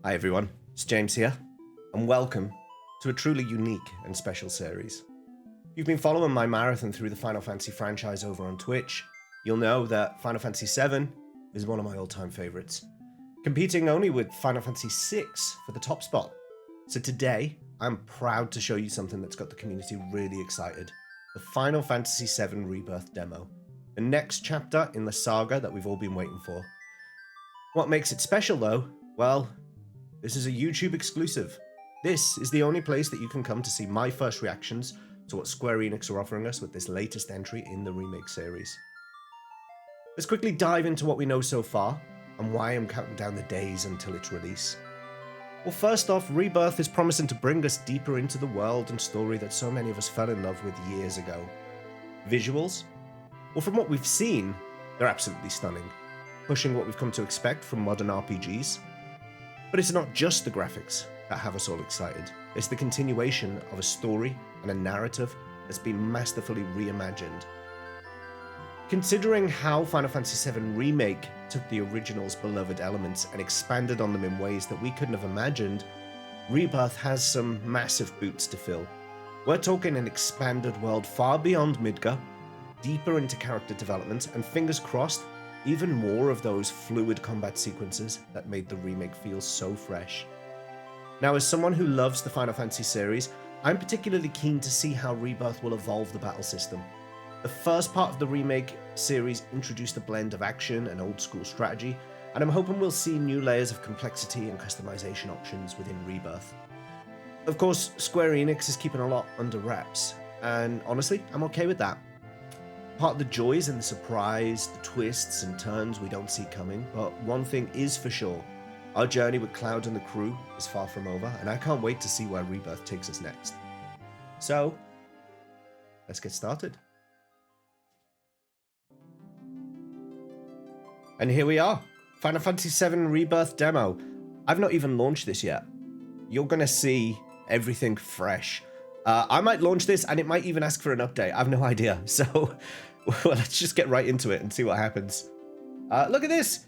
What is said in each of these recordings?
Hi everyone, it's James here, and welcome to a truly unique and special series. If you've been following my marathon through the Final Fantasy franchise over on Twitch, you'll know that Final Fantasy VII is one of my all-time favourites, competing only with Final Fantasy VI for the top spot. So today, I'm proud to show you something that's got the community really excited. The Final Fantasy VII Rebirth demo. The next chapter in the saga that we've all been waiting for. What makes it special though? Well, this is a YouTube exclusive. This is the only place that you can come to see my first reactions to what Square Enix are offering us with this latest entry in the remake series. Let's quickly dive into what we know so far, and why I'm counting down the days until its release. Well, first off, Rebirth is promising to bring us deeper into the world and story that so many of us fell in love with years ago. Visuals? Well, from what we've seen, they're absolutely stunning, pushing what we've come to expect from modern RPGs. But it's not just the graphics that have us all excited. It's the continuation of a story and a narrative that's been masterfully reimagined. Considering how Final Fantasy VII Remake took the original's beloved elements and expanded on them in ways that we couldn't have imagined, Rebirth has some massive boots to fill. We're talking an expanded world far beyond Midgar, deeper into character development, and fingers crossed, even more of those fluid combat sequences that made the remake feel so fresh. Now, as someone who loves the Final Fantasy series, I'm particularly keen to see how Rebirth will evolve the battle system. The first part of the remake series introduced a blend of action and old school strategy, and I'm hoping we'll see new layers of complexity and customization options within Rebirth. Of course, Square Enix is keeping a lot under wraps, and honestly, I'm okay with that. Part of the joy is in the surprise, the twists and turns we don't see coming, but one thing is for sure, our journey with Cloud and the crew is far from over, and I can't wait to see where Rebirth takes us next. So, let's get started. And here we are, Final Fantasy VII Rebirth demo. I've not even launched this yet. You're gonna see everything fresh. I might launch this and it might even ask for an update. I have no idea. So, well, let's just get right into it and see what happens. Look at this.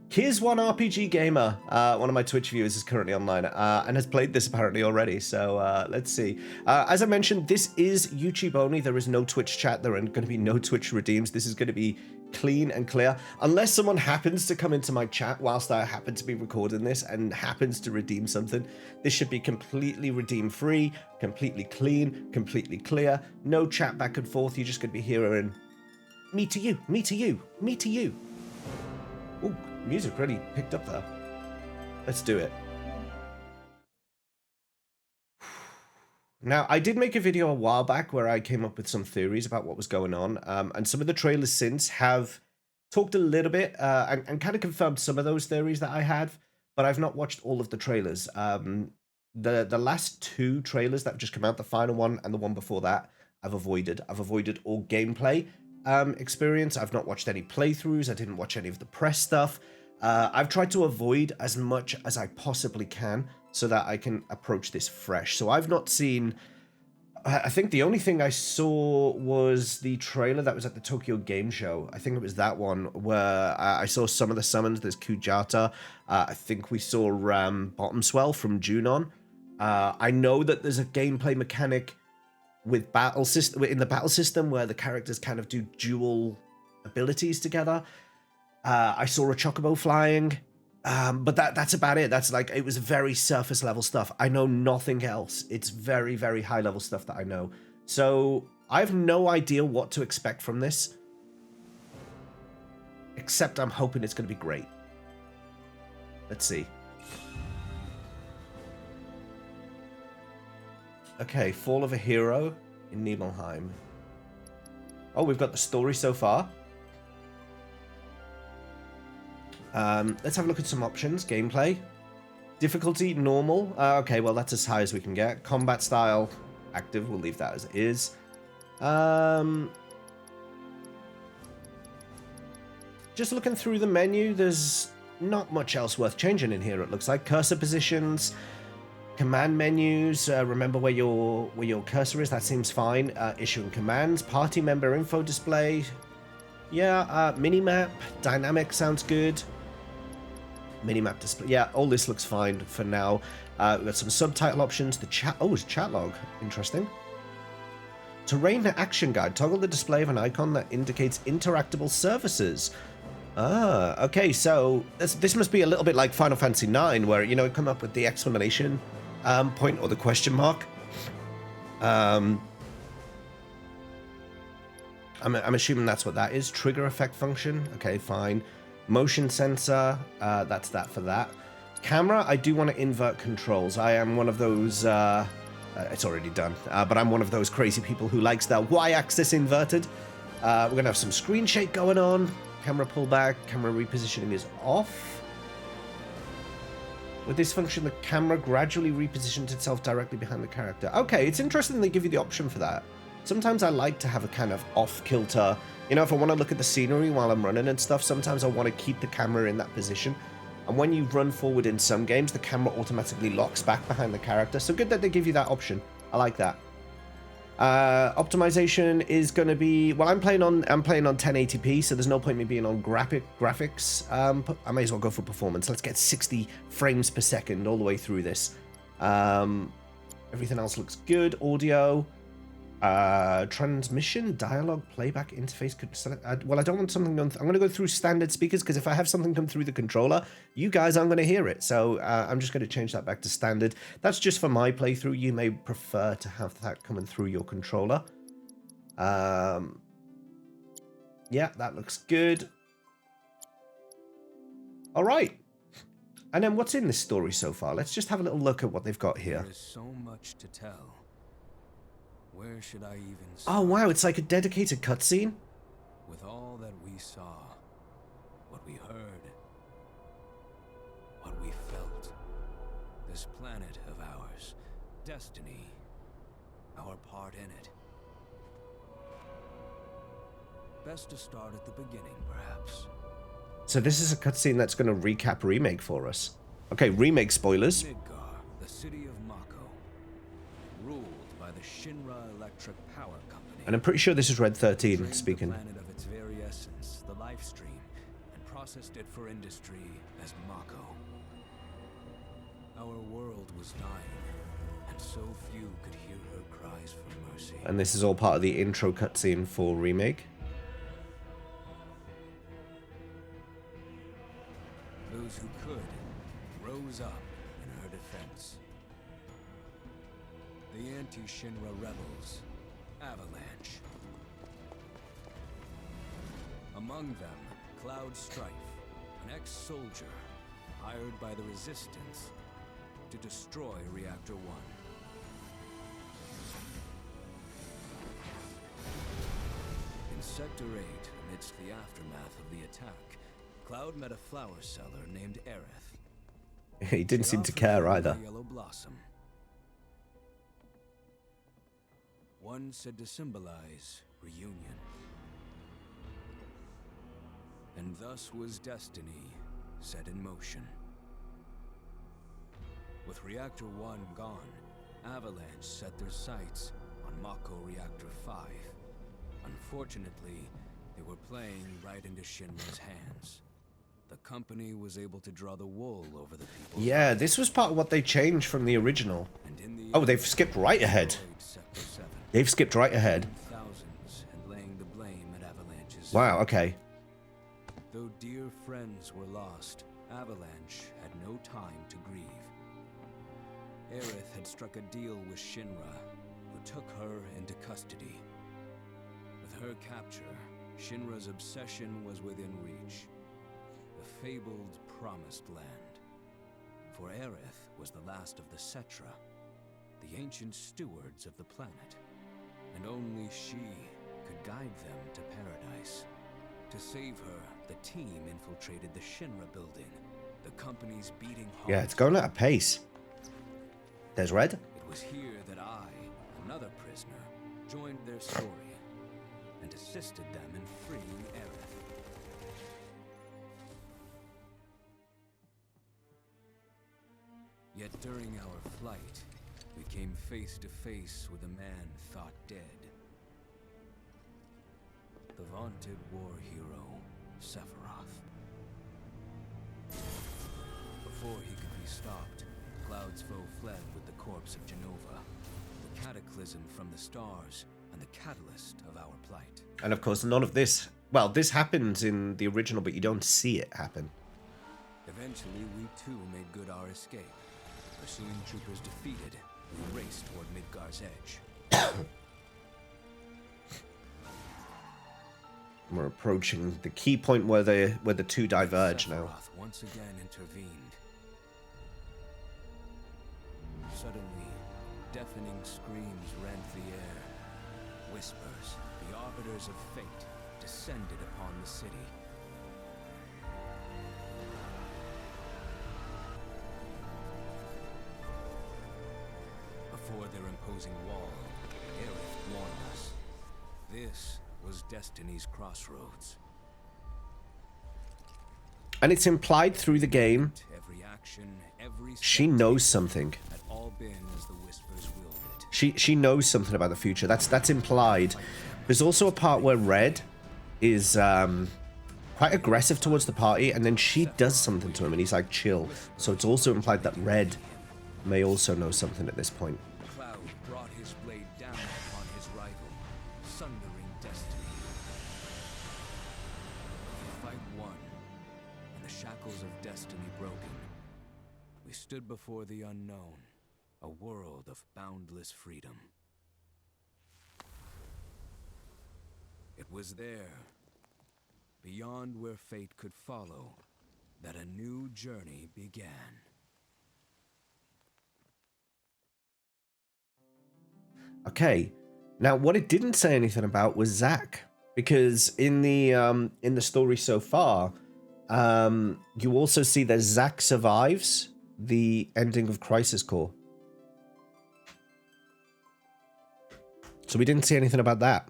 Here's one RPG gamer. One of my Twitch viewers is currently online and has played this apparently already. So let's see. As I mentioned, this is YouTube only. There is no Twitch chat. There are going to be no Twitch redeems. This is going to be clean and clear. Unless someone happens to come into my chat whilst I happen to be recording this and happens to redeem something, this should be completely redeem free, completely clean, completely clear. No chat back and forth. You're just going to be hearing me to you, me to you, me to you. Ooh, music really picked up there. Let's do it. Now, I did make a video a while back where I came up with some theories about what was going on, and some of the trailers since have talked a little bit and kind of confirmed some of those theories that I had, but I've not watched all of the trailers. The last two trailers that have just come out, the final one and the one before that, I've avoided. I've avoided all gameplay experience. I've not watched any playthroughs. I didn't watch any of the press stuff. I've tried to avoid as much as I possibly can so that I can approach this fresh. So I've not seen... I think the only thing I saw was the trailer that was at the Tokyo Game Show. I think it was that one where I saw some of the summons. There's Kujata. I think we saw Bottom Swell from Junon. I know that there's a gameplay mechanic with in the battle system where the characters kind of do dual abilities together. I saw a chocobo flying, but that's about it. That's like, it was very surface level stuff. I know nothing else. It's very, very high level stuff that I know. So I have no idea what to expect from this, except I'm hoping it's going to be great. Let's see. Okay, Fall of a Hero in Nibelheim. Oh, we've got the story so far. Let's have a look at some options. Gameplay. Difficulty, normal. Okay, well, that's as high as we can get. Combat style, active. We'll leave that as it is. Just looking through the menu, there's not much else worth changing in here, it looks like. Cursor positions, command menus, remember where your cursor is, that seems fine. Issuing commands, party member info display. Yeah, minimap, dynamic sounds good. Minimap display. Yeah, all this looks fine for now. We've got some subtitle options. The chat. Oh, it's chat log. Interesting. Terrain action guide. Toggle the display of an icon that indicates interactable surfaces. Ah, okay. So this must be a little bit like Final Fantasy IX, where it come up with the exclamation point or the question mark. I'm assuming that's what that is. Trigger effect function. Okay, fine. Motion sensor. That's that for that. Camera. I do want to invert controls. I am one of those. It's already done, but I'm one of those crazy people who likes that y-axis inverted. We're gonna have some screen shake going on. Camera pullback. Camera repositioning is off. With this function, the camera gradually repositions itself directly behind the character. Okay, it's interesting they give you the option for that. Sometimes I like to have a kind of off-kilter. If I want to look at the scenery while I'm running and stuff, sometimes I want to keep the camera in that position. And when you run forward in some games, the camera automatically locks back behind the character. So good that they give you that option. I like that. Optimization is going to be... Well, I'm playing on 1080p, so there's no point in me being on graphics. I may as well go for performance. Let's get 60 frames per second all the way through this. Everything else looks good. Audio. Transmission, dialogue, playback, interface. Well, I don't want something I'm going to go through standard speakers, because if I have something come through the controller, you guys aren't going to hear it. So I'm just going to change that back to standard. That's just for my playthrough. You may prefer to have that coming through your controller. Yeah, that looks good. All right. And then what's in this story so far? Let's just have a little look at what they've got here. There is so much to tell. Where should I even start? Oh, wow, it's like a dedicated cutscene. With all that we saw, what we heard, what we felt, this planet of ours, destiny, our part in it. Best to start at the beginning, perhaps. So this is a cutscene that's going to recap Remake for us. Okay, Remake spoilers. Midgar, the city of Mako, ruled by the Shinra Electric Power Company. And I'm pretty sure this is Red 13 Drained speaking. the planet of its very essence, the life stream, and processed it for industry as Mako. Our world was dying, and so few could hear her cries for mercy. And this is all part of the intro cutscene for Remake. Those who could rose up in her defense. The anti-Shinra rebels, Avalanche. Among them, Cloud Strife, an ex-soldier hired by the Resistance to destroy Reactor 1. In Sector 8, amidst the aftermath of the attack, Cloud met a flower seller named Aerith. He didn't seem to care either. Yellow blossom. One said to symbolize reunion. And thus was destiny set in motion. With Reactor 1 gone, Avalanche set their sights on Mako Reactor 5. Unfortunately, they were playing right into Shinra's hands. The company was able to draw the wool over the people. Yeah, this was part of what they changed from the original. Oh, they've skipped right ahead. They've skipped right ahead. Thousands and laying the blame at Avalanche's. Wow, okay. Though dear friends were lost, Avalanche had no time to grieve. Aerith had struck a deal with Shinra, who took her into custody. With her capture, Shinra's obsession was within reach. The fabled Promised Land. For Aerith was the last of the Cetra, the ancient stewards of the planet, and only she could guide them to paradise. To save her, the team infiltrated the Shinra building, the company's beating heart. Yeah, it's going at a pace. There's Red. It was here that I, another prisoner, joined their story and assisted them in freeing Aerith. Yet during our flight, we came face to face with a man thought dead. The vaunted war hero, Sephiroth. stopped, Cloud's foe fled with the corpse of Genova, the cataclysm from the stars and the catalyst of our plight. And of course, none of this... Well, this happens in the original, but you don't see it happen. Eventually, we too made good our escape. Pursuing troopers defeated, we raced toward Midgar's edge. We're approaching the key point where the two diverge now. Sephiroth once again intervened. Suddenly, deafening screams rent the air. Whispers, the arbiters of fate, descended upon the city. Before their imposing wall, Aerith warned us. This was Destiny's crossroads. And it's implied through the game Every action, every she knows something. had all been as the whispers willed it. She knows something about the future. That's implied. There's also a part where Red is quite aggressive towards the party, and then she does something to him, and he's like, chill. So it's also implied that Red may also know something at this point. Cloud brought his blade down upon his rival, sundering destiny. The fight won, and the shackles of destiny broken. We stood before the unknown, a world of boundless freedom. It was there, beyond where fate could follow, that a new journey began. Okay, now what it didn't say anything about was Zack, because in the story so far, you also see that Zack survives the ending of Crisis Core. So we didn't see anything about that.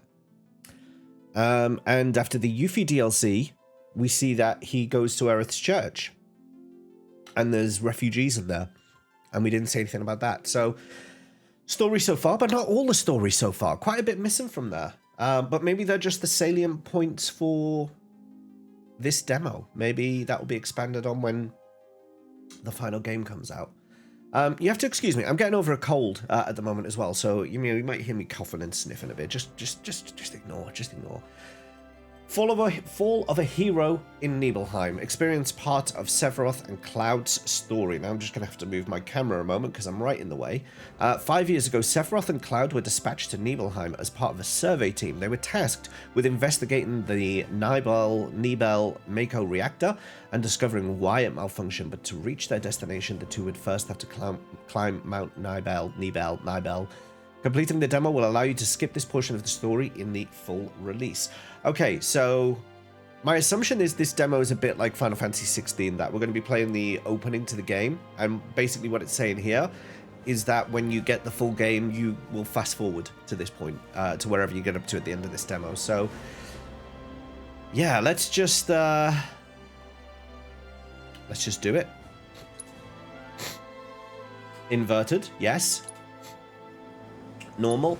And after the Yuffie DLC, we see that he goes to Aerith's church, and there's refugees in there, and we didn't see anything about that. So, story so far, but not all the story so far. Quite a bit missing from there. But maybe they're just the salient points for this demo. Maybe that will be expanded on when the final game comes out. You have to excuse me. I'm getting over a cold at the moment as well, so you might hear me coughing and sniffing a bit. Just ignore. Just ignore. Fall of a Hero in Nibelheim. Experience part of Sephiroth and Cloud's story. Now I'm just going to have to move my camera a moment because I'm right in the way. 5 years ago, Sephiroth and Cloud were dispatched to Nibelheim as part of a survey team. They were tasked with investigating the Nibel Mako reactor and discovering why it malfunctioned. But to reach their destination, the two would first have to climb Mount Nibel. Completing the demo will allow you to skip this portion of the story in the full release. Okay, so my assumption is this demo is a bit like Final Fantasy 16, that we're going to be playing the opening to the game, and basically what it's saying here is that when you get the full game, you will fast forward to this point, to wherever you get up to at the end of this demo. So, yeah, let's just do it. Inverted, yes. Normal,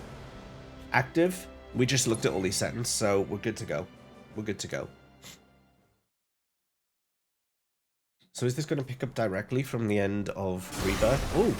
active. We just looked at all these settings, so we're good to go. We're good to go. So is this going to pick up directly from the end of Rebirth? Ooh.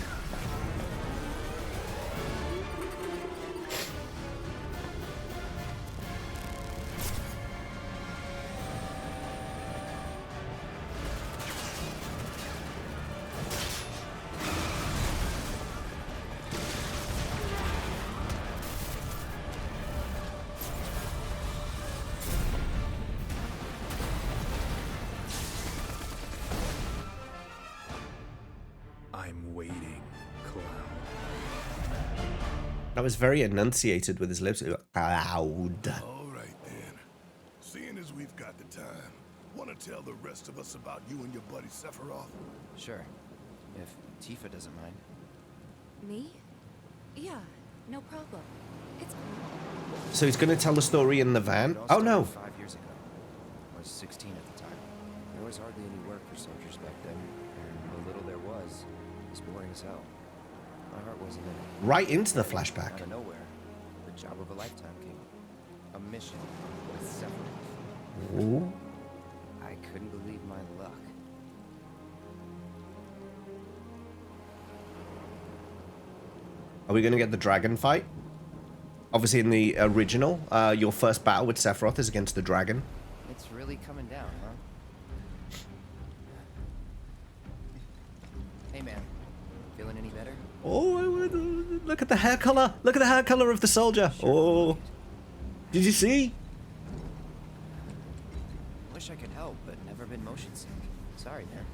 That was very enunciated with his lips. Cloud. All right, then. Seeing as we've got the time, want to tell the rest of us about you and your buddy Sephiroth? Sure. If Tifa doesn't mind. Me? Yeah, no problem. It's cool. So he's going to tell the story in the van? It all Oh, no. started 5 years ago. I was 16 at the time. There was hardly any work for soldiers back then, and the little there was boring as hell. My heart wasn't in it. Right into the flashback. Out of nowhere, the job of a lifetime came. A mission with Sephiroth. Ooh. I couldn't believe my luck. Are we going to get the dragon fight? Obviously, in the original, your first battle with Sephiroth is against the dragon. It's really coming down, huh? Hey, man. Feeling any better? Oh, look at the hair color. Look at the hair color of the soldier. Oh, did you see? Wish I could help, but never been motion sick. Sorry, man.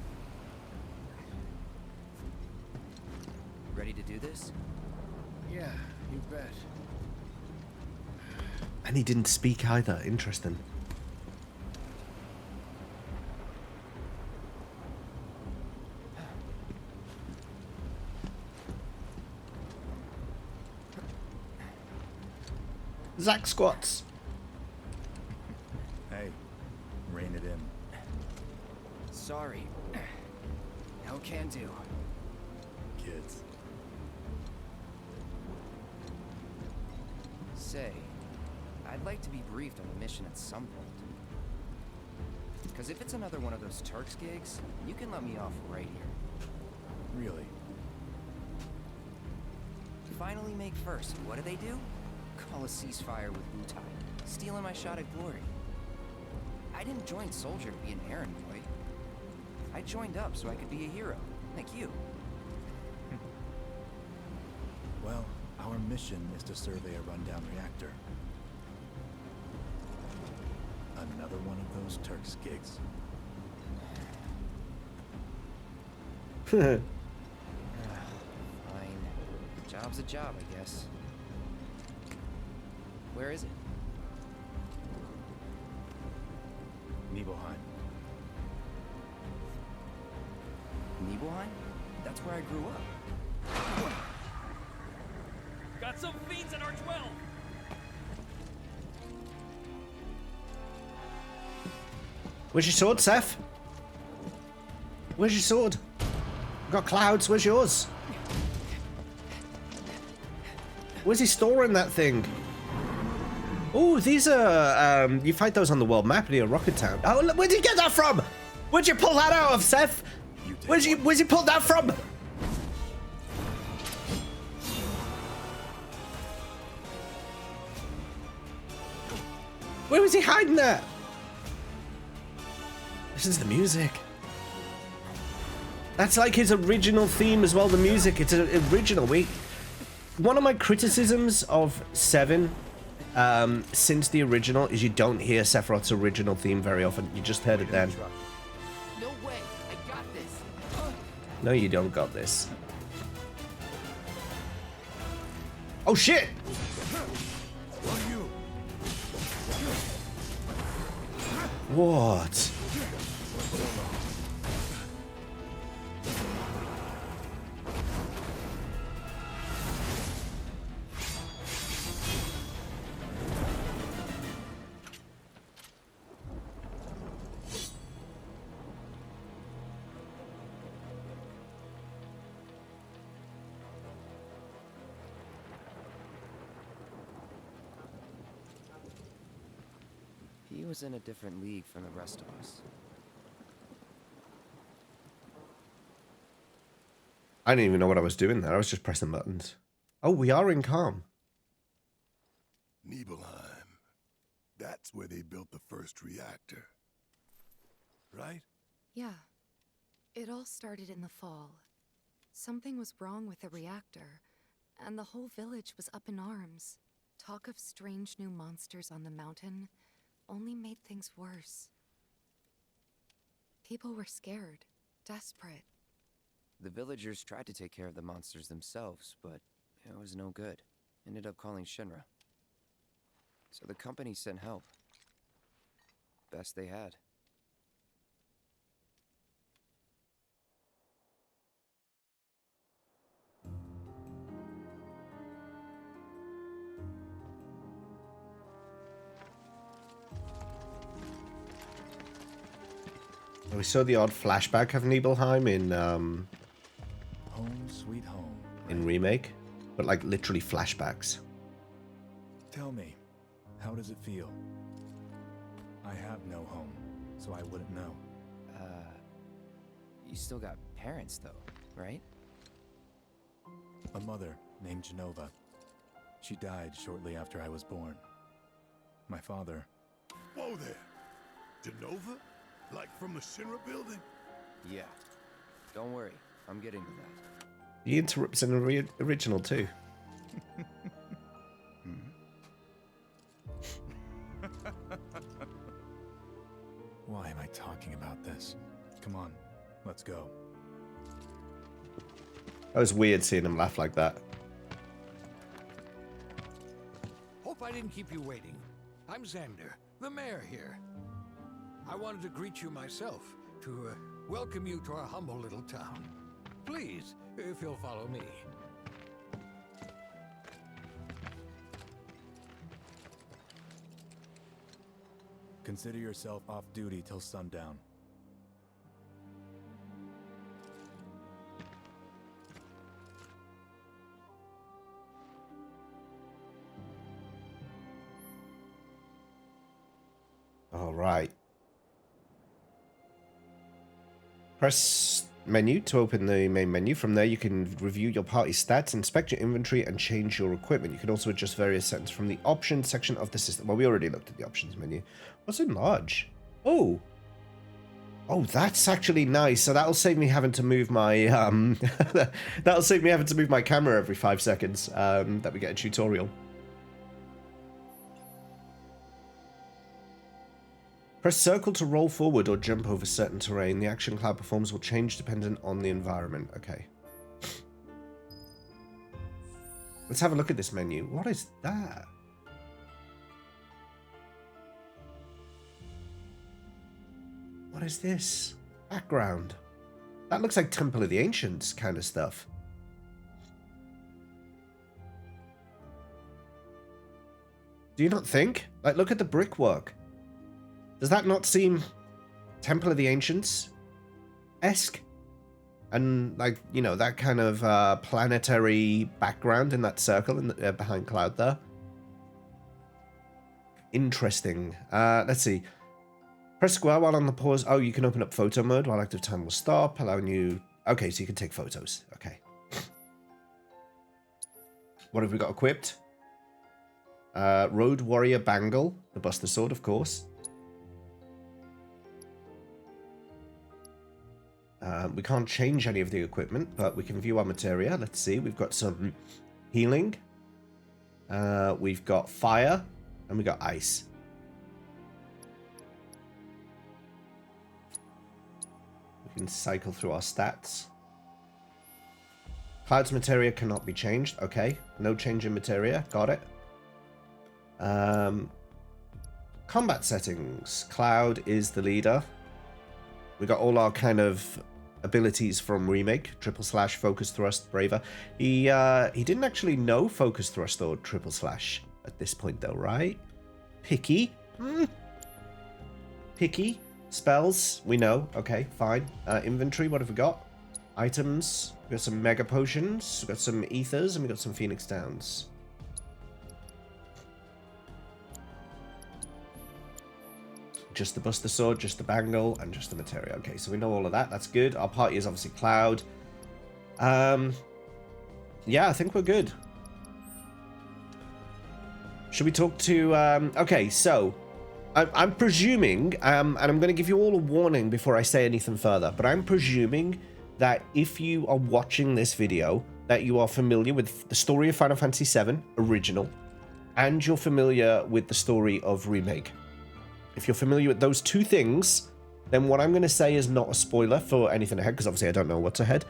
Ready to do this? Yeah, you bet. And he didn't speak either. Interesting. Zack squats. Hey, rein it in. Sorry. No can do. Kids. Say, I'd like to be briefed on the mission at some point. Because if it's another one of those Turks gigs, you can let me off right here. Really? Finally make first. What do? Call a ceasefire with Wutai. Stealing my shot at glory. I didn't join Soldier to be an errand boy. I joined up so I could be a hero, like you. Well, our mission is to survey a rundown reactor. Another one of those Turks gigs. Fine. Job's a job, I guess. Where is it? Nibelheim. Nibelheim? That's where I grew up. Got some fiends in our 12! Where's your sword, Seth? Where's your sword? Got clouds. Where's yours? Where's he storing that thing? Oh, these are, you fight those on the world map near Rocket Town. Oh, look, where'd you get that from? Where'd you pull that out of, Seth? Where's he pulled that from? Where was he hiding that? This is the music. That's like his original theme as well, the music. It's original. One of my criticisms of 7 since the original is you don't hear Sephiroth's original theme very often. You just heard it then. No way! I got this! No, you don't got this. Oh shit! What? He was in a different league from the rest of us. I didn't even know what I was doing there. I was just pressing buttons. Oh, we are in calm. Nibelheim. That's where they built the first reactor. Right? Yeah. It all started in the fall. Something was wrong with the reactor, and the whole village was up in arms. Talk of strange new monsters on the mountain only made things worse. People were scared, desperate. The villagers tried to take care of the monsters themselves, but it was no good. Ended up calling Shinra. So the company sent help. Best they had. We saw the odd flashback of Nibelheim in Home sweet home. in Remake, but like literally flashbacks. Tell me, how does it feel? I have no home, so I wouldn't know. You still got parents though, right? A mother named Genova. She died shortly after I was born. My father... Whoa there. Genova? Like from the Shinra building? Yeah. Don't worry, I'm getting to that. He interrupts an original too. Why am I talking about this? Come on, let's go. That was weird seeing him laugh like that. Hope I didn't keep you waiting. I'm Xander, the mayor here. I wanted to greet you myself, to welcome you to our humble little town. Please, if you'll follow me. Consider yourself off duty till sundown. All right. Press menu to open the main menu. From there, you can review your party stats, inspect your inventory, and change your equipment. You can also adjust various settings from the options section of the system. Well, we already looked at the options menu. What's enlarge? Oh. Oh, that's actually nice. So that'll save me having to move my that'll save me having to move my camera every 5 seconds. That we get a tutorial. Press circle to roll forward or jump over certain terrain. The action Cloud performs will change dependent on the environment. Okay. Let's have a look at this menu. What is that? What is this? Background. That looks like Temple of the Ancients kind of stuff. Do you not think? Like, look at the brickwork. Does that not seem Temple of the Ancients-esque? And, like, you know, that kind of planetary background in that circle in the, behind Cloud there. Interesting. Let's see. Press square while on the pause. Oh, you can open up photo mode while active time will stop, allowing you... Okay, so you can take photos. Okay. What have we got equipped? Road Warrior Bangle. The Buster Sword, of course. We can't change any of the equipment, but we can view our materia. Let's see. We've got some healing. We've got fire. And we got ice. We can cycle through our stats. Cloud's materia cannot be changed. Okay. No change in materia. Got it. Combat settings. Cloud is the leader. We got all our kind of abilities from Remake. Triple slash, focus thrust, braver. He didn't actually know focus thrust or triple slash at this point though, right? Picky. Picky. Spells. We know. Okay, fine. Inventory, what have we got? Items. We got some mega potions. We got some ethers, and we got some phoenix downs. Just the Buster Sword, just the Bangle, and just the materia. Okay, so we know all of that. That's good. Our party is obviously Cloud. Yeah, I think we're good. Should we talk to... okay, so... I'm presuming, and I'm going to give you all a warning before I say anything further, but I'm presuming that if you are watching this video, that you are familiar with the story of Final Fantasy VII Original, and you're familiar with the story of Remake. If you're familiar with those two things, then what I'm going to say is not a spoiler for anything ahead, because obviously I don't know what's ahead.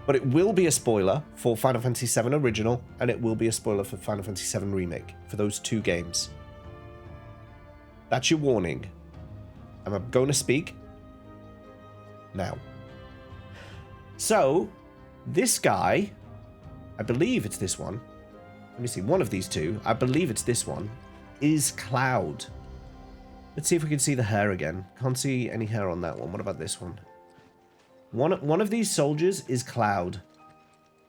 But it will be a spoiler for Final Fantasy VII Original, and it will be a spoiler for Final Fantasy VII Remake, for those two games. That's your warning. I'm going to speak now. So, this guy, I believe it's this one. Let me see, one of these two, I believe it's this one, is Cloud. Let's see if we can see the hair again. Can't see any hair on that one. What about this one? One of these soldiers is Cloud.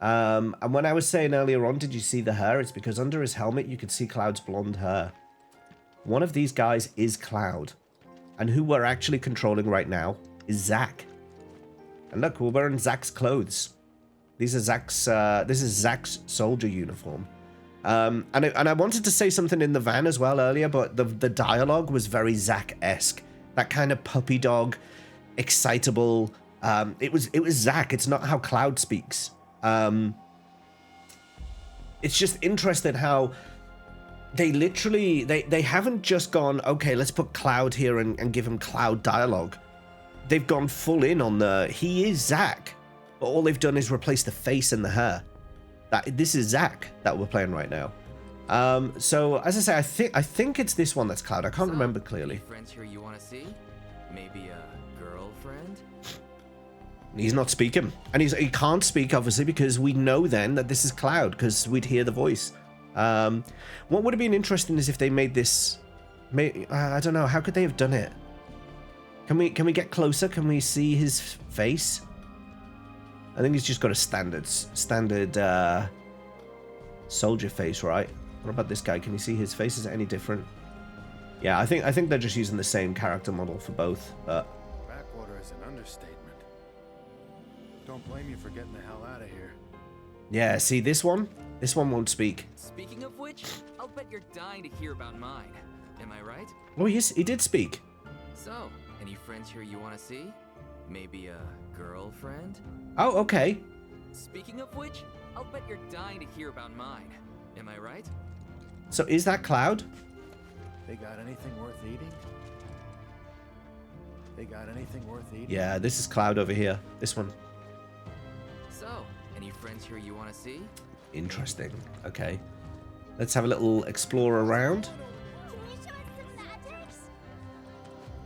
And when I was saying earlier on, did you see the hair? It's because under his helmet, you could see Cloud's blonde hair. One of these guys is Cloud. And who we're actually controlling right now is Zack. And look, we're wearing Zack's clothes. These are Zack's. This is Zack's soldier uniform. And I wanted to say something in the van as well earlier, but the dialogue was very Zack-esque. That kind of puppy dog, excitable. It was Zack. It's not how Cloud speaks. It's just interesting how they literally they haven't just gone, okay, let's put Cloud here and give him Cloud dialogue. They've gone full in on he is Zack, but all they've done is replace the face and the hair. This is Zack that we're playing right now. So as I say, I think it's this one that's Cloud. I can't remember clearly. Any friends here you want to see? Maybe a girlfriend? He's not speaking, and he can't speak obviously because we know then that this is Cloud because we'd hear the voice. What would have been interesting is if they made this. I don't know. How could they have done it? Can we get closer? Can we see his face? I think he's just got a standard soldier face, right? What about this guy? Can you see his face? Is it any different? Yeah, I think they're just using the same character model for both. But Backwater is an understatement. Don't blame you for getting the hell out of here. yeah, see this one won't speak. Speaking of which, I'll bet you're dying to hear about mine. Am I right? Oh, he did speak. So, any friends here you want to see? Maybe a girlfriend? Oh, okay. Speaking of which, I'll bet you're dying to hear about mine. Am I right? So is that Cloud? They got anything worth eating? They got anything worth eating? Yeah, this is Cloud over here. This one. So, any friends here you want to see? Interesting. Okay. Let's have a little explore around.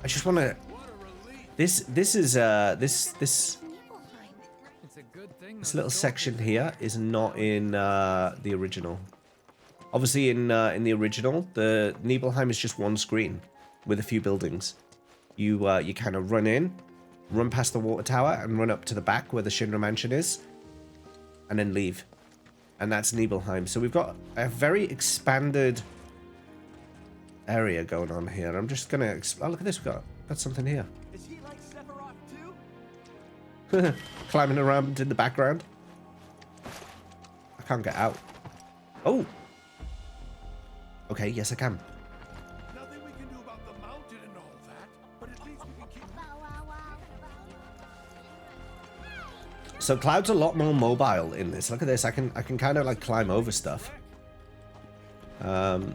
I just want to. This little section here is not in the original. Obviously, in the original, the Nibelheim is just one screen with a few buildings. You kind of run in, run past the water tower, and run up to the back where the Shinra mansion is, and then leave. And that's Nibelheim. So we've got a very expanded area going on here. I'm just gonna. Oh, look at this. We've got something here. Is he like Sephiroth too? Climbing around in the background. I can't get out. Oh. Okay, yes I can. Nothing we can do about the mountain and all that, but at least we can keep. So Cloud's a lot more mobile in this. Look at this. I can kind of like climb over stuff. Our village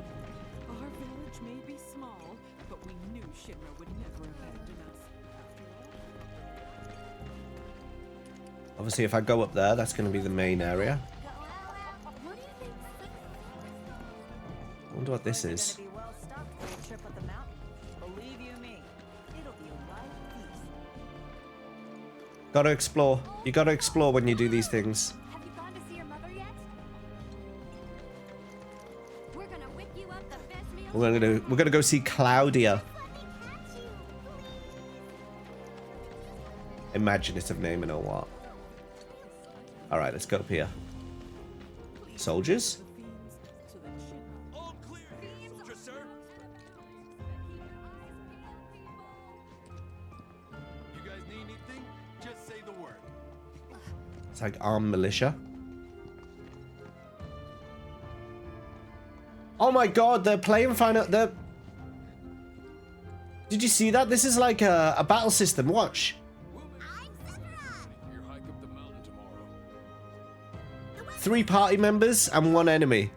may be small, but we knew Shinra would never abandon us. Obviously, if I go up there, that's going to be the main area. I wonder what this is. Gotta explore. You gotta explore when you do these things. Have you gone to see your mother yet? We're gonna whip you up the best meal. We're gonna go see Claudia. Imaginative name and all what. All right, let's go up here. Soldiers. All clear, soldier, sir. You guys need anything? Just say the word. It's like armed militia. Oh my god, they're playing Final. Did you see that? This is like a battle system. Watch. Your hike up the mountain tomorrow. 3 party members and 1 enemy.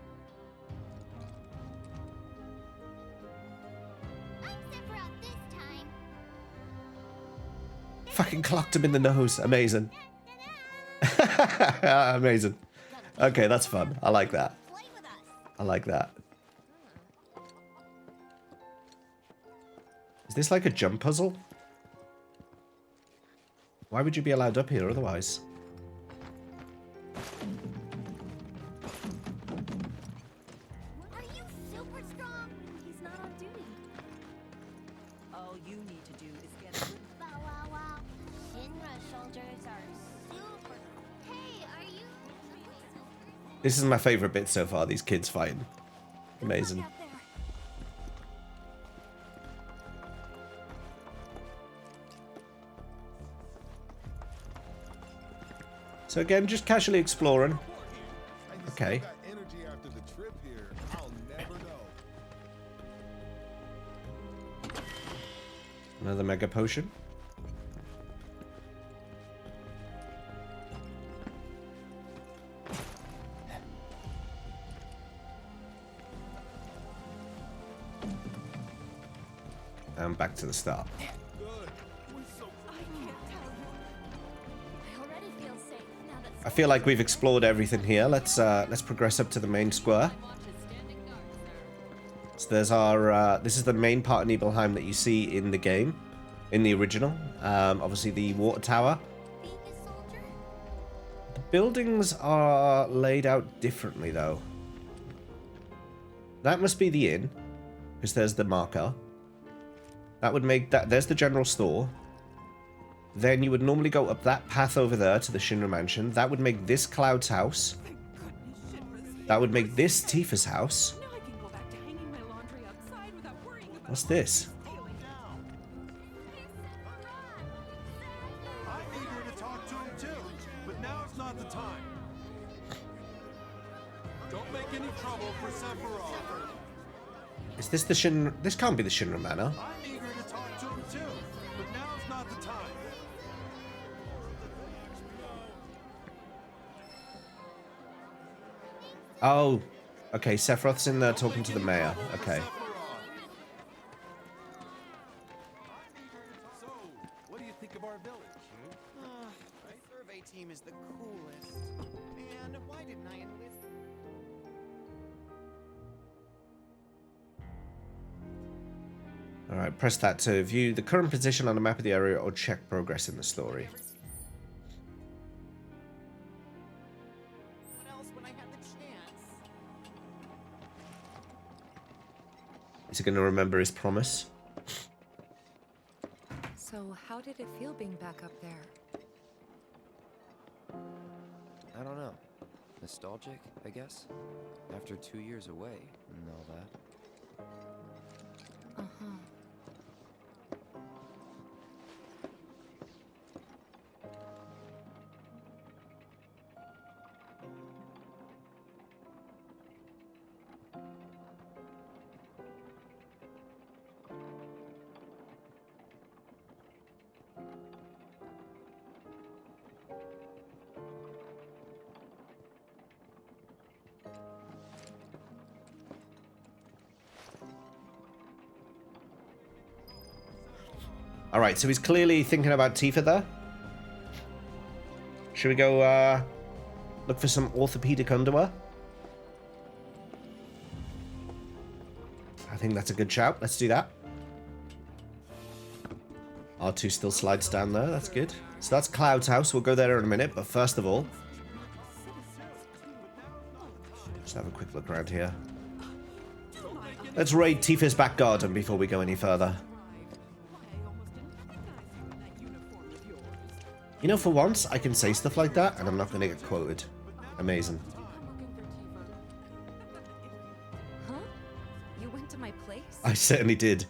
Fucking clocked him in the nose. Amazing. Amazing. Okay, that's fun. I like that. I like that. Is this like a jump puzzle? Why would you be allowed up here otherwise? Are you super strong? He's not on duty. All you need to do is get a Wow, wow, wow. Shinra soldiers are super. Hey, are you? This is my favorite bit so far, these kids fighting. Amazing. Out there. So again, just casually exploring. Okay. Another mega potion. And back to the start. I feel like we've explored everything here. Let's progress up to the main square. So there's our this is the main part of Nibelheim that you see in the game, in the original. Obviously the water tower. The buildings are laid out differently though. That must be the inn, because there's the marker. That would make that. There's the general store. Then you would normally go up that path over there to the Shinra mansion. That would make this Cloud's house. That would make this Tifa's house. What's this? I'm eager to talk to him too, but now it's not the time. Don't make any trouble for Sephiroth. Is this the Shinra? This can't be the Shinra Manor. I'm eager to talk to him too, but now it's not the time. Oh, okay. Sephiroth's in there talking to the mayor. Okay. So, what do you think of our village? The survey team is the coolest. Man, why didn't I enlist? Alright, press that to view the current position on the map of the area or check progress in the story. What else when I had the chance? Is he going to remember his promise? So, how did it feel being back up there? I don't know. Nostalgic, I guess? After 2 years away and all that. Uh-huh. Alright, so he's clearly thinking about Tifa there. Should we go look for some orthopedic underwear? I think that's a good shout. Let's do that. R2 still slides down there. That's good. So that's Cloud's house. We'll go there in a minute. But first of all, just have a quick look around here. Let's raid Tifa's back garden before we go any further. You know, for once, I can say stuff like that, and I'm not going to get quoted. Amazing. Huh? You went to my place? I certainly did.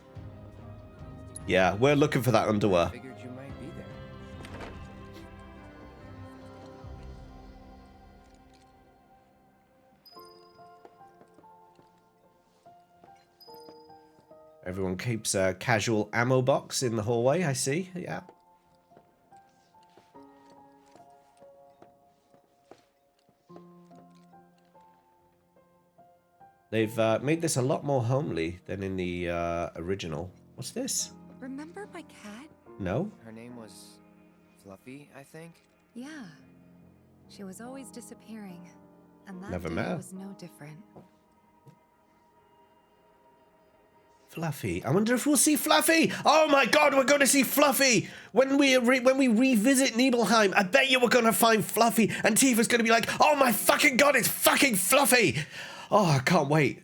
Yeah, we're looking for that underwear. Figured you might be there. Everyone keeps a casual ammo box in the hallway, I see. Yeah. They've made this a lot more homely than in the original. What's this? Remember my cat? No? Her name was Fluffy, I think. Yeah. She was always disappearing. And that Never day met her. was no different. Fluffy. I wonder if we'll see Fluffy. Oh my god, we're going to see Fluffy. When we revisit Nibelheim, I bet you we're going to find Fluffy. And Tifa's going to be like, oh my fucking god, it's fucking Fluffy. Oh, I can't wait.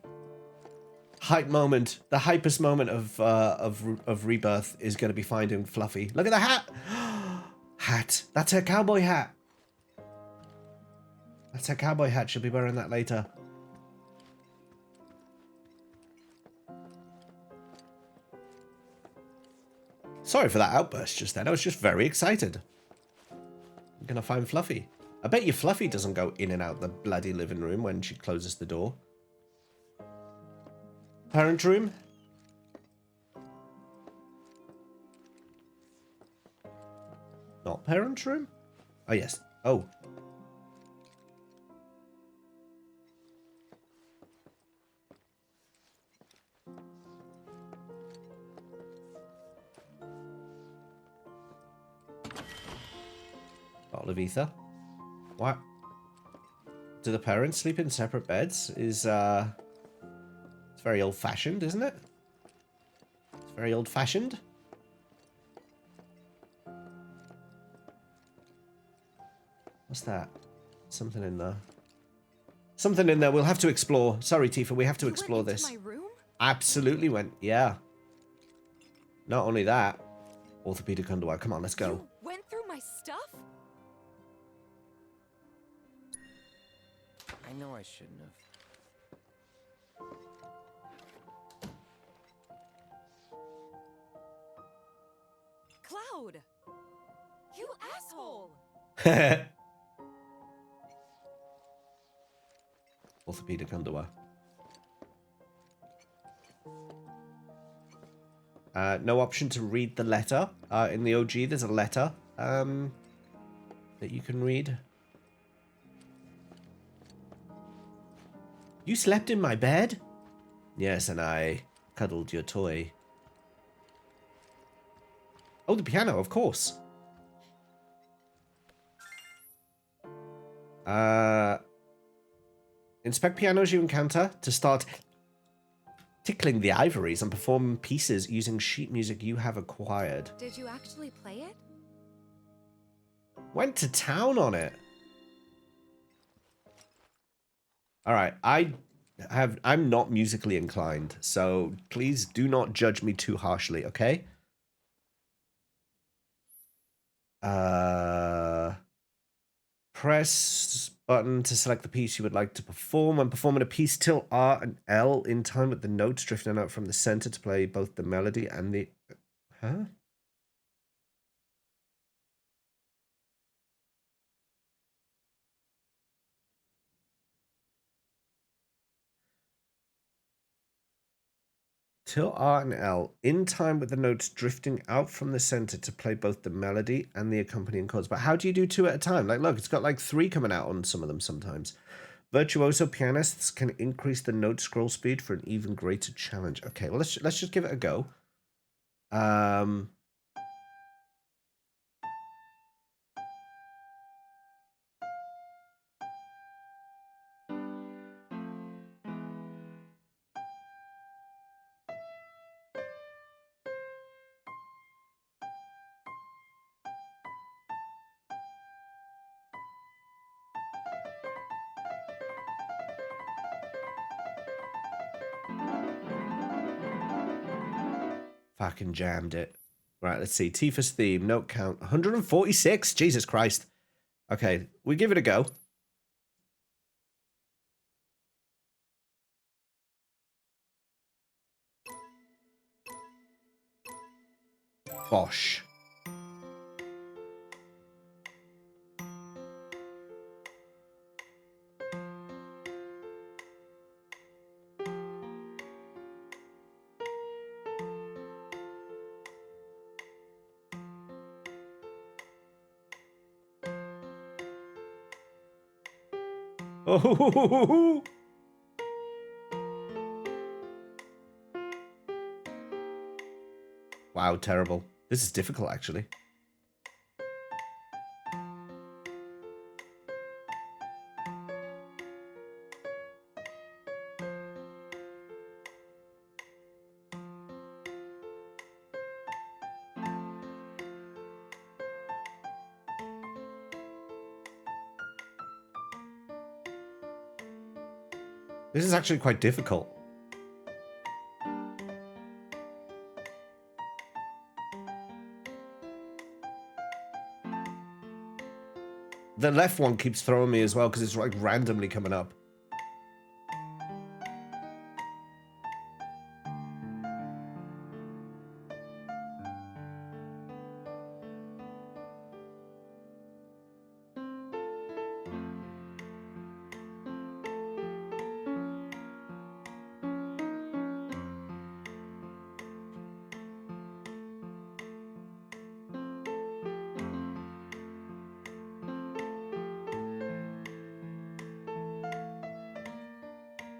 Hype moment. The hypest moment of Rebirth is going to be finding Fluffy. Look at the hat. Hat. That's her cowboy hat. That's her cowboy hat. She'll be wearing that later. Sorry for that outburst just then. I was just very excited. I'm going to find Fluffy. I bet you Fluffy doesn't go in and out the bloody living room when she closes the door. Parent room? Not parent room? Oh, yes. Oh. Bottle of ether. What? Do the parents sleep in separate beds? It's very old-fashioned, isn't it? It's very old-fashioned. What's that? Something in there. Something in there. We'll have to explore. Sorry, Tifa. We have to explore this. My room? Absolutely went. Yeah. Not only that. Orthopedic underwear. Come on, let's go. You went through my stuff? I know I shouldn't have. Cloud! You asshole! Orthopedic underwear. No option to read the letter. In the OG, there's a letter that you can read. You slept in my bed? Yes, and I cuddled your toy. Oh, the piano, of course. Inspect pianos you encounter to start tickling the ivories and perform pieces using sheet music you have acquired. Did you actually play it? Went to town on it. Alright, I'm not musically inclined, so please do not judge me too harshly, okay? Press button to select the piece you would like to perform. When performing a piece, tilt R and L in time with the notes drifting out from the center to play both the melody and the... Huh? Tilt R and L in time with the notes drifting out from the center to play both the melody and the accompanying chords. But how do you do two at a time? Like, look, it's got like 3 coming out on some of them sometimes. Virtuoso pianists can increase the note scroll speed for an even greater challenge. Okay, well, let's just give it a go. Fucking jammed it. Right, let's see. Tifa's theme, note count, 146. Jesus Christ. Okay, we give it a go. Bosh. Oh, wow, terrible. This is difficult, actually. This is actually quite difficult. The left one keeps throwing me as well because it's like randomly coming up.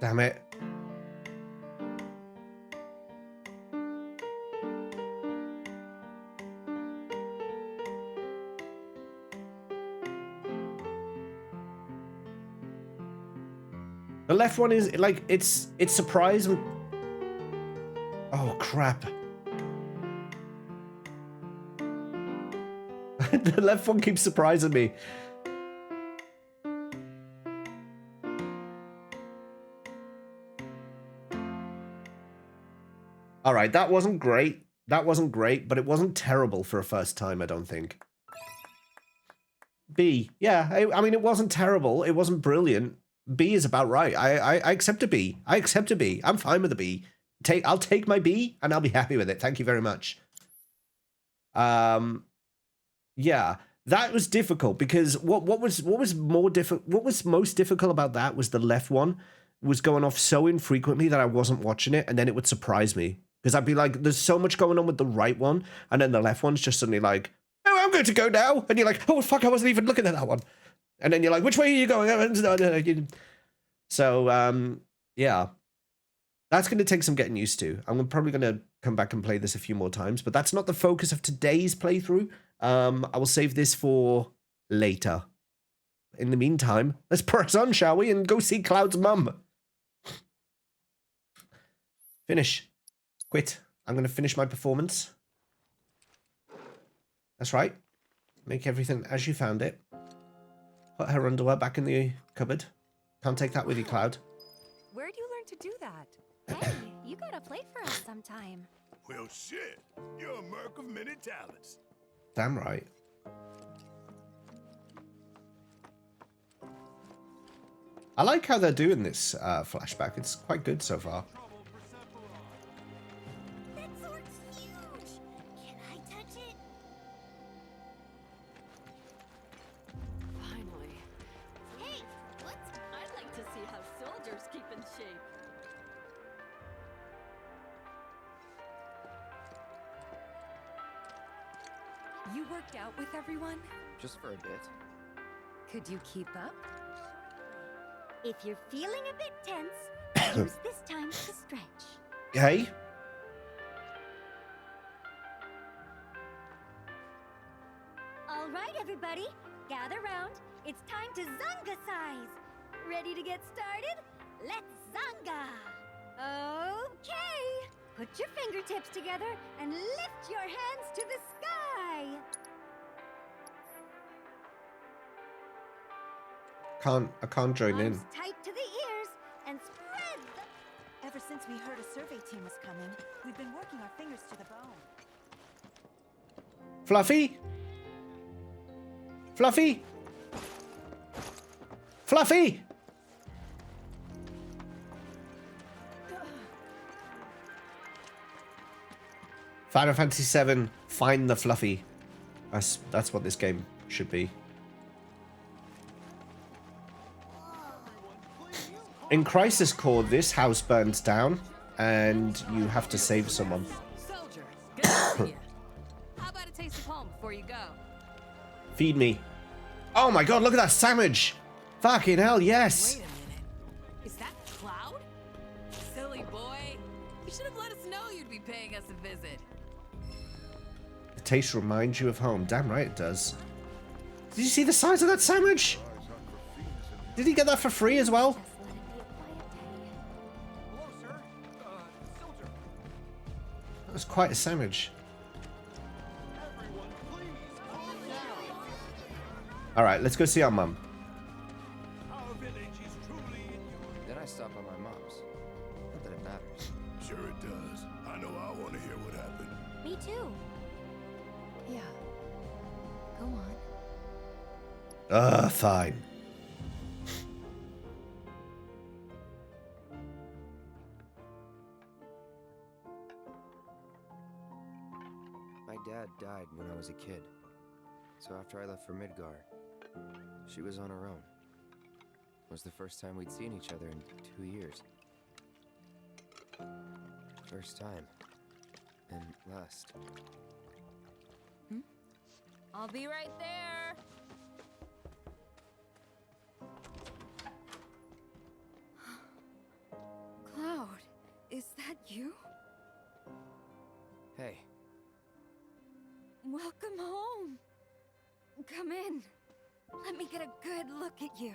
Damn it. The left one is like it's surprise. Oh crap. The left one keeps surprising me. All right, that wasn't great. That wasn't great, but it wasn't terrible for a first time, I don't think. B. Yeah, I mean, it wasn't terrible. It wasn't brilliant. B is about right. I accept a B. I accept a B. I'm fine with a B. I'll take my B and I'll be happy with it. Thank you very much. Yeah, that was difficult because what was most difficult about that was the left one was going off so infrequently that I wasn't watching it, and then it would surprise me because I'd be like, "There's so much going on with the right one," and then the left one's just suddenly like, "Oh, I'm going to go now," and you're like, "Oh fuck, I wasn't even looking at that one," and then you're like, "Which way are you going?" So yeah, that's going to take some getting used to. I'm probably going to come back and play this a few more times, but that's not the focus of today's playthrough. I will save this for later. In the meantime, let's press on, shall we, and go see Cloud's mum. Finish. Quit. I'm going to finish my performance. That's right. Make everything as you found it. Put her underwear back in the cupboard. Can't take that with you, Cloud. Where'd you learn to do that? Hey, you gotta play for us sometime. Well, shit. You're a merc of many talents. Damn right. I like how they're doing this flashback. It's quite good so far. That sword's huge. Can I touch it? Finally. Hey, what's... I'd like to see how soldiers keep in shape. You worked out with everyone? Just for a bit. Could you keep up? If you're feeling a bit tense, use this time to stretch. Hey? All right, everybody, gather round. It's time to Zanga size. Ready to get started? Let's Zanga. Okay. Put your fingertips together and lift your hands to the sky. I can't join in. Arms tight to the ears and spread the... Ever since we heard a survey team was coming, we've been working our fingers to the bone. Fluffy? Fluffy? Fluffy? Final Fantasy VII, find the Fluffy. That's what this game should be. In Crisis Core, this house burns down, and you have to save someone. Soldier, good to see you. How about a taste of home before you go? Feed me. Oh my god, look at that sandwich! Fucking hell, yes! Wait a minute. Is that Cloud? Silly boy. You should have let us know you'd be paying us a visit. The taste reminds you of home. Damn right it does. Did you see the size of that sandwich? Did he get that for free as well? Hello, sir. Soldier. That was quite a sandwich. Everyone, please calm down. Alright, let's go see our mum. Our village is truly in your... Then I stop by my mom's. Not that it matters. Sure it does. I know I want to hear what happened. Me too. Yeah. Go on. Fine. My dad died when I was a kid. So after I left for Midgar, she was on her own. It was the first time we'd seen each other in 2 years. First time. And last. I'll be right there. Come home. Come in. Let me get a good look at you.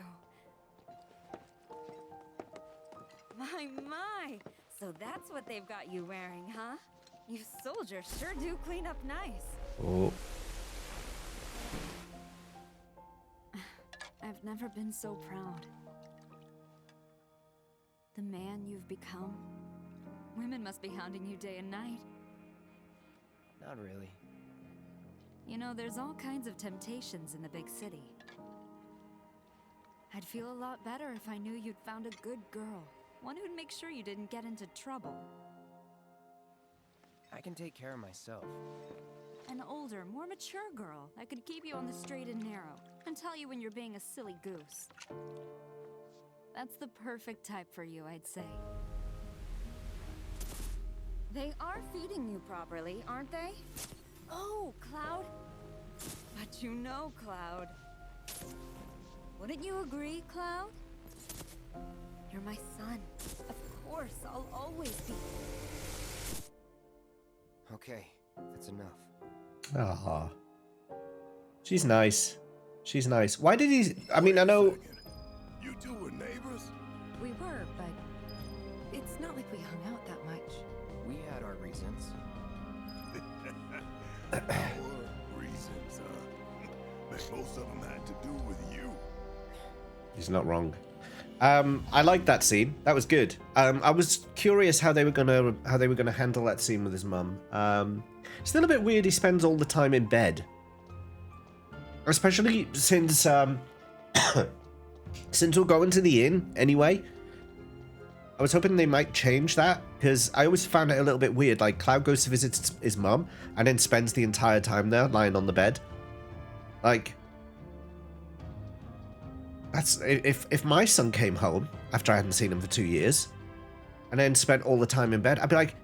My. So that's what they've got you wearing, huh? You soldiers sure do clean up nice. Oh. I've never been so proud. The man you've become. Women must be hounding you day and night. Not really. You know, there's all kinds of temptations in the big city. I'd feel a lot better if I knew you'd found a good girl. One who'd make sure you didn't get into trouble. I can take care of myself. An older, more mature girl that could keep you on the straight and narrow and tell you when you're being a silly goose. That's the perfect type for you, I'd say. They are feeding you properly, aren't they? Oh, Cloud. But you know, Cloud. Wouldn't you agree, Cloud? You're my son. Of course, I'll always be. Okay, that's enough. Ah. She's nice. She's nice. Why did he... I mean, I know... You two were neighbors? We were, but it's not like we hung out that much. We had our reasons. Our reasons, huh? Bet most of them had to do with you. He's not wrong. I liked that scene. That was good. I was curious how they were gonna handle that scene with his mum. Still a bit weird. He spends all the time in bed, especially since since we're going to the inn anyway. I was hoping they might change that, because I always found it a little bit weird. Like, Cloud goes to visit his mum and then spends the entire time there lying on the bed. Like, that's if my son came home after I hadn't seen him for 2 years and then spent all the time in bed, I'd be like,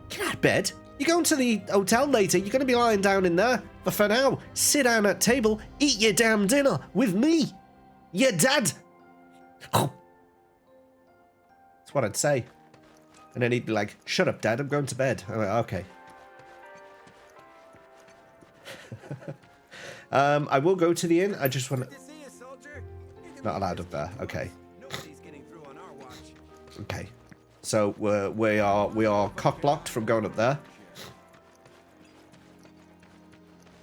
get out of bed. You're going to the hotel later. You're going to be lying down in there. But for now, sit down at table, eat your damn dinner with me, your dad. Oh. That's what I'd say. And then he'd be like, shut up, Dad, I'm going to bed. I'm like, okay. I will go to the inn. I just want to... Not allowed up there. Okay. Okay. So we are cock-blocked from going up there.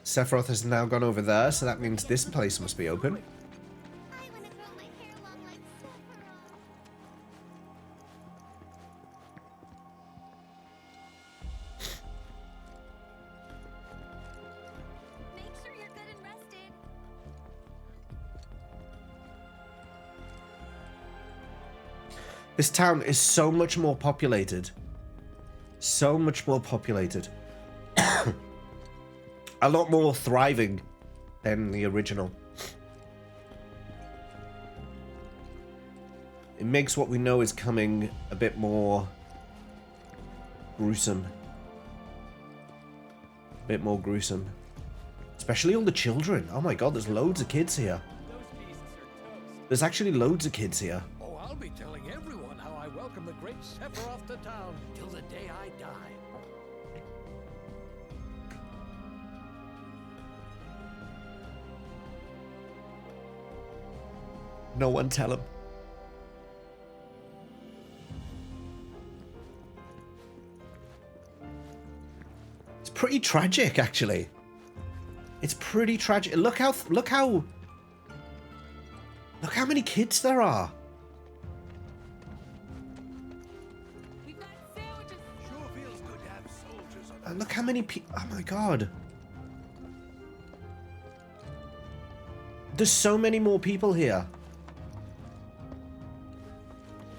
Sephiroth has now gone over there, so that means this place must be open. This town is so much more populated. So much more populated. A lot more thriving than the original. It makes what we know is coming a bit more gruesome. A bit more gruesome. Especially all the children. Oh my god, there's loads of kids here. There's actually loads of kids here. Oh, I'll be telling everyone how I welcome the great Sephiroth to town till the day I die. No one tell him. It's pretty tragic, actually. It's pretty tragic. Look how many kids there are. And look how many people. Oh my god. There's so many more people here.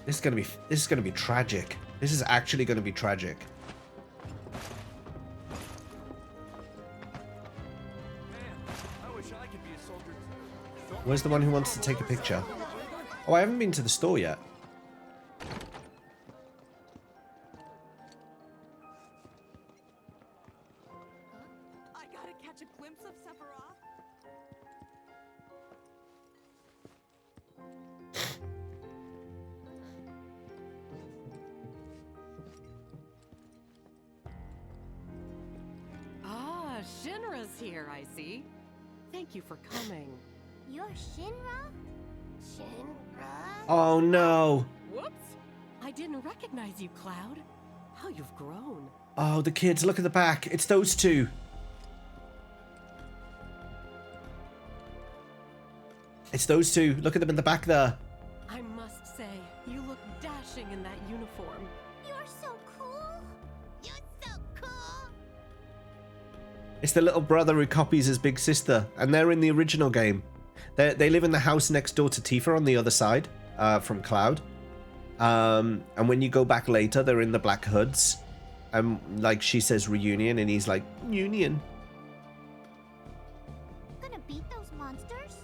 This is gonna be tragic. This is actually gonna be tragic. Where's the one who wants to take a picture? Oh, I haven't been to the store yet. I gotta catch a glimpse of Sephiroth. Ah, Shinra's here, I see. Thank you for coming. You're Shinra? Shinra? Oh no. Whoops! I didn't recognize you, Cloud. How you've grown. Oh, the kids, look at the back. It's those two. It's those two. Look at them in the back there. I must say, you look dashing in that uniform. You're so cool. You're so cool. It's the little brother who copies his big sister, and they're in the original game. They live in the house next door to Tifa on the other side from Cloud. And when you go back later, they're in the black hoods. And like she says reunion, and he's like, union. Gonna beat those monsters?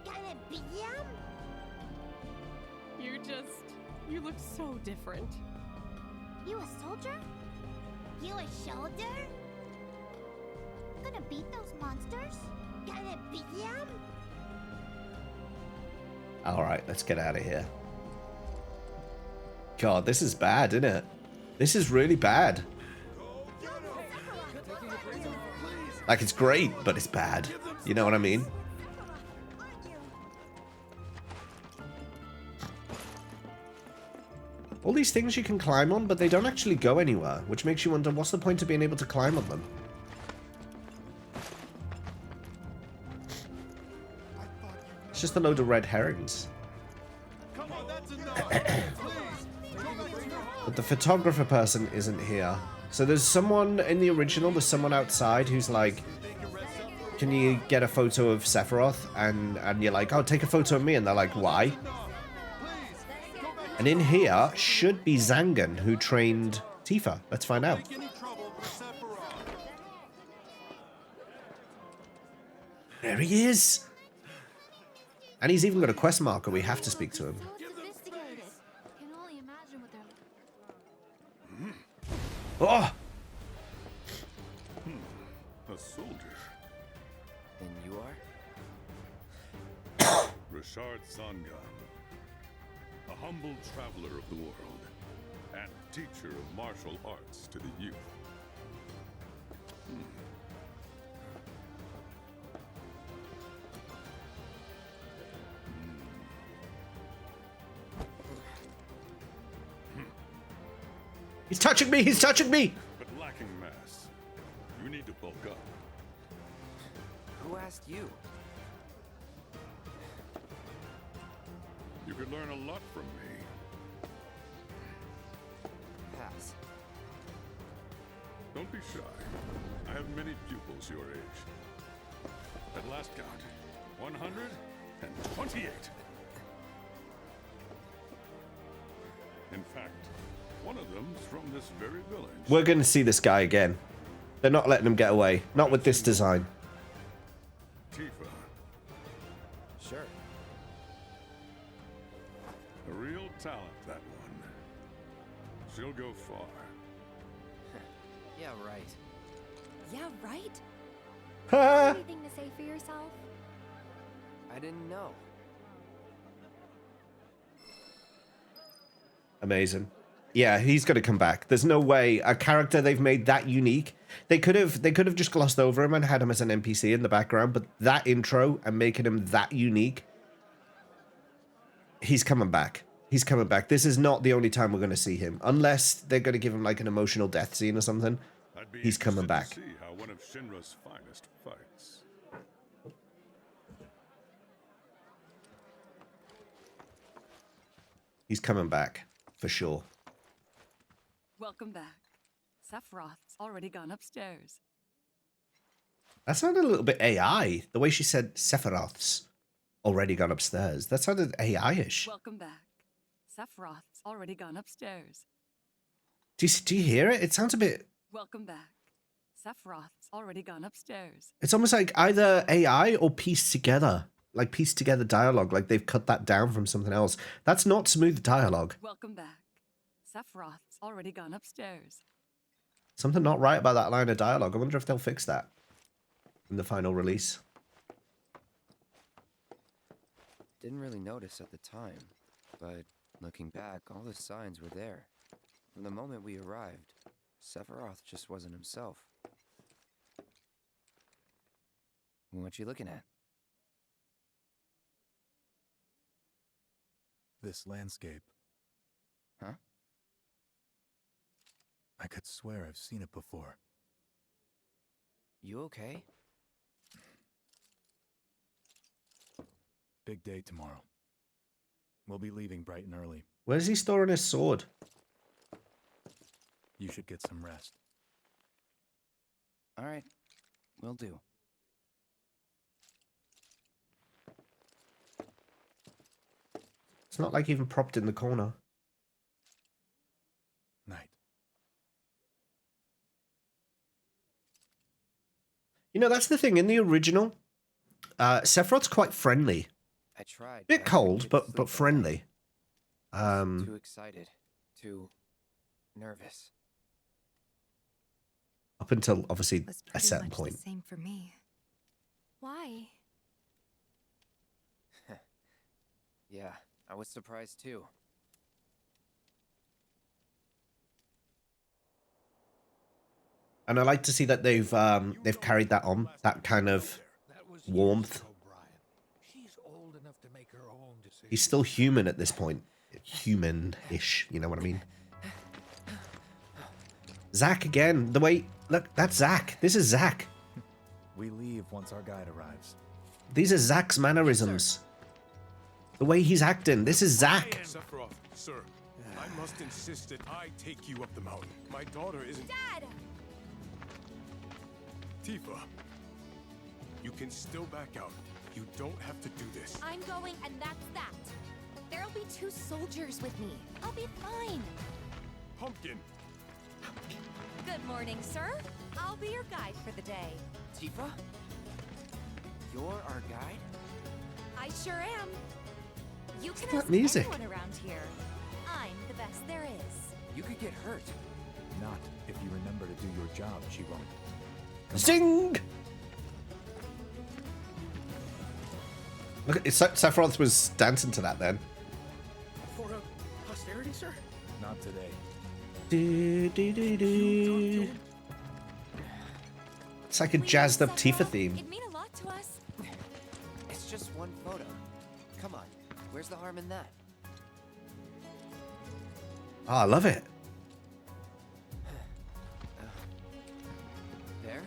Gonna beat them? You look so different. You a soldier? You a shoulder? Gonna beat those monsters? Gonna beat them? Alright, let's get out of here. God, this is bad, isn't it? This is really bad. Like, it's great, but it's bad. You know what I mean? All these things you can climb on, but they don't actually go anywhere, which makes you wonder, what's the point of being able to climb on them? It's just a load of red herrings. But the photographer person isn't here. So there's someone in the original, there's someone outside who's like, can you get a photo of Sephiroth? And you're like, oh, take a photo of me. And they're like, why? And in here should be Zangan, who trained Tifa. Let's find out. There he is. And he's even got a quest marker. We have to speak to him. Can only imagine what they're Oh! A soldier. And you are? Richard Sangan. A humble traveler of the world. And teacher of martial arts to the youth. He's touching me! He's touching me! But lacking mass. You need to bulk up. Who asked you? You could learn a lot from me. Pass. Don't be shy. I have many pupils your age. At last count, 128. In fact, one of them's from this very village. We're going to see this guy again. They're not letting him get away. Not with this design. Tifa. Sure. A real talent, that one. She'll go far. Yeah, right. Yeah, right? Ha! Anything to say for yourself? I didn't know. Amazing. Yeah, he's got to come back. There's no way a character they've made that unique. They could have just glossed over him and had him as an NPC in the background, but that intro and making him that unique, he's coming back. He's coming back. This is not the only time we're going to see him, unless they're going to give him like an emotional death scene or something. He's coming back. See how one of Shinra's finest fights. He's coming back for sure. Welcome back. Sephiroth's already gone upstairs. That sounded a little bit AI. The way she said Sephiroth's already gone upstairs. That sounded AI-ish. Welcome back. Sephiroth's already gone upstairs. Do you hear it? It sounds a bit... Welcome back. Sephiroth's already gone upstairs. It's almost like either AI or pieced together. Like pieced together dialogue. Like they've cut that down from something else. That's not smooth dialogue. Welcome back. Sephiroth's already gone upstairs. Something not right about that line of dialogue. I wonder if they'll fix that in the final release. Didn't really notice at the time, but looking back, all the signs were there. From the moment we arrived, Sephiroth just wasn't himself. What you looking at? This landscape. Huh? I could swear I've seen it before. You okay? Big day tomorrow. We'll be leaving bright and early. Where's he storing his sword? You should get some rest. All right. Will do. It's not like even propped in the corner. Night. You know, that's the thing. In the original, Sephiroth's quite friendly. I tried. Bit cold, but friendly. Too excited. Too nervous. Up until, obviously, Was a pretty certain much point. the same for me. Why? Yeah, I was surprised too. And I like to see that they've carried that on, that kind of warmth. She's old enough to make her own decisions. He's still human at this point. Human-ish, you know what I mean? Zack again. The way... Look, that's Zack. This is Zack. We leave once our guide arrives. These are Zack's mannerisms. The way he's acting. This is Zack. Sephiroth, sir, I must insist that I take you up the mountain. My daughter isn't... Dad! Tifa, you can still back out. You don't have to do this. I'm going, and that's that. There'll be 2 soldiers with me. I'll be fine. Pumpkin! Good morning, sir. I'll be your guide for the day. Tifa? You're our guide? I sure am. You can that ask music? anyone around here. I'm the best there is. You could get hurt. Not if you remember to do your job, she won't. Zing! Look, Sephiroth was dancing to that then. For posterity, sir? Not today. Do, do, do, do. It's like a jazzed up Tifa theme. It'd mean a lot to us. It's just one photo. Come on. Where's the harm in that? Oh, I love it. There?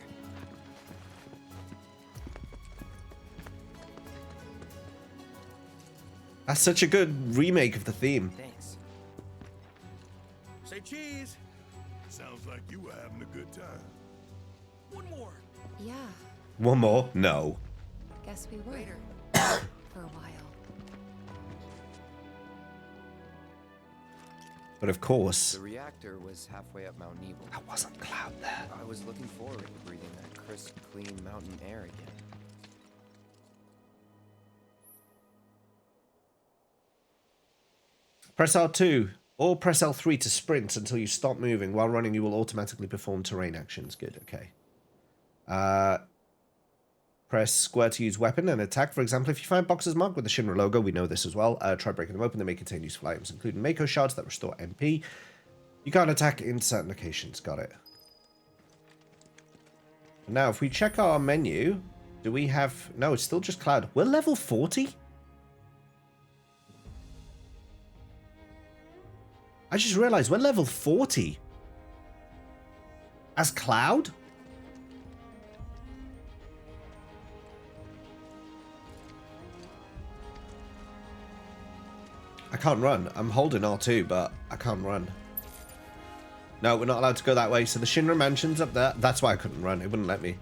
That's such a good remake of the theme. Thanks. Say cheese. Sounds like you were having a good time. One more. Yeah, One more? No. guess we were. Later. For a while. But of course, The reactor was halfway up Mount Nebel. that wasn't Cloud there. I was looking forward to breathing that crisp, clean mountain air again. Press R2 or press L3 to sprint until you stop moving. While running, you will automatically perform terrain actions. Good, okay. Press square to use weapon and attack. For example, if you find boxes marked with the Shinra logo, we know this as well. Try breaking them open. They may contain useful items, including Mako shards that restore MP. You can't attack in certain locations. Got it. Now, if we check our menu, do we have... No, it's still just Cloud. We're level 40? I just realized we're level 40. As Cloud? I can't run. I'm holding R2, but I can't run. No, we're not allowed to go that way. So the Shinra Mansion's up there. That's why I couldn't run. It wouldn't let me.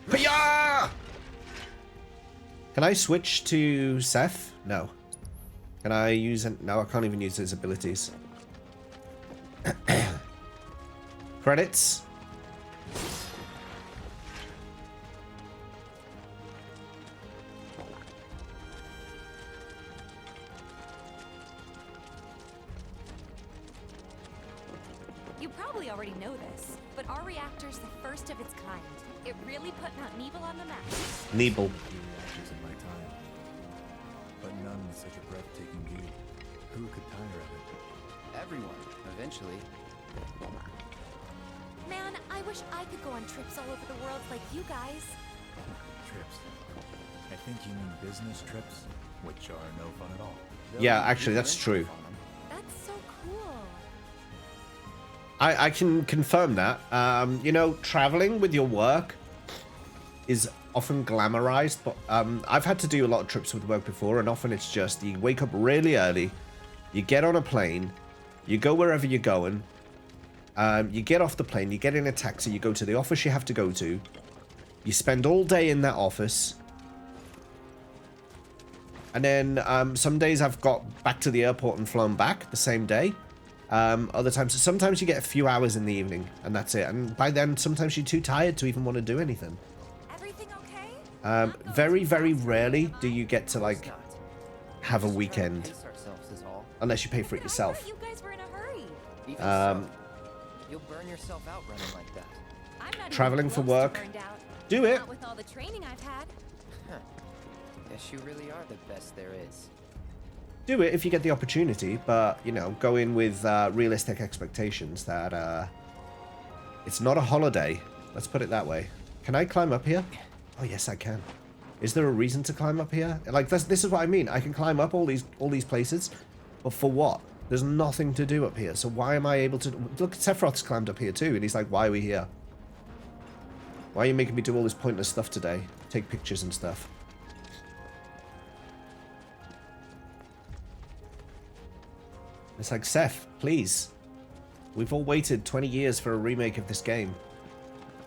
Hiya! Can I switch to Seth? No. Can I use it? No, I can't even use his abilities. Credits. You probably already know this, but our reactor's the first of its kind. It really put Mount Nebel on the map. Nebel. Reactors in my time. But none with such a breathtaking view. Who could tire of it? Everyone, eventually. Man, I wish I could go on trips all over the world like you guys. Trips. I think you mean business trips, which are no fun at all. Yeah, actually, that's true. That's so cool. I can confirm that. You know, traveling with your work is often glamorized, but I've had to do a lot of trips with work before, and often it's just you wake up really early, you get on a plane, you go wherever you're going, you get off the plane, you get in a taxi, you go to the office you have to go to, you spend all day in that office, and then some days I've got back to the airport and flown back the same day. Other times, sometimes you get a few hours in the evening, and that's it. And by then, sometimes you're too tired to even want to do anything. Everything okay? Very, very rarely do you get to, like, have a weekend. Unless you pay for it yourself. You guys were in a hurry. You'll burn yourself out running like that. I'm not Traveling even for close to work. burned out. Do it. Not with all the training I've had. Guess you really are the best there is. Do it if you get the opportunity, but, you know, go in with realistic expectations that it's not a holiday. Let's put it that way. Can I climb up here? Oh, yes, I can. Is there a reason to climb up here? Like, this is what I mean. I can climb up all these places, but for what? There's nothing to do up here, so why am I able to... Look, Sephiroth's climbed up here too, and he's like, why are we here? Why are you making me do all this pointless stuff today? Take pictures and stuff. It's like, Seth, please. We've all waited 20 years for a remake of this game.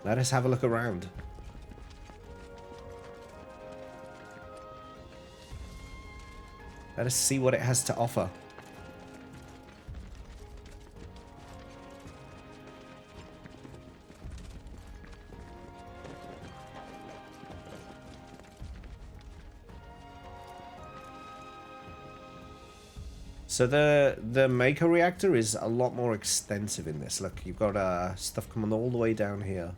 Let us have a look around. Let us see what it has to offer. So the Maker reactor is a lot more extensive in this. Look, you've got stuff coming all the way down here.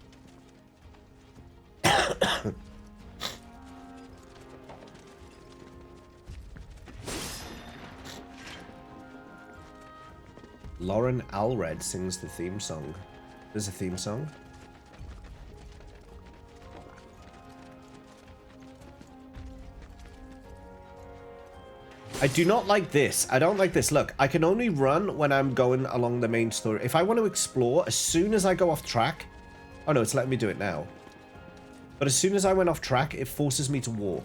Lauren Alred sings the theme song. There's a theme song. I do not like this. I don't like this. Look, I can only run when I'm going along the main story. If I want to explore, as soon as I go off track... Oh no, it's letting me do it now. But as soon as I went off track, it forces me to walk.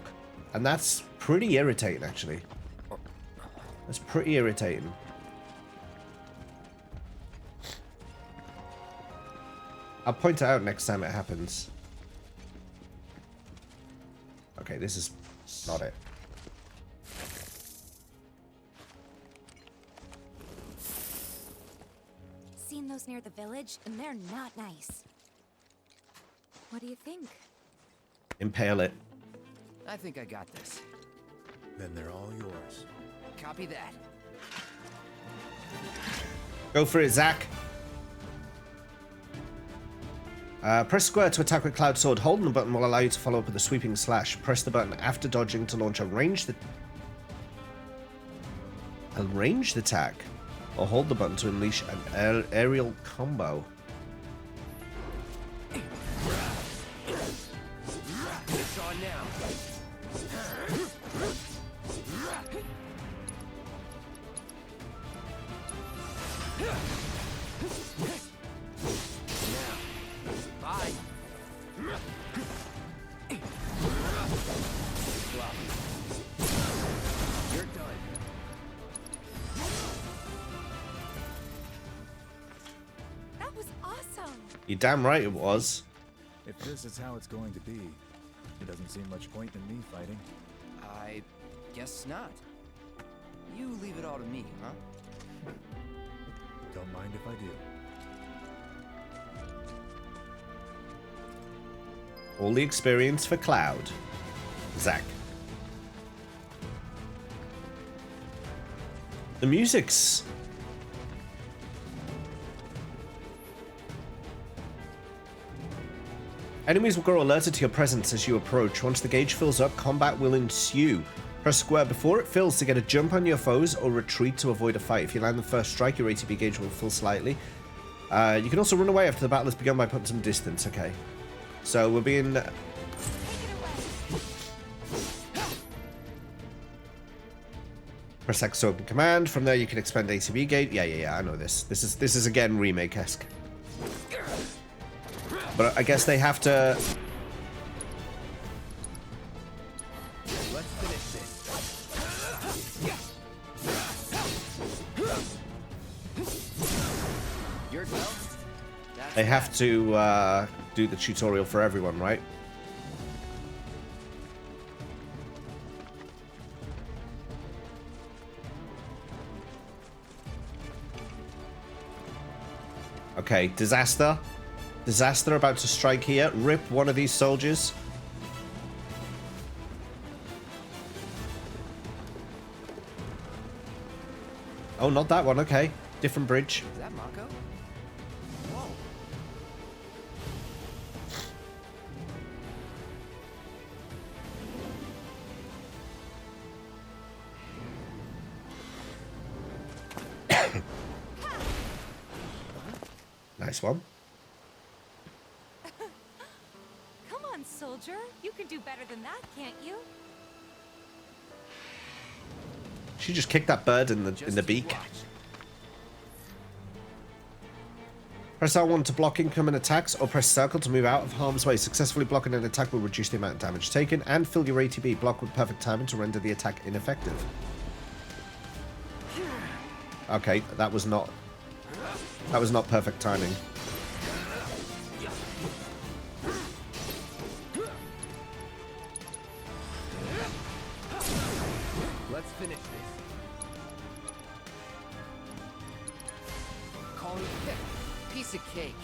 And that's pretty irritating, actually. That's pretty irritating. I'll point it out next time it happens. Okay, this is not it. Seen those near the village, and they're not nice. What do you think? Impale it. I think I got this. Then they're all yours. Copy that. Go for it, Zach. Press square to attack with Cloud Sword. Holding the button will allow you to follow up with a sweeping slash. Press the button after dodging to launch a ranged attack. Or hold the button to unleash an aerial combo. It's on now. Bye. You're done. That was awesome! You're damn right it was. If this is how it's going to be, there doesn't seem much point in me fighting. I guess not. You leave it all to me, huh? Don't mind if I do. All the experience for Cloud. Zach. The music's... Enemies will grow alerted to your presence as you approach. Once the gauge fills up, combat will ensue. Press square before it fills to get a jump on your foes or retreat to avoid a fight. If you land the first strike, your ATB gauge will fill slightly. You can also run away after the battle has begun by putting some distance. Okay. So we're being... Press X to open command. From there, you can expend ATB gate. Yeah. I know this. This is again remake-esque. But I guess they have to. Let's finish this. You're done? They have to do the tutorial for everyone, right? Okay, disaster. Disaster about to strike here. Rip one of these soldiers. Oh, not that one. Okay. Different bridge. Is that Mako? Whoa. Nice one. Come on, soldier. You can do better than that, can't you? She just kicked that bird in the beak. Press R1 to block incoming attacks, or press circle to move out of harm's way. Successfully blocking an attack will reduce the amount of damage taken and fill your ATB. Block with perfect timing to render the attack ineffective. Okay, that was not perfect timing. Let's finish this. Call me pick. Piece of cake.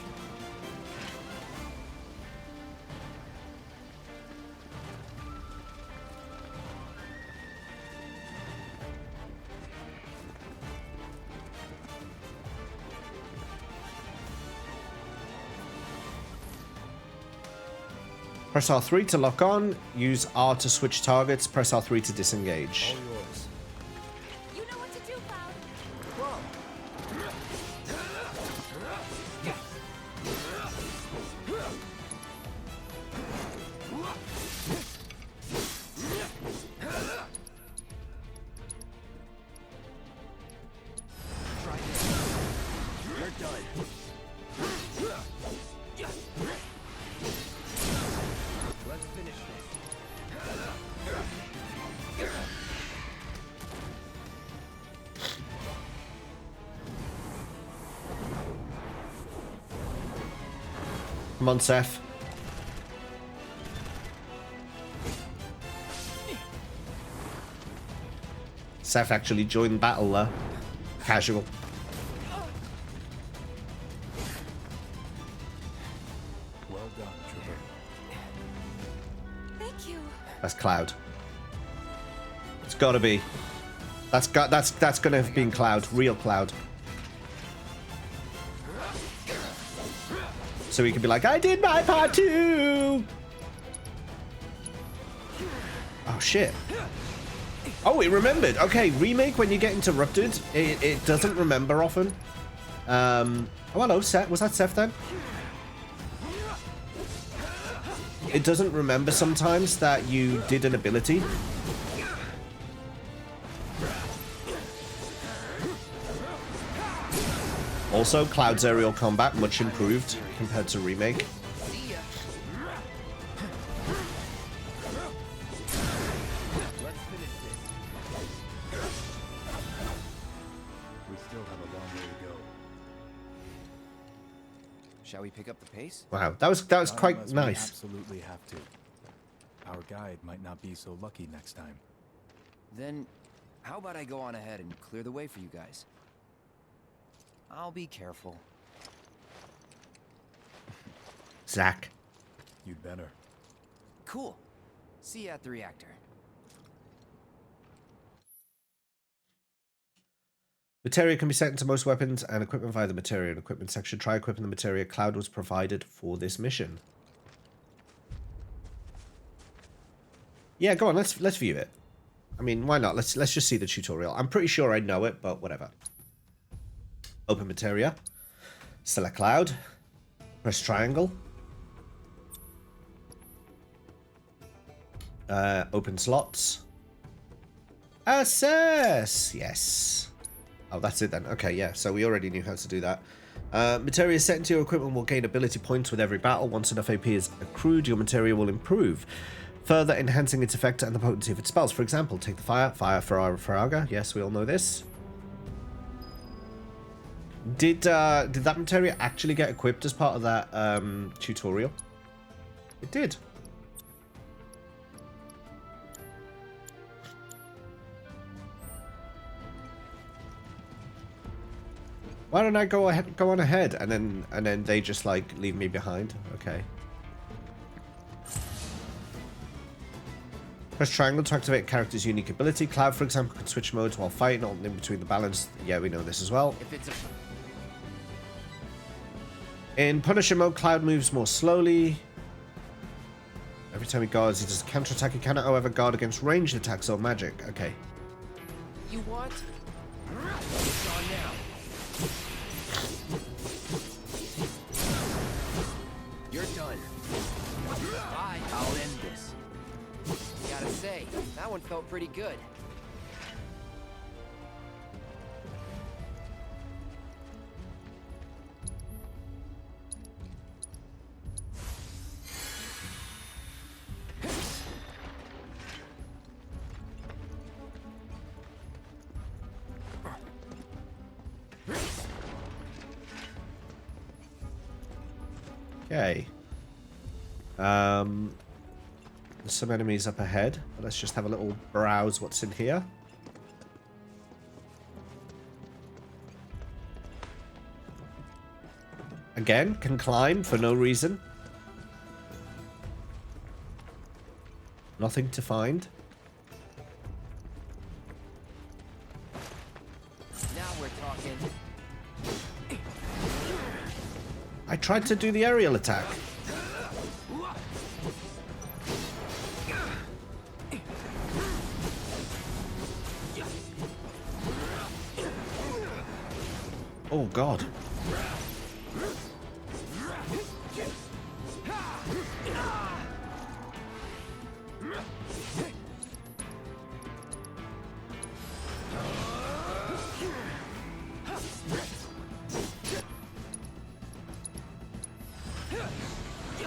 Press R3 to lock on. Use R to switch targets. Press R3 to disengage. All yours. You know what to do, Cloud. Whoa. Try this. You're done. Let's finish this. Come on, Seth. Seth actually joined battle there. Casual. Well done, Trooper. Thank you. That's Cloud. It's gotta be. That's gonna have been Cloud. Real Cloud. So he can be like, I did my part too! Oh shit. Oh, it remembered. Okay, remake, when you get interrupted, it doesn't remember often. Oh, hello, Seth. Was that Seth then? It doesn't remember sometimes that you did an ability. Also, Cloud's aerial combat much improved compared to remake. See ya. Let's finish this. We still have a long way to go. Shall we pick up the pace? Wow, that was Not quite unless we nice. absolutely have to. Our guide might not be so lucky next time. Then, how about I go on ahead and clear the way for you guys? I'll be careful. Zach. You'd better. Cool. See you at the reactor. Materia can be set into most weapons and equipment via the Materia and equipment section. Try equipping the Materia. Cloud was provided for this mission. Yeah, go on. Let's view it. I mean, why not? Let's just see the tutorial. I'm pretty sure I know it, but whatever. Open Materia. Select Cloud. Press triangle. Open slots. Assess! Yes. Oh, that's it then. Okay, yeah. So we already knew how to do that. Materia set into your equipment will gain ability points with every battle. Once enough AP is accrued, your materia will improve, further enhancing its effect and the potency of its spells. For example, take the fire for our Faraga. Yes, we all know this. Did that materia actually get equipped as part of that tutorial? It did. Why don't I go on ahead and then they just like leave me behind? Okay. Press triangle to activate a character's unique ability. Cloud, for example, can switch modes while fighting, alternating between the balance. Yeah, we know this as well. In Punisher mode, Cloud moves more slowly. Every time he guards, he does a counterattack. He cannot, however, guard against ranged attacks or magic. Okay. You what? It's on now. You're done. Bye. I'll end this. Gotta say, that one felt pretty good. Okay. There's some enemies up ahead. But let's just have a little browse what's in here. Again, can climb for no reason. Nothing to find. Now we're talking. I tried to do the aerial attack. Oh God.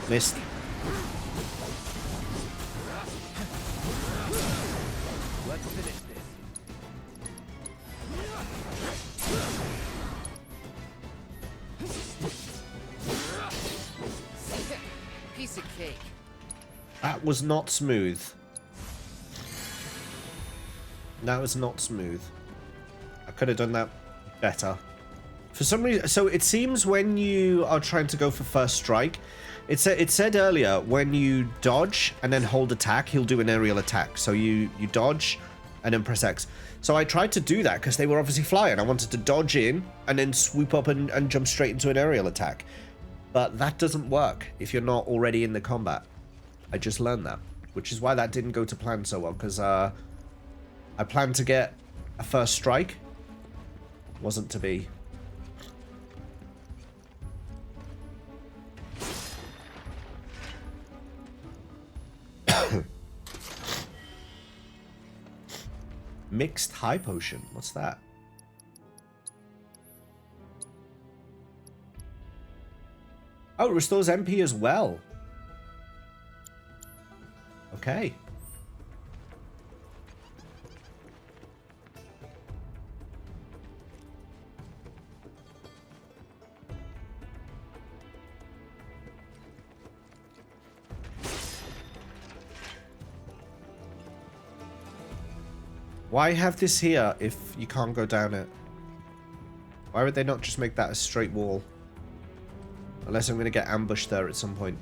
Missed. Let's finish this. Piece of cake. That was not smooth. That was not smooth. I could have done that better. For some reason, so it seems when you are trying to go for first strike, it said earlier when you dodge and then hold attack, he'll do an aerial attack. So you dodge and then press X. So I tried to do that because they were obviously flying. I wanted to dodge in and then swoop up and jump straight into an aerial attack. But that doesn't work if you're not already in the combat. I just learned that, which is why that didn't go to plan so well, because I planned to get a first strike. Wasn't to be. Mixed high potion. What's that? Oh, it restores MP as well. Okay. Why have this here if you can't go down it? Why would they not just make that a straight wall? Unless I'm going to get ambushed there at some point.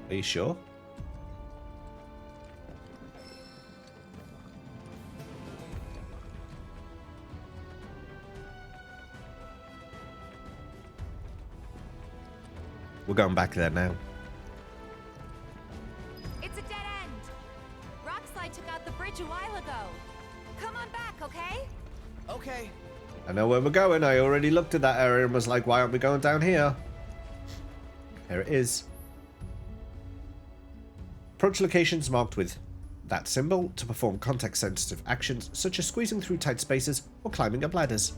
Are you sure? We're going back there now. It's a dead end. Rockslide took out the bridge a while ago. Come on back, okay? Okay. I know where we're going. I already looked at that area and was like, why aren't we going down here? There it is. Approach locations marked with that symbol to perform context-sensitive actions such as squeezing through tight spaces or climbing up ladders.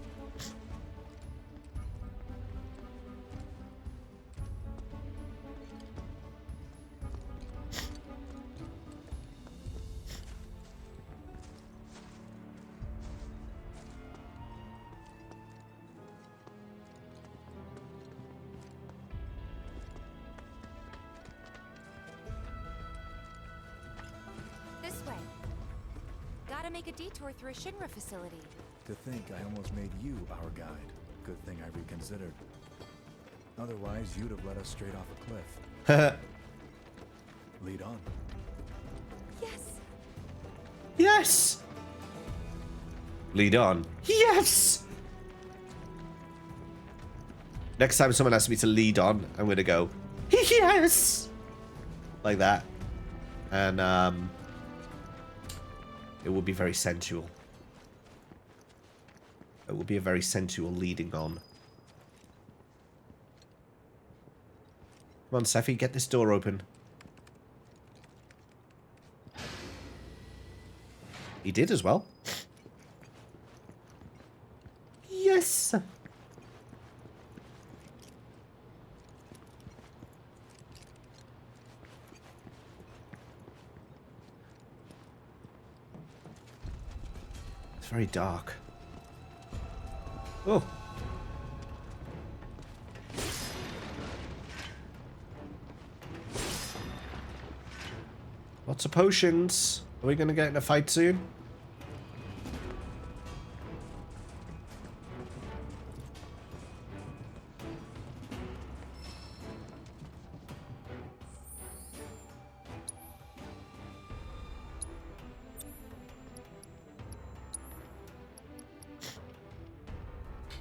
Make a detour through a Shinra facility. To think I almost made you our guide. Good thing I reconsidered. Otherwise, you'd have led us straight off a cliff. Lead on. Yes. Yes. Lead on. Yes. Next time someone asks me to lead on, I'm gonna go yes, like that, and it will be very sensual. It will be a very sensual leading on. Come on, Sephi, get this door open. He did as well. Yes! It's very dark. Oh. Lots of potions. Are we going to get in a fight soon?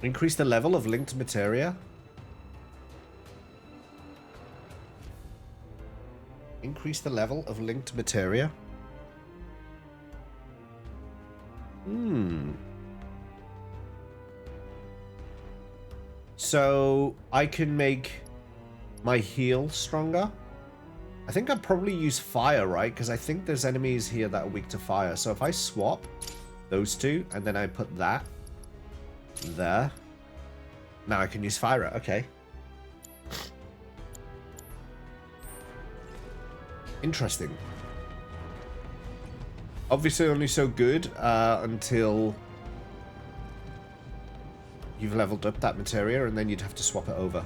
Increase the level of linked materia. Increase the level of linked materia. So I can make my heal stronger. I think I'd probably use fire, right? Because I think there's enemies here that are weak to fire. So if I swap those two and then I put that there. Now I can use fire. Okay. Interesting. Obviously only so good until you've leveled up that materia, and then you'd have to swap it over.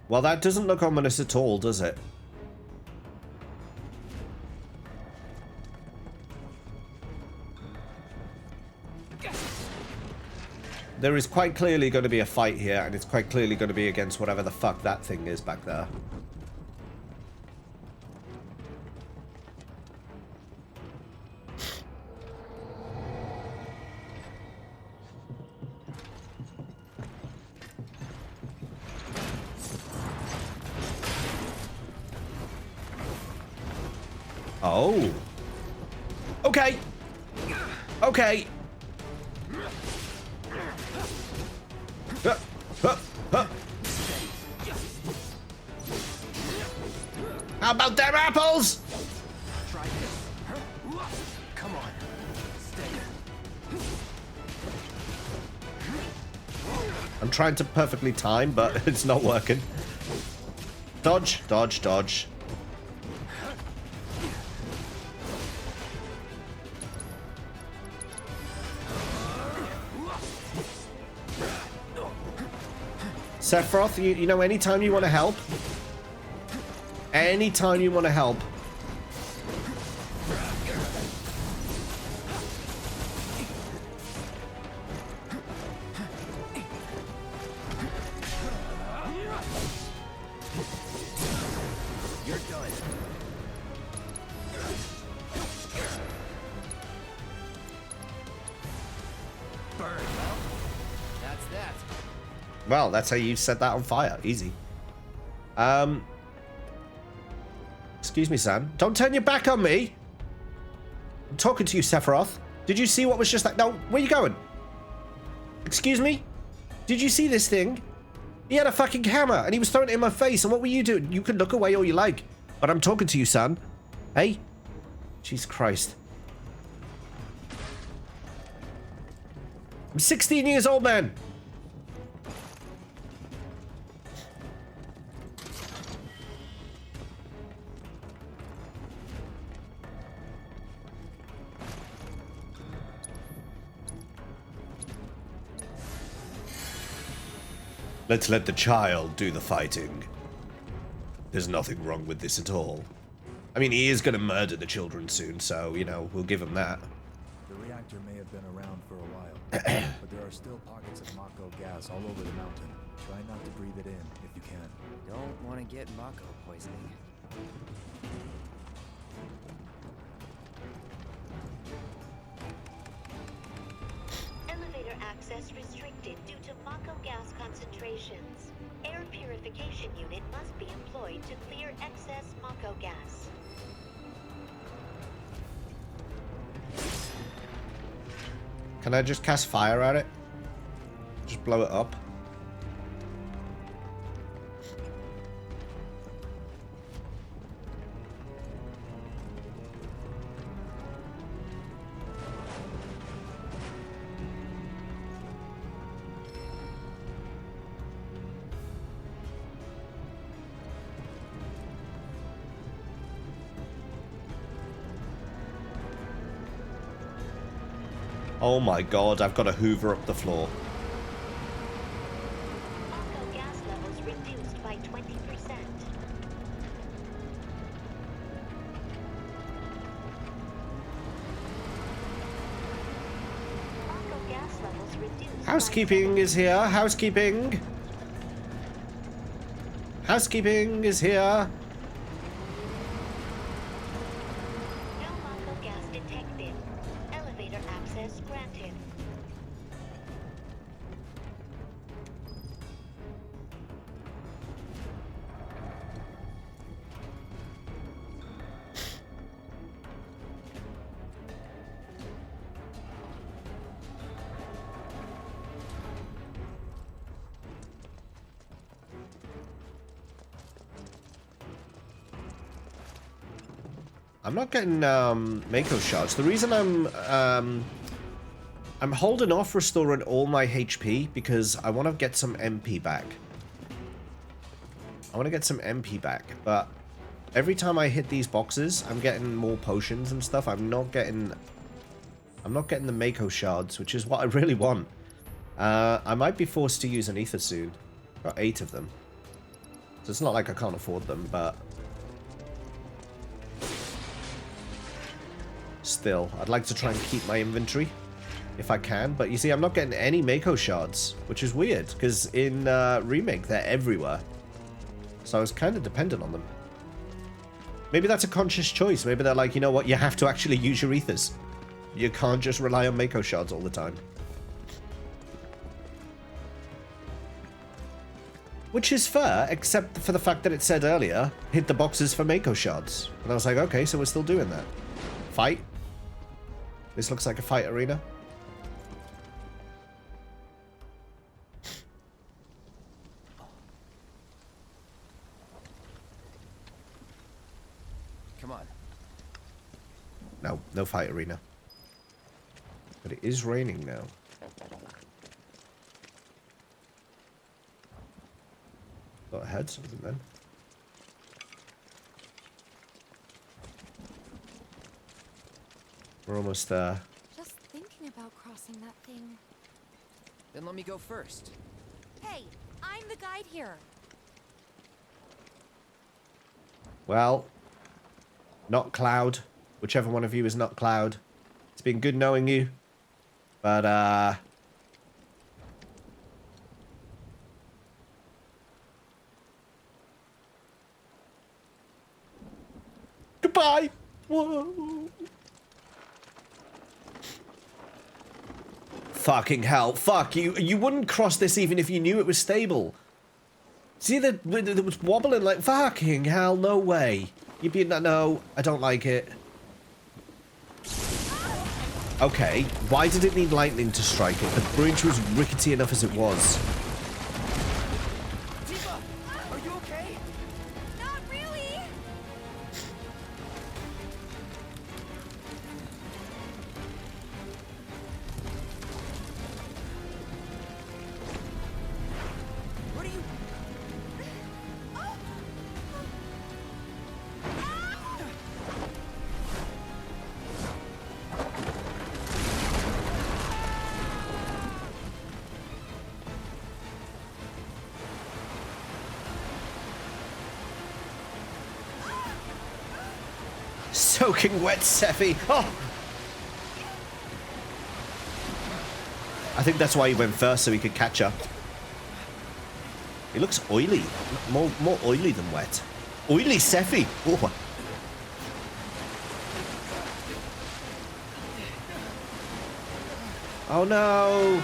Well, that doesn't look ominous at all, does it? There is quite clearly going to be a fight here, and it's quite clearly going to be against whatever the fuck that thing is back there. Oh. Okay. Okay. How about them apples? Try this. Come on. Stay. I'm trying to perfectly time, but it's not working. Dodge, dodge, dodge. Sephiroth, you know, anytime you want to help, Well, that's how you set that on fire. Easy. Excuse me, Sam. Don't turn your back on me. I'm talking to you, Sephiroth. Did you see what was just like? No, where you going? Excuse me? Did you see this thing? He had a fucking hammer and he was throwing it in my face. And what were you doing? You can look away all you like. But I'm talking to you, son. Hey? Jesus Christ. I'm 16 years old, man. Let's let the child do the fighting. There's nothing wrong with this at all. I mean, he is going to murder the children soon, so, you know, we'll give him that. The reactor may have been around for a while, but there are still pockets of Mako gas all over the mountain. Try not to breathe it in if you can. Don't want to get Mako poisoning. Elevator access restricted due to Mako gas concentrations. Air purification unit must be employed to clear excess Mako gas. Can I just cast fire at it? Just blow it up? Oh my god, I've got to hoover up the floor. Mako gas levels reduced by 20%. Mako gas levels reduced. Housekeeping is here. Housekeeping. Housekeeping is here. No Mako gas detected. Elevator access granted. I'm not getting Mako shots. The reason I'm holding off restoring all my HP because I want to get some MP back. I want to get some MP back, but every time I hit these boxes, I'm getting more potions and stuff. I'm not getting the Mako shards, which is what I really want. I might be forced to use an ether soon. Got 8 of them. So it's not like I can't afford them, but still, I'd like to try and keep my inventory if I can. But you see, I'm not getting any Mako shards, which is weird because in Remake they're everywhere. So I was kind of dependent on them. Maybe that's a conscious choice. Maybe they're like, you know what, you have to actually use your ethers. You can't just rely on Mako shards all the time. Which is fair, except for the fact that it said earlier, hit the boxes for Mako shards. And I was like, okay, so we're still doing that. Fight. This looks like a fight arena. Come on. No, no fight arena. But it is raining now. Thought I had something then. We're almost there. Just thinking about crossing that thing. Then let me go first. Hey, I'm the guide here. Well, not Cloud. Whichever one of you is not Cloud. It's been good knowing you. But, goodbye! Whoa. Fucking hell. Fuck, you wouldn't cross this even if you knew it was stable. See, that it was wobbling like, fucking hell, no way. You'd be, no, I don't like it. Okay, why did it need lightning to strike it? The bridge was rickety enough as it was. Tifa, are you okay? Not really. What are you... Soaking wet Sephi. Oh! I think that's why he went first, so he could catch up. He looks oily. More oily than wet. Oily Sephi. Oh. Oh no.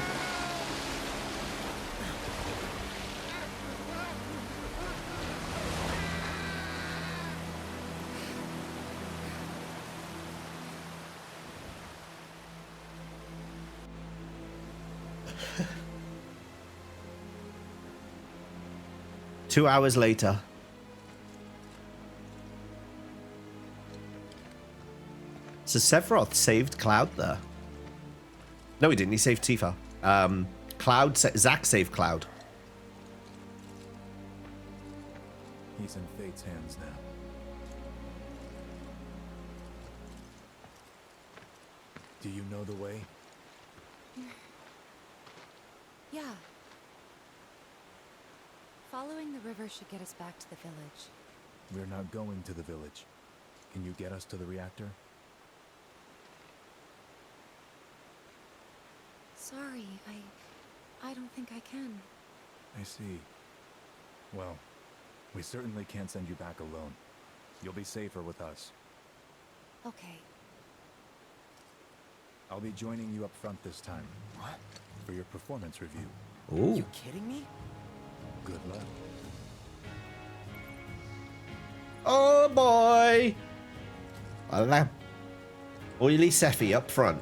Two hours later. So Sephiroth saved Cloud there. No, he didn't. He saved Tifa. Zack saved Cloud. He's in Fate's hands now. Do you know the way? Yeah. Following the river should get us back to the village. We're not going to the village. Can you get us to the reactor? Sorry, I don't think I can. I see. Well, we certainly can't send you back alone. You'll be safer with us. Okay. I'll be joining you up front this time. What? For your performance review. Ooh. You kidding me? Good luck. Oh boy! Voila. Oily Sephi up front.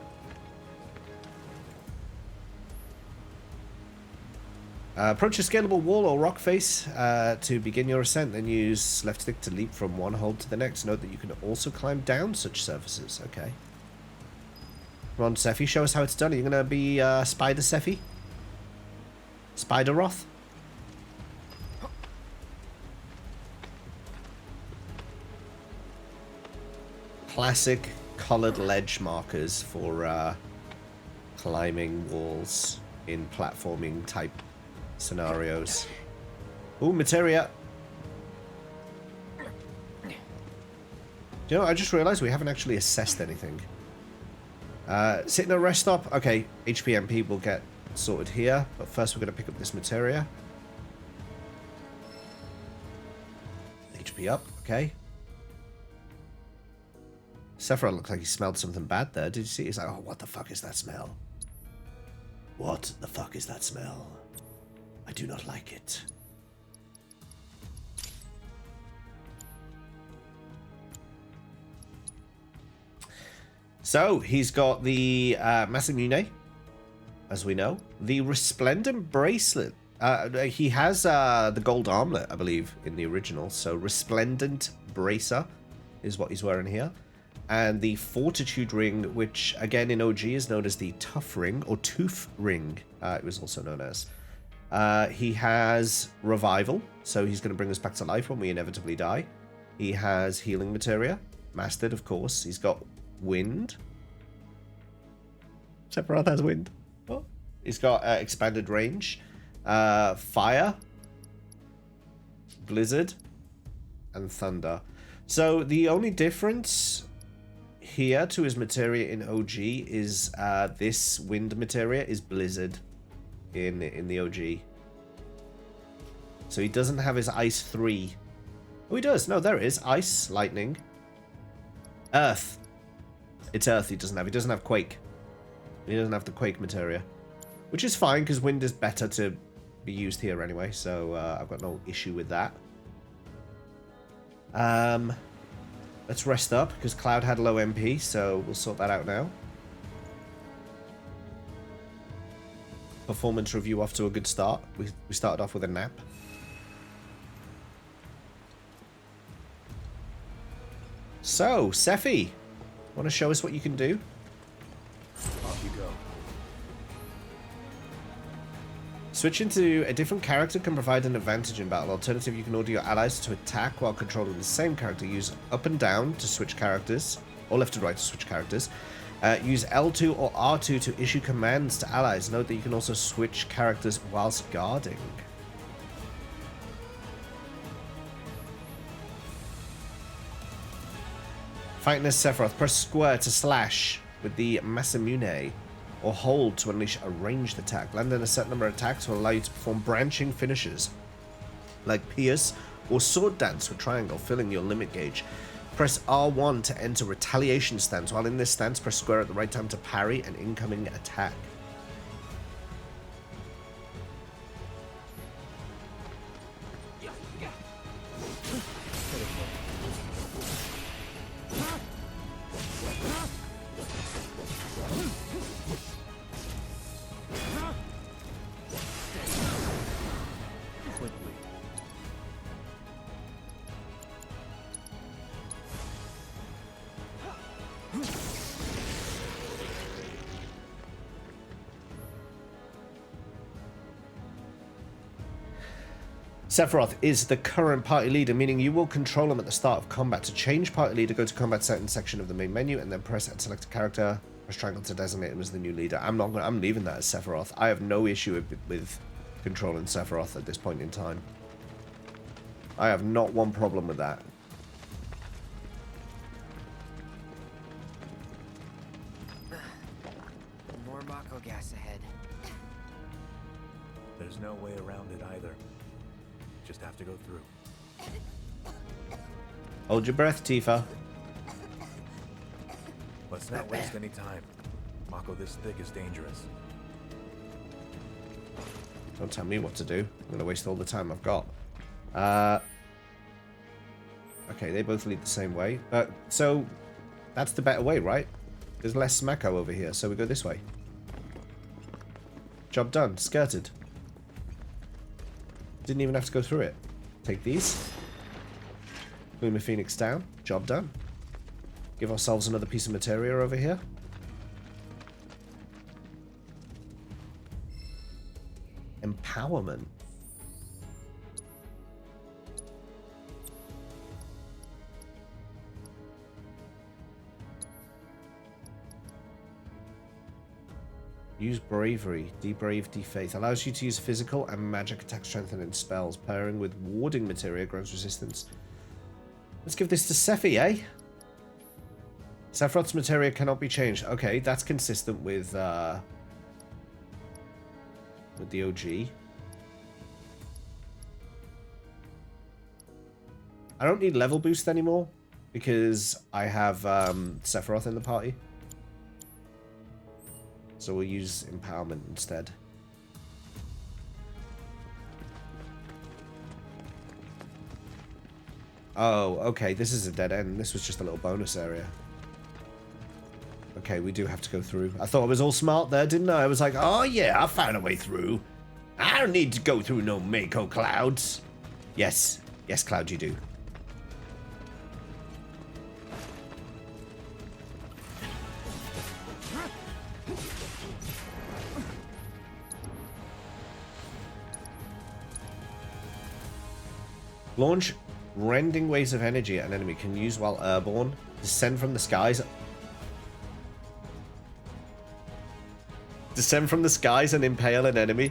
Approach a scalable wall or rock face to begin your ascent, then use left stick to leap from one hold to the next. Note that you can also climb down such surfaces. Okay. Come on, Sephi, show us how it's done. Are you going to be Spider Sephi? Spider Roth? Classic colored ledge markers for climbing walls in platforming type scenarios. Ooh, materia. Do you know, I just realized we haven't actually assessed anything. Sit in a rest stop. Okay, HPMP will get sorted here, but first we're going to pick up this materia. HP up, okay. Sephiroth looks like he smelled something bad there. Did you see? He's like, oh, what the fuck is that smell? What the fuck is that smell? I do not like it. So, he's got the Masamune, as we know. The Resplendent Bracelet. He has the gold armlet, I believe, in the original. So, Resplendent Bracer is what he's wearing here. And the Fortitude Ring, which, again, in OG is known as the Tough Ring, or Tooth Ring, it was also known as. He has Revival, so he's going to bring us back to life when we inevitably die. He has Healing Materia, mastered, of course. He's got Wind. Sephiroth has Wind. Oh. He's got Expanded Range, Fire, Blizzard, and Thunder. So the only difference here to his materia in OG is this Wind materia is Blizzard in the OG. So he doesn't have his Ice 3. Oh, he does. No, there it is. Ice, Lightning, Earth. It's Earth he doesn't have. He doesn't have Quake. He doesn't have the Quake materia. which is fine because wind is better to be used here anyway, so I've got no issue with that. Let's rest up because Cloud had low MP, so we'll sort that out now. Performance review off to a good start. We started off with a nap. So, Sephi, want to show us what you can do? Off you go. Switching to a different character can provide an advantage in battle. Alternatively, you can order your allies to attack while controlling the same character. Use up and down to switch characters, or left and right to switch characters. Use L2 or R2 to issue commands to allies. Note that you can also switch characters whilst guarding. Fighting as Sephiroth, press square to slash with the Masamune, or hold to unleash a ranged attack. Land in a set number of attacks will allow you to perform branching finishes, like Pierce or Sword Dance with triangle, filling your limit gauge. Press R1 to enter retaliation stance. While in this stance, press square at the right time to parry an incoming attack. Sephiroth is the current party leader, meaning you will control him at the start of combat. To change party leader, go to combat settings section of the main menu and then press and select a character. Press triangle to designate him as the new leader. I'm leaving that as Sephiroth. I have no issue with controlling Sephiroth at this point in time. I have not one problem with that. More Mako gas ahead. There's no way around it either. Just have to go through. Hold your breath, Tifa. Let's not waste any time. Mako this thick is dangerous. Don't tell me what to do. I'm going to waste all the time I've got. Okay, they both lead the same way. So, that's the better way, right? There's less Mako over here, so we go this way. Job done. Skirted. Didn't even have to go through it. Take these. Luna Phoenix down. Job done. Give ourselves another piece of materia over here. Empowerment. Use bravery, debrave, defaith. Allows you to use physical and magic attack strengthening spells. Pairing with warding materia grants resistance. Let's give this to Sephi, eh? Sephiroth's materia cannot be changed. Okay, that's consistent with the OG. I don't need level boost anymore because I have Sephiroth in the party. So we'll use empowerment instead. Oh, okay, this is a dead end. This was just a little bonus area. Okay, we do have to go through. I thought I was all smart there, didn't I? I was like, oh yeah, I found a way through. I don't need to go through no Mako clouds. Yes. Yes, Cloud, you do. Launch rending waves of energy at an enemy. Can use while airborne. Descend from the skies. Descend from the skies and impale an enemy.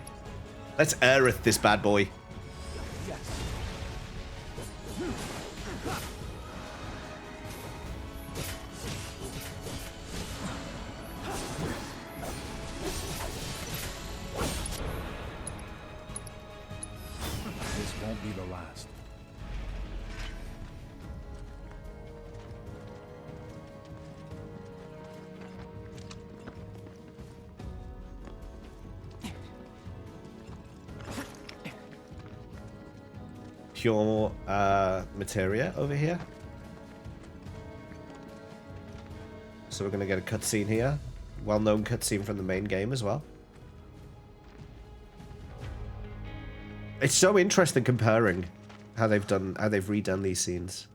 Let's Aerith this bad boy. This won't be the last. pure materia over here. So we're going to get a cutscene here. Well-known cutscene from the main game as well. It's so interesting comparing how they've redone these scenes.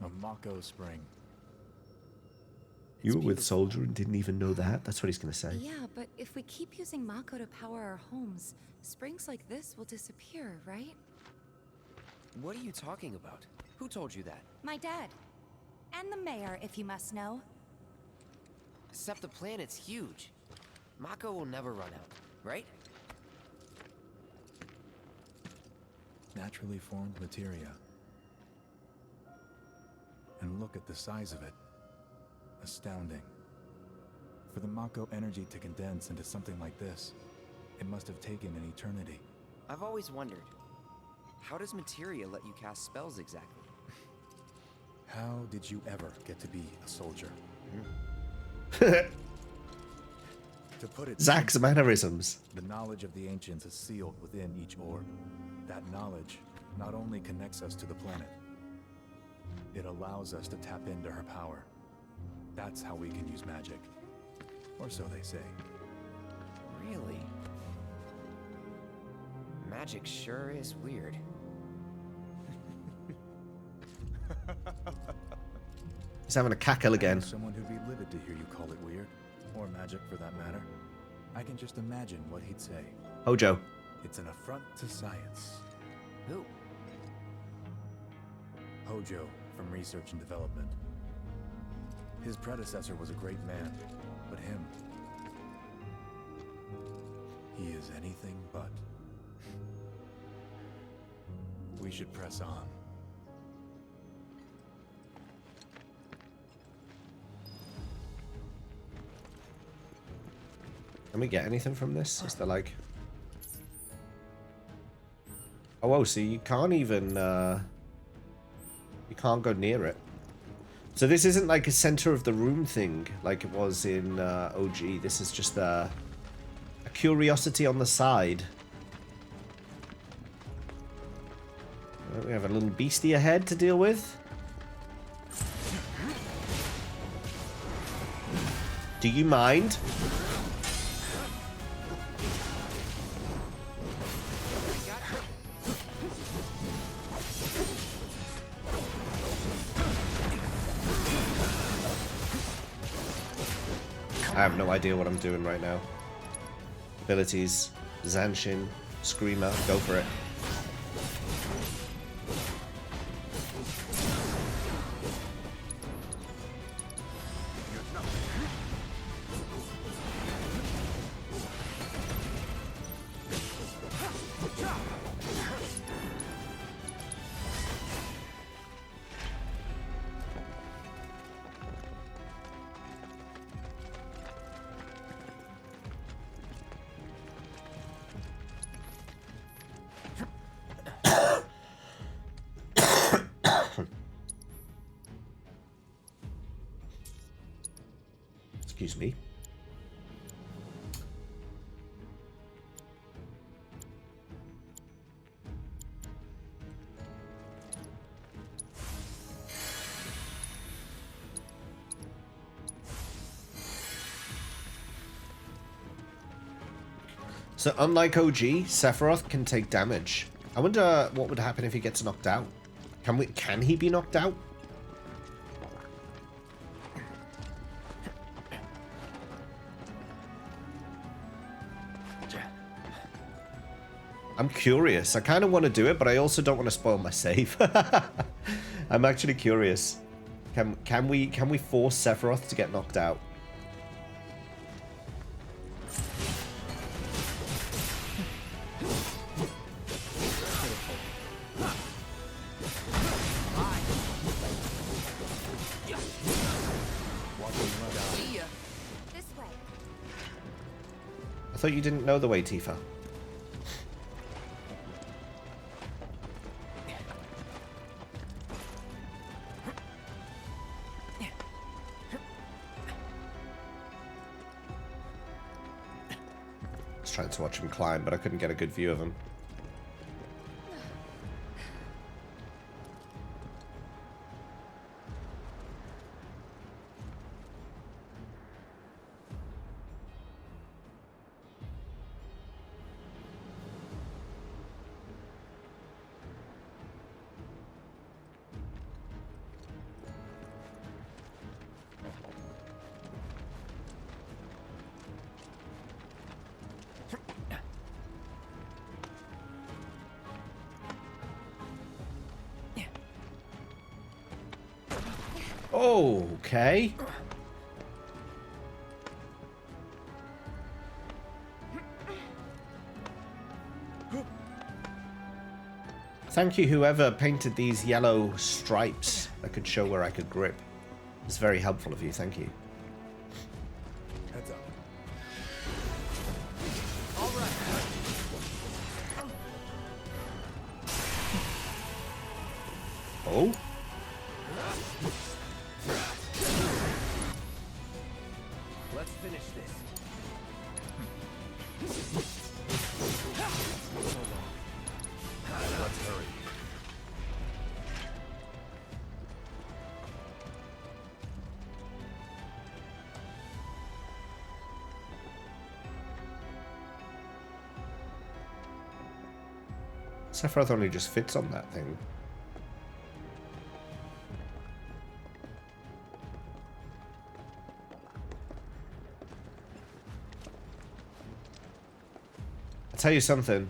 A Mako spring. You were with Soldier and didn't even know that? That's what he's going to say. Yeah, but if we keep using Mako to power our homes, springs like this will disappear, right? What are you talking about? Who told you that? My dad. And the mayor, if you must know. Except the planet's huge. Mako will never run out, right? Naturally formed materia. And look at the size of it. Astounding. For the Mako energy to condense into something like this, it must have taken an eternity. I've always wondered, how does materia let you cast spells exactly? How did you ever get to be a soldier? To put it Zack's simply, mannerisms. the knowledge of the ancients is sealed within each orb. That knowledge not only connects us to the planet, it allows us to tap into her power. That's how we can use magic. Or so they say. Really? Magic sure is weird. He's having a cackle again. As someone who'd be livid to hear you call it weird, or magic for that matter, I can just imagine what he'd say. Hojo. It's an affront to science. Who? Hojo, from Research and Development. His predecessor was a great man, but him... he is anything but. We should press on. Can we get anything from this? Is there like... Oh, so you can't even... You can't go near it. So this isn't like a center of the room thing like it was in OG. This is just a curiosity on the side. We have a little beastie ahead to deal with. Do you mind? I have no idea what I'm doing right now. Abilities, Zanshin, Screamer, go for it. Excuse me. So unlike OG, Sephiroth can take damage. I wonder what would happen if he gets knocked out. Can he be knocked out? I'm curious. I kind of want to do it, but I also don't want to spoil my save. I'm actually curious. Can we force Sephiroth to get knocked out? This way. I thought you didn't know the way, Tifa. Trying to watch him climb, but I couldn't get a good view of him. Okay. Thank you, whoever painted these yellow stripes that could show where I could grip. It's very helpful of you, thank you. Heads up. All right. Oh? Let's finish this. Let's hurry. Sephiroth only just fits on that thing. I'll tell you something.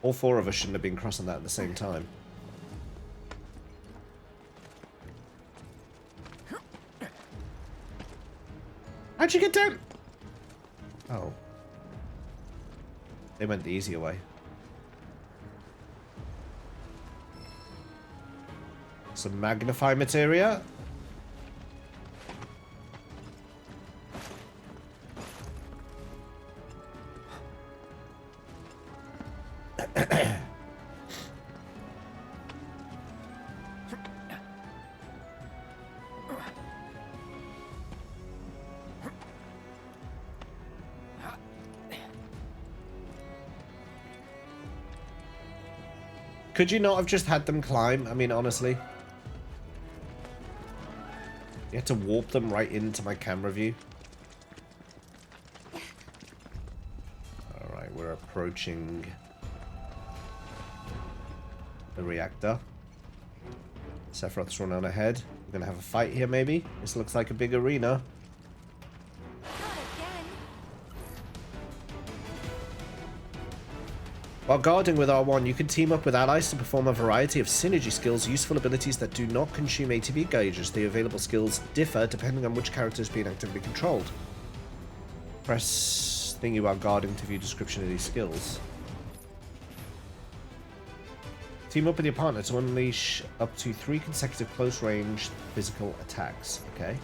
All four of us shouldn't have been crossing that at the same time. How'd you get down? Oh. They went the easier way. Some magnify materia. Could you not have just had them climb? I mean, honestly. You had to warp them right into my camera view. Alright, we're approaching the reactor. Sephiroth's run on ahead. We're gonna have a fight here, maybe? This looks like a big arena. While guarding with R1, you can team up with allies to perform a variety of synergy skills, useful abilities that do not consume ATB gauges. The available skills differ depending on which character is being actively controlled. Press thingy while guarding to view description of these skills. Team up with your partner to unleash up to 3 consecutive close-range physical attacks. Okay.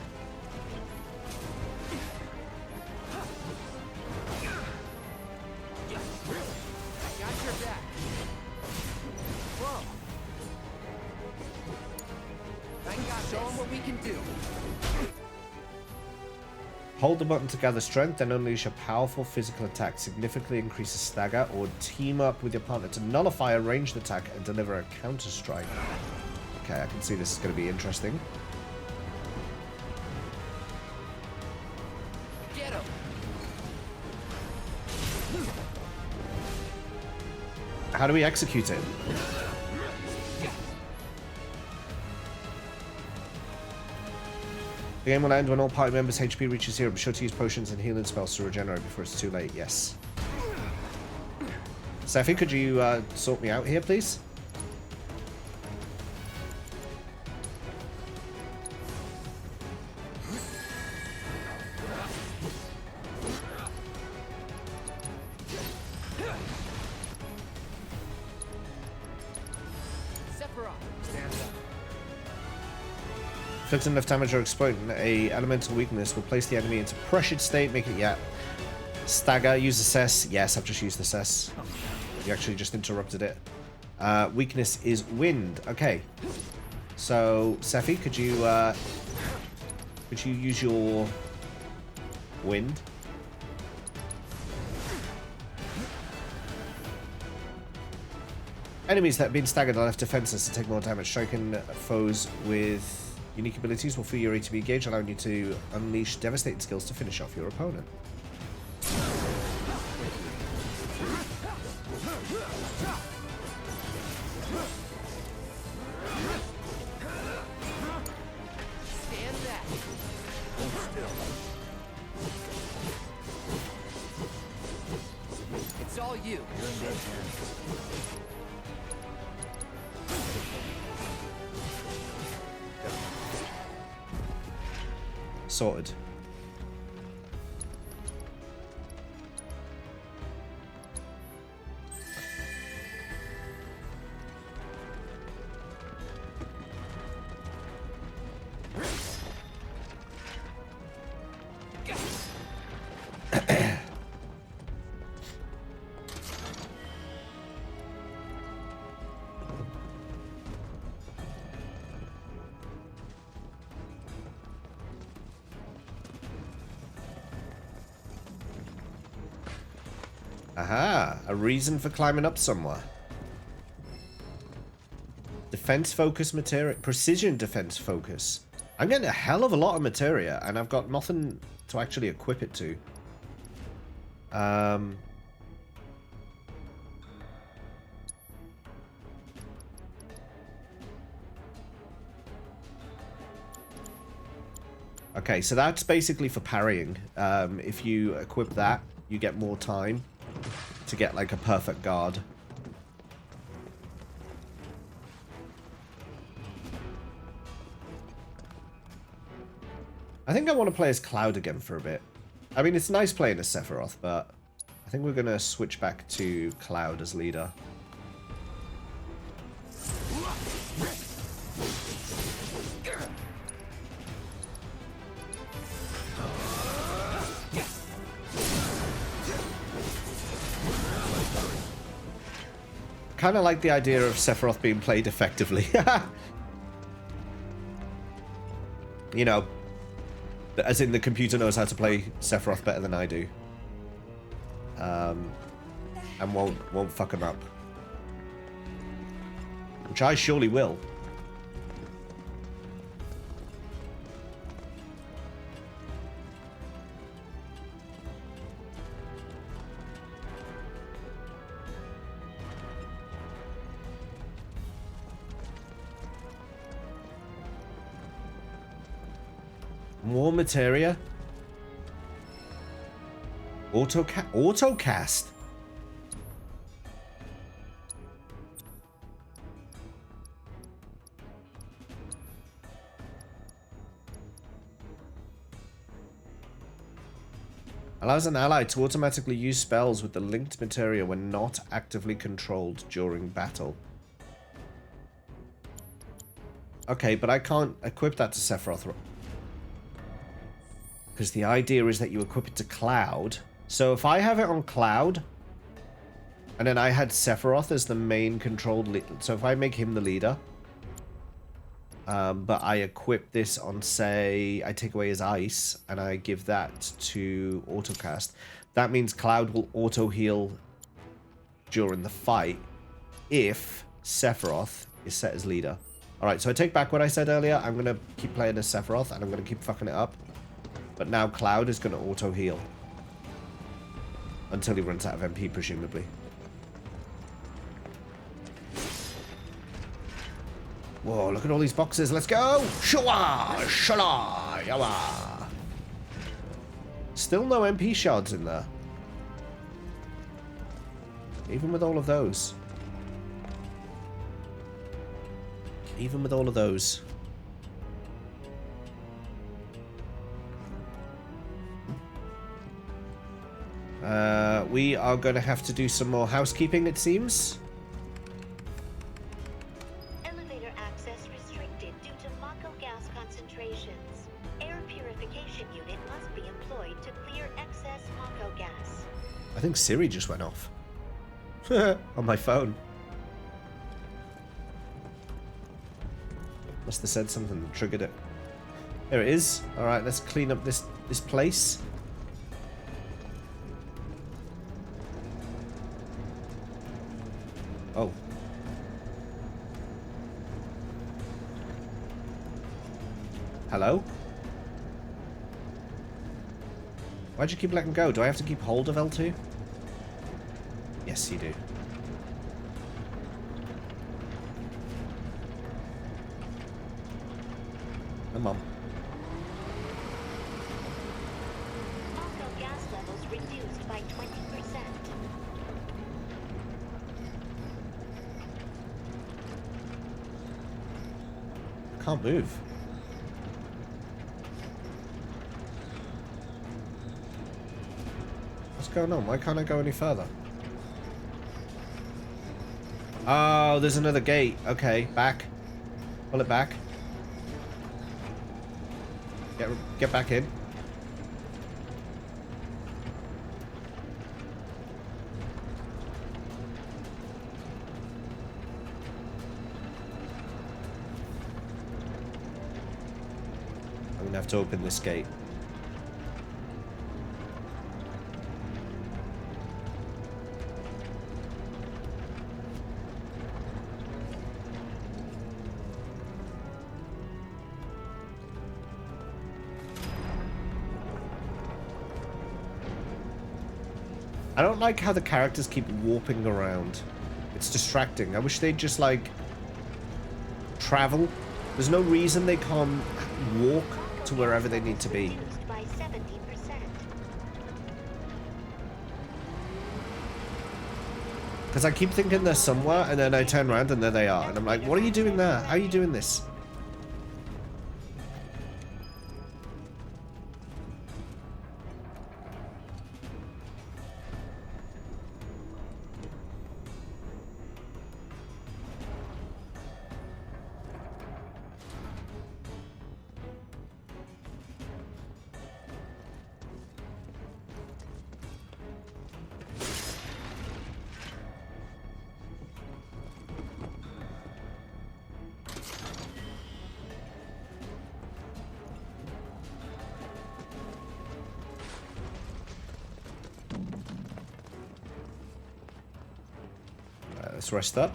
Hold the button to gather strength, then unleash a powerful physical attack. Significantly increases stagger, or team up with your partner to nullify a ranged attack and deliver a counter strike. Okay, I can see this is going to be interesting. Get him. How do we execute it? The game will end when all party members' HP reaches 0. Be sure to use potions and healing spells to regenerate before it's too late. Yes. Sephi, could you sort me out here, please? Inflicting enough damage or exploiting a elemental weakness will place the enemy into pressured state, make it, yeah. Stagger, use assess. Yes, I've just used assess. You actually just interrupted it. Weakness is wind. Okay. So, Sephi, could you use your wind? Enemies that have been staggered are left defenseless to take more damage. Striking foes with unique abilities will free your ATB gauge, allowing you to unleash devastating skills to finish off your opponent. Stand back. Hold still. It's all you. You're in good hands. sorted. Aha, a reason for climbing up somewhere. Defense focus materia, precision defense focus. I'm getting a hell of a lot of materia, and I've got nothing to actually equip it to. Okay, so that's basically for parrying. If you equip that, you get more time to get like a perfect guard. I think I want to play as Cloud again for a bit. I mean, it's nice playing as Sephiroth, but I think we're going to switch back to Cloud as leader. Kind of like the idea of Sephiroth being played effectively. You know, as in the computer knows how to play Sephiroth better than I do. And won't fuck him up. Which I surely will. More materia. Autocast. Allows an ally to automatically use spells with the linked materia when not actively controlled during battle. Okay, but I can't equip that to Sephiroth. Because the idea is that you equip it to Cloud. So if I have it on Cloud, and then I had Sephiroth as the main controlled leader. So if I make him the leader, but I equip this on, say, I take away his ice, and I give that to Autocast, that means Cloud will auto-heal during the fight if Sephiroth is set as leader. Alright, so I take back what I said earlier. I'm going to keep playing as Sephiroth, and I'm going to keep fucking it up. But now Cloud is going to auto-heal. Until he runs out of MP, presumably. Whoa, look at all these boxes. Let's go! Shua! Shala! Yawa! Still no MP shards in there. Even with all of those. Even with all of those. We are going to have to do some more housekeeping, it seems. Elevator access restricted due to Mako gas concentrations. Air purification unit must be employed to clear excess Mako gas. I think Siri just went off. On my phone. Must have said something that triggered it. There it is. Alright, let's clean up this place. Oh. Hello? Why'd you keep letting go? Do I have to keep hold of L2? Yes, you do. Come on. Mako gas levels reduced by 20%. Can't move. going on? Why can't I go any further? Oh, there's another gate. Okay, back. Pull it back. Get back in. I'm gonna have to open this gate. I don't like how the characters keep warping around. It's distracting. I wish they'd just, like, travel. There's no reason they can't walk to wherever they need to be. Reduced by 70%. Because I keep thinking they're somewhere, and then I turn around and there they are. And I'm like, what are you doing there? How are you doing this? Let's rest up.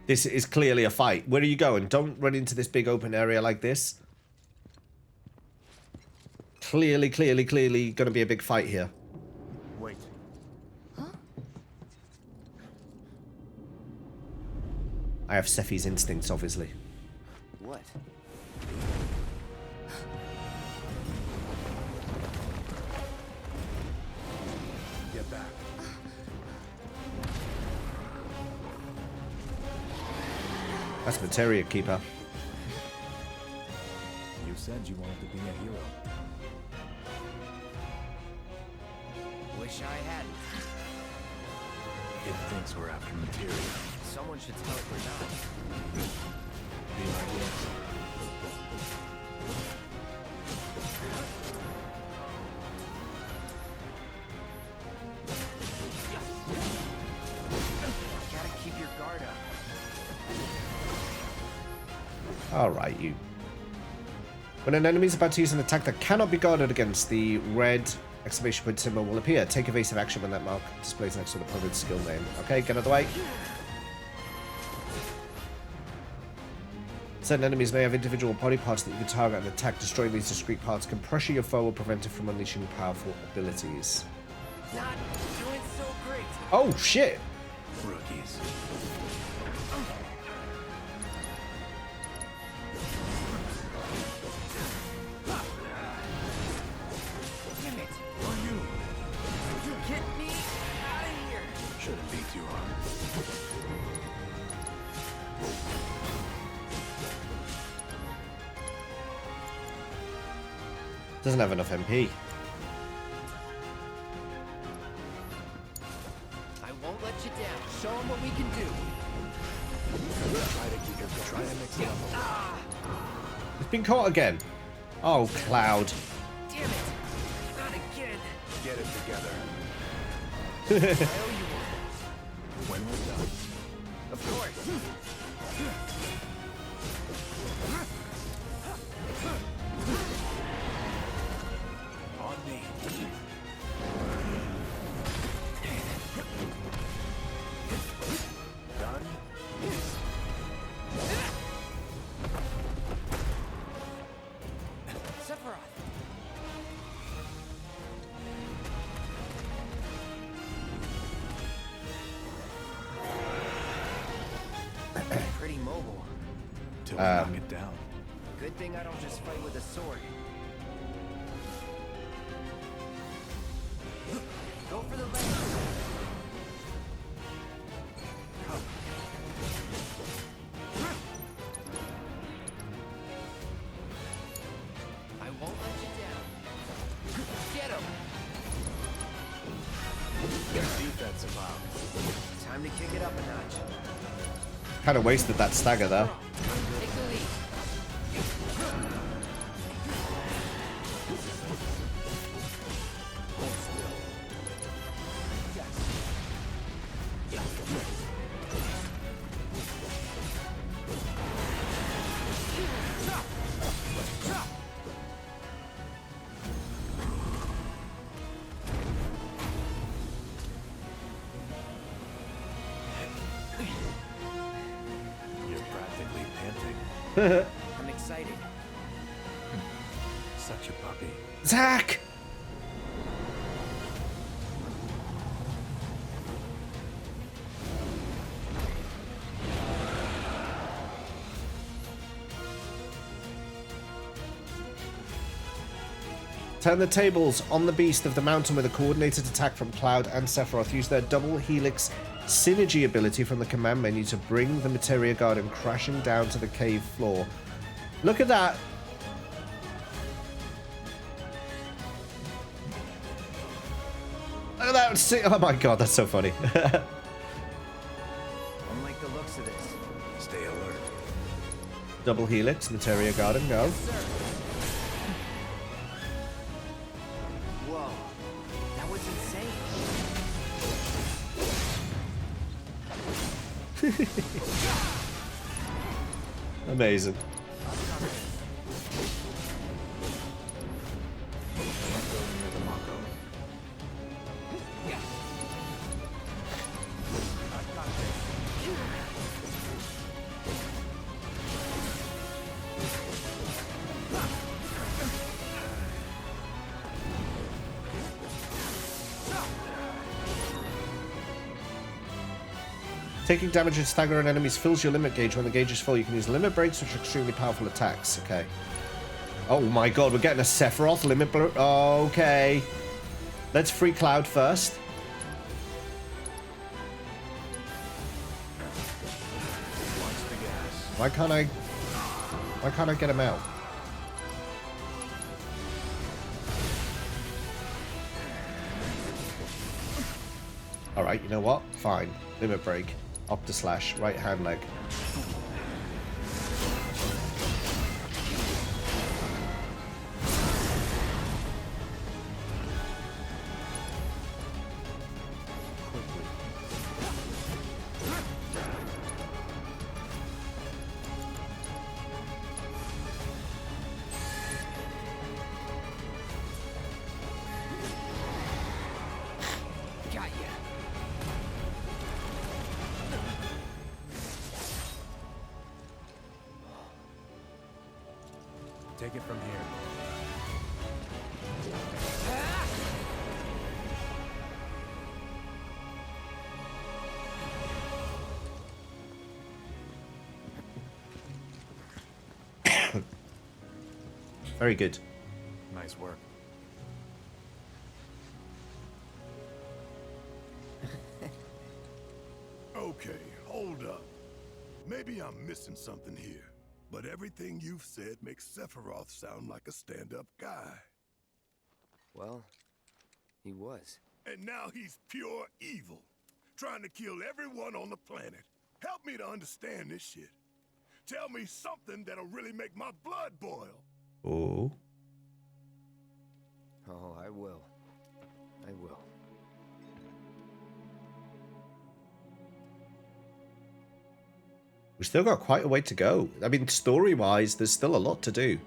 This is clearly a fight. Where are you going? Don't run into this big open area like this. Clearly going to be a big fight here. Wait. Huh? I have Sephi's instincts, obviously. What? Get back. That's Materia Keeper. You said you wanted to be a hero. Wish I hadn't. It thinks we're after materia. Someone should tell it we're not. Be my guest. Gotta keep your guard up. Alright, you. When an enemy is about to use an attack that cannot be guarded against, the red exclamation point symbol will appear. Take evasive action when that mark displays next to the opponent's skill name. Okay, get out of the way. Certain enemies may have individual body parts that you can target and attack. Destroying these discrete parts can pressure your foe or prevent it from unleashing powerful abilities. Not doing so great. Oh, shit! Rookies. Damn it. Get me out of here. Shouldn't be too hard. Doesn't have enough MP. I won't let you down. Show them what we can do. Try to mix it up. It's been caught again. Oh, Cloud. Damn it. Not again. Get it together. I owe you one. When we're done. Of course. On me. pretty mobile. Till we knock it down. Good thing I don't just fight with a sword. Go for the lane. I won't let you down. Get him. Defensive out. Time to kick it up a notch. Kind of wasted that stagger there. Take the lead. You're practically panting. I'm excited. Such a puppy. Zach! Turn the tables on the beast of the mountain with a coordinated attack from Cloud and Sephiroth. Use their double helix synergy ability from the command menu to bring the Materia Garden crashing down to the cave floor. Look at that. Look at that. Oh my god, that's so funny. I like the looks of this. Stay alert. Double helix, Materia Garden, go. Whoa, that was insane. Amazing. Taking damage and stagger on enemies fills your limit gauge. When the gauge is full, you can use limit breaks, which are extremely powerful attacks. Okay. Oh my god, we're getting a Sephiroth limit break. Okay. Let's free Cloud first. Why can't I get him out? Alright, you know what? Fine. Limit break. Opta slash. Right hand leg. Got ya. Take it from here. Very good. Nice work. Okay, hold up. Maybe I'm missing something here, but everything you've said makes Sephiroth sound like a stand-up guy. Well, he was. And now he's pure evil, trying to kill everyone on the planet. Help me to understand this shit. Tell me something that'll really make my blood boil. Oh. Oh, I will. I will. We've still got quite a way to go. I mean, story-wise, there's still a lot to do.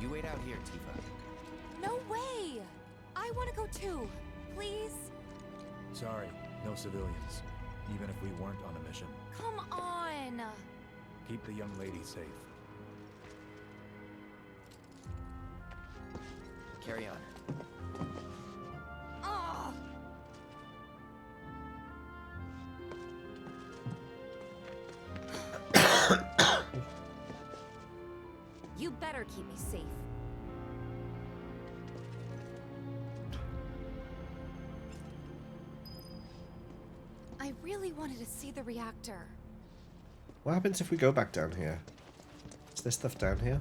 You wait out here, Tifa. No way! I want to go too. Please? Sorry, no civilians. Even if we weren't on a mission. Come on! Keep the young lady safe. Carry on. really wanted to see the reactor. What happens if we go back down here? Is there stuff down here?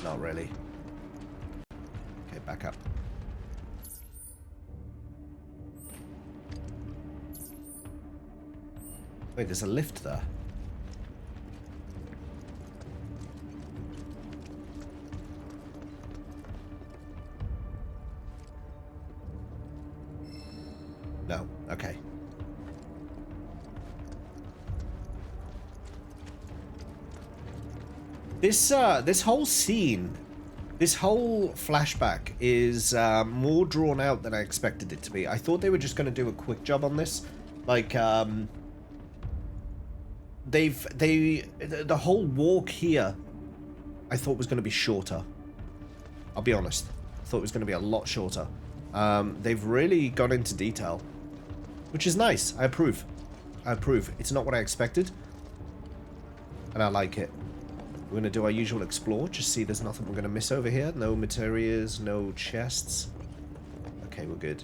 Not really. Okay, back up. Wait, there's a lift there. No, okay. This whole scene, this whole flashback is more drawn out than I expected it to be. I thought they were just going to do a quick job on this, like the whole walk here, I thought was going to be shorter. I'll be honest, I thought it was going to be a lot shorter. They've really gone into detail, which is nice. I approve. I approve. It's not what I expected, and I like it. We're going to do our usual explore, just see there's nothing we're going to miss over here. No materials, no chests. Okay, we're good.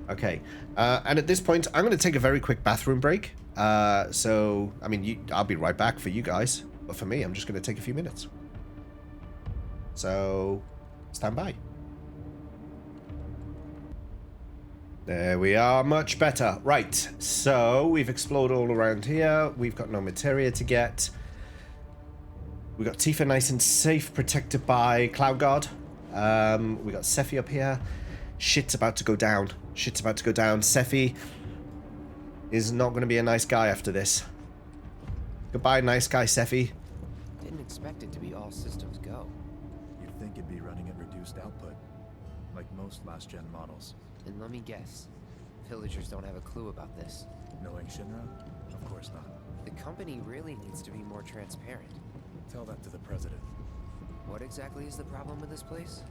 Okay, and at this point, I'm going to take a very quick bathroom break. So, I mean, I'll be right back for you guys, but for me, I'm just going to take a few minutes. So, stand by. There we are, much better. Right, so we've explored all around here. We've got no materia to get. We got Tifa nice and safe, protected by Cloud Guard. We got Sephi up here. Shit's about to go down. Shit's about to go down. Sephi is not going to be a nice guy after this. Goodbye, nice guy, Sephi. Didn't expect it to be all systems go. You'd think it'd be running at reduced output, like most last-gen models. And let me guess, villagers don't have a clue about this. Knowing Shinra? Of course not. The company really needs to be more transparent. Tell that to the president. What exactly is the problem with this place?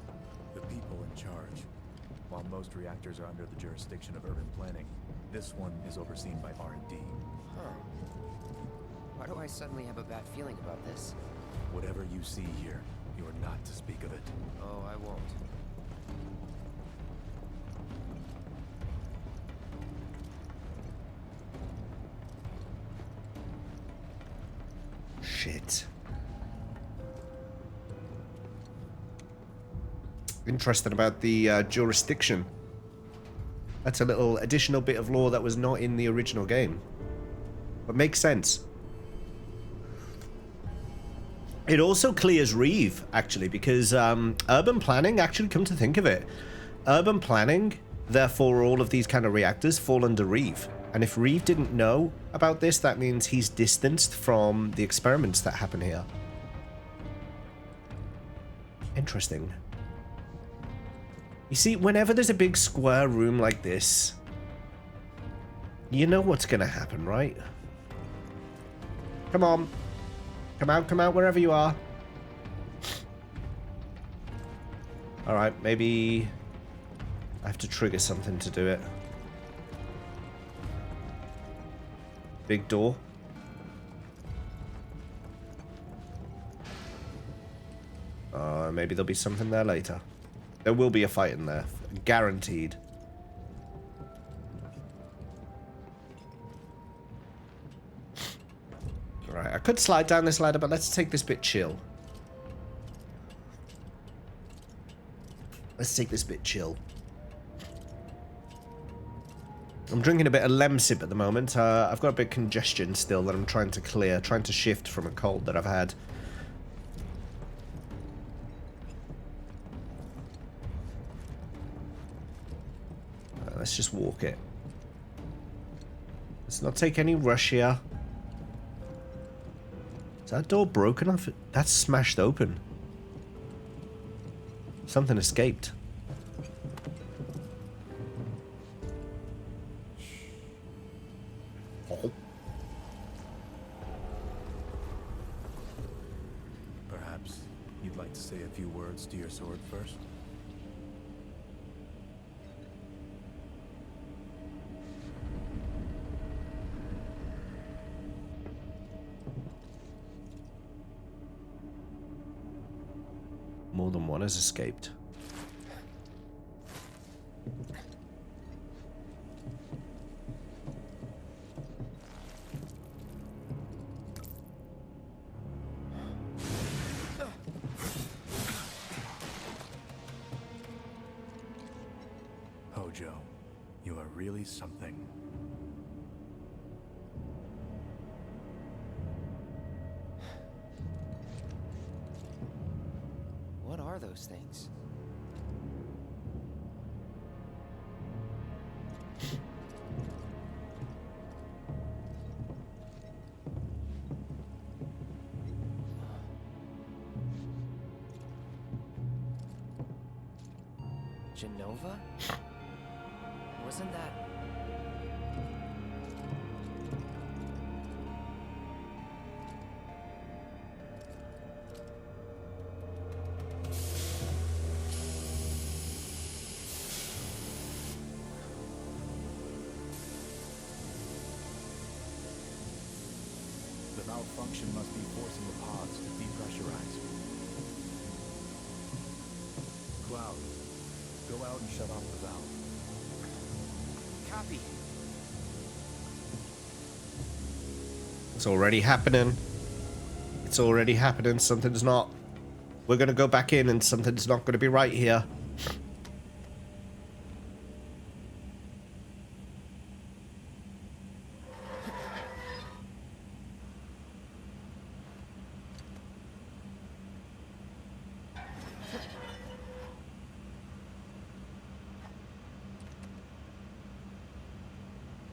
The people in charge. While most reactors are under the jurisdiction of urban planning, this one is overseen by R&D. Huh. Why do I suddenly have a bad feeling about this? Whatever you see here, you are not to speak of it. Oh, I won't. Shit. Interesting about the jurisdiction. That's a little additional bit of lore that was not in the original game. But makes sense. It also clears Reeve, actually, because urban planning, actually, come to think of it, urban planning, therefore all of these kind of reactors fall under Reeve. And if Reeve didn't know about this, that means he's distanced from the experiments that happen here. Interesting. You see, whenever there's a big square room like this, you know what's going to happen, right? Come on. Come out, wherever you are. Alright, maybe I have to trigger something to do it. Big door. Maybe there'll be something there later. There will be a fight in there. Guaranteed. Alright, I could slide down this ladder, but let's take this bit chill. Let's take this bit chill. I'm drinking a bit of Lemsip at the moment. I've got a bit of congestion still that I'm trying to clear, trying to shift from a cold that I've had. Let's just walk it. Let's not take any rush here. Is that door broken off? That's smashed open. Something escaped. Oh. Perhaps you'd like to say a few words to your sword first? more than one has escaped. Hojo, you are really something. What are those things? Genova? Wasn't that... The malfunction must be forcing the pods to depressurize. Cloud, go out and shut off the valve. Copy. It's already happening. It's already happening. Something's not. We're gonna go back in and something's not gonna be right here.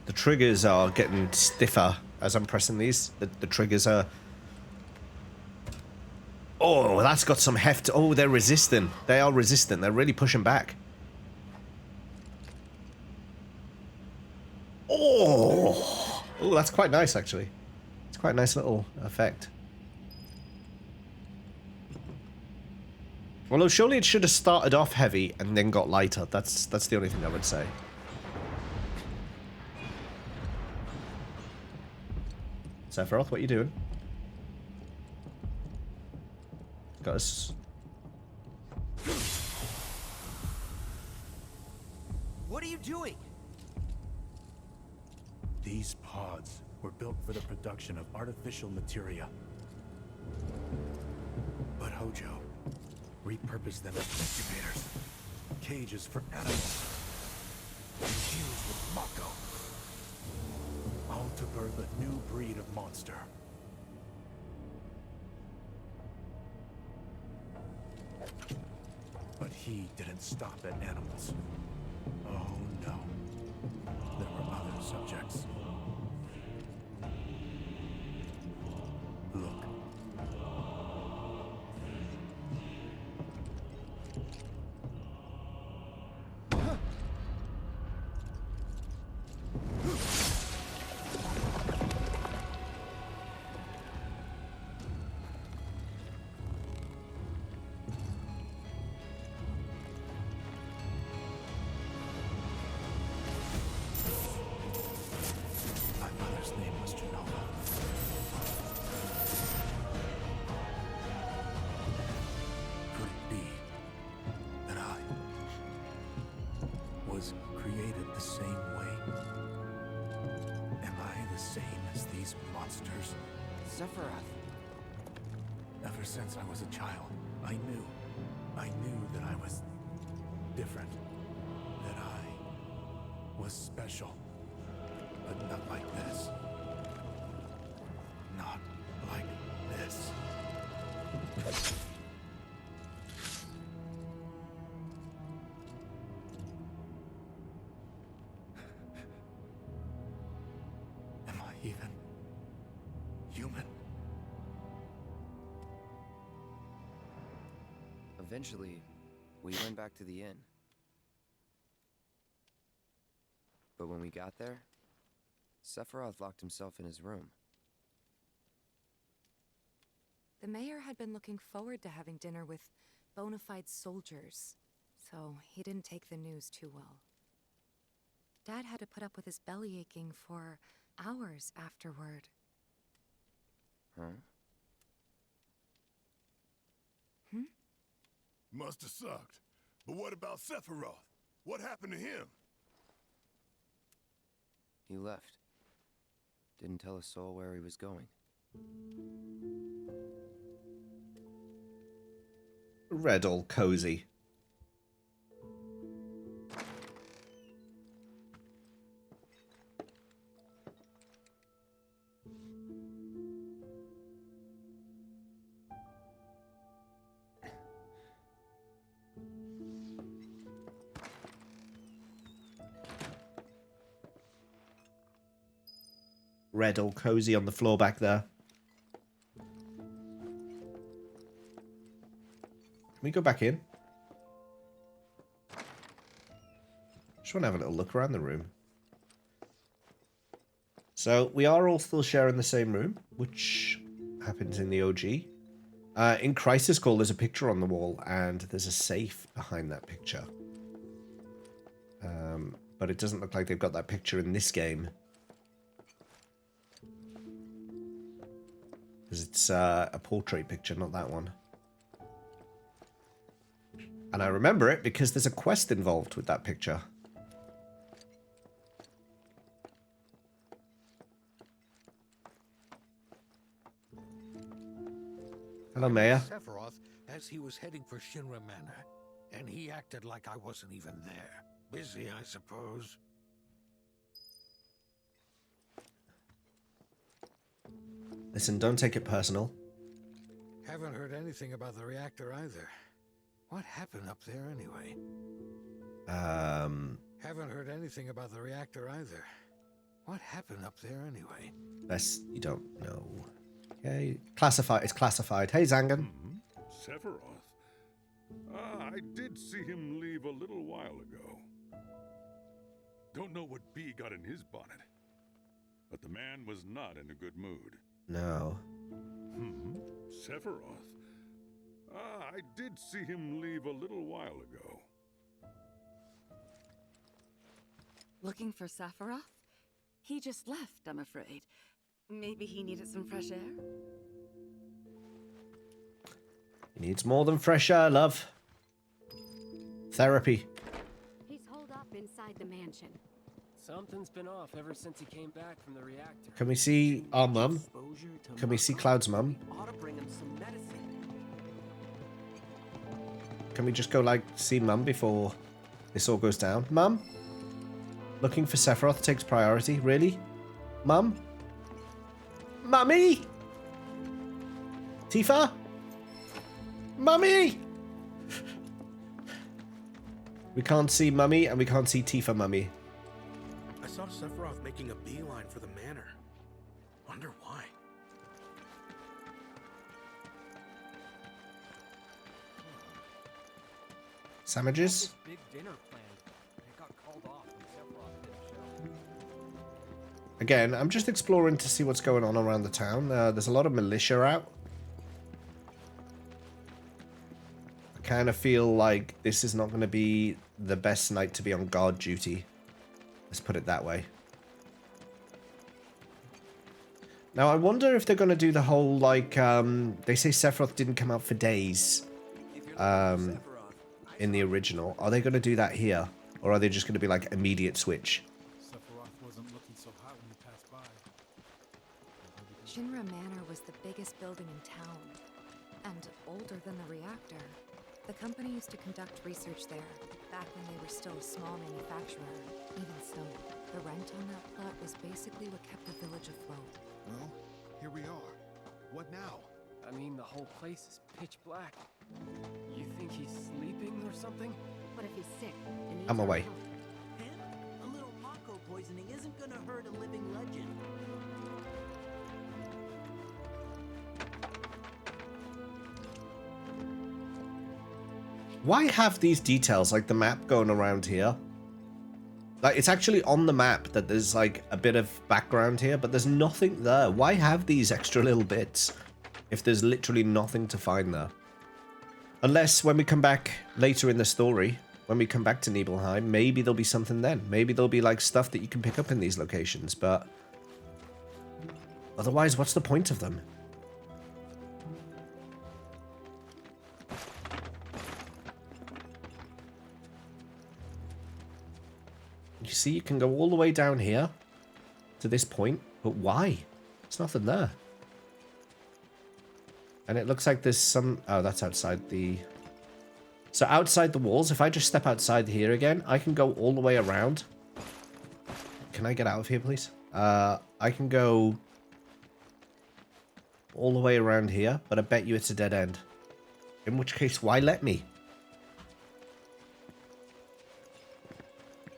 The triggers are getting stiffer as I'm pressing these. The triggers are... Oh, that's got some heft. Oh, they're resistant. They are resistant. They're really pushing back. Oh! Oh, that's quite nice, actually. It's quite a nice little effect. Although, surely it should have started off heavy and then got lighter. That's the only thing I would say. Sephiroth, what are you doing? Got us. What are you doing? These pods were built for the production of artificial materia. But Hojo repurposed them as incubators, cages for animals, infused with Mako, all to birth a new breed of monster. But he didn't stop at animals. Oh no. There were other subjects. Look. Created the same way? Am I the same as these monsters? Sephiroth. Ever since I was a child, I knew that I was different. That I was special. But not like this. Not like this. Even human. Eventually, we went back to the inn. But when we got there, Sephiroth locked himself in his room. The mayor had been looking forward to having dinner with bona fide soldiers, so he didn't take the news too well. Dad had to put up with his belly aching for hours afterward. Huh? Hmm? Must have sucked. But what about Sephiroth? What happened to him? He left. Didn't tell a soul where he was going. Red all cozy. Red all cozy on the floor back there. Can we go back in? Just want to have a little look around the room. So we are all still sharing the same room, which happens in the OG. In Crisis Core, there's a picture on the wall, and there's a safe behind that picture. But it doesn't look like they've got that picture in this game. Because it's a portrait picture, not that one. And I remember it because there's a quest involved with that picture. Hello, Maya. Sephiroth as he was heading for Shinra Manor, and he acted like I wasn't even there. Busy, I suppose. Listen, don't take it personal. Haven't heard anything about the reactor either. What happened up there anyway? Haven't heard anything about the reactor either. What happened up there anyway? Best you don't know. Okay, classified. It's classified. Hey, Zangan. Sephiroth. I did see him leave a little while ago. Don't know what bee got in his bonnet, but the man was not in a good mood. No. Sephiroth. I did see him leave a little while ago. Looking for Sephiroth? He just left, I'm afraid. Maybe he needed some fresh air? He needs more than fresh air, love. Therapy. He's holed up inside the mansion. Something's been off ever since he came back from the reactor. Can we see our mum? Can we see Cloud's mum? Ought to bring him some medicine. Can we just go, like, see Mum before this all goes down? Mum? Looking for Sephiroth takes priority? Really? Mum? Mummy? Tifa? Mummy? We can't see Mummy and we can't see Tifa Mummy. I saw Sephiroth making a beeline for the manor. Wonder why. Sandwiches? Big dinner planned. It got called off when Sephiroth didn't show. Again, I'm just exploring to see what's going on around the town. There's a lot of militia out. I kind of feel like this is not going to be the best night to be on guard duty. Let's put it that way. Now, I wonder if they're going to do the whole, like, they say Sephiroth didn't come out for days in the original. Are they going to do that here? Or are they just going to be, like, immediate switch? Sephiroth wasn't looking so hot when you passed by. Shinra Manor was the biggest building in town, and older than the reactor. The company used to conduct research there, back when they were still a small manufacturer. Even so, the rent on that plot was basically what kept the village afloat. Well, here we are. What now? I mean, the whole place is pitch black. You think he's sleeping or something? What if he's sick? And I'm away. A little Mako poisoning isn't gonna hurt a living legend. Why have these details, like the map going around here? Like, it's actually on the map that there's, like, a bit of background here, but there's nothing there. Why have these extra little bits if there's literally nothing to find there? Unless when we come back later in the story, when we come back to Nibelheim, maybe there'll be something then. Maybe there'll be, like, stuff that you can pick up in these locations, but otherwise, what's the point of them? see, you can go all the way down here to this point, but why? There's nothing there. And it looks like there's some... Oh, that's outside the... So outside the walls, if I just step outside here again, I can go all the way around. Can I get out of here, please? I can go all the way around here, but I bet you it's a dead end. In which case, why let me?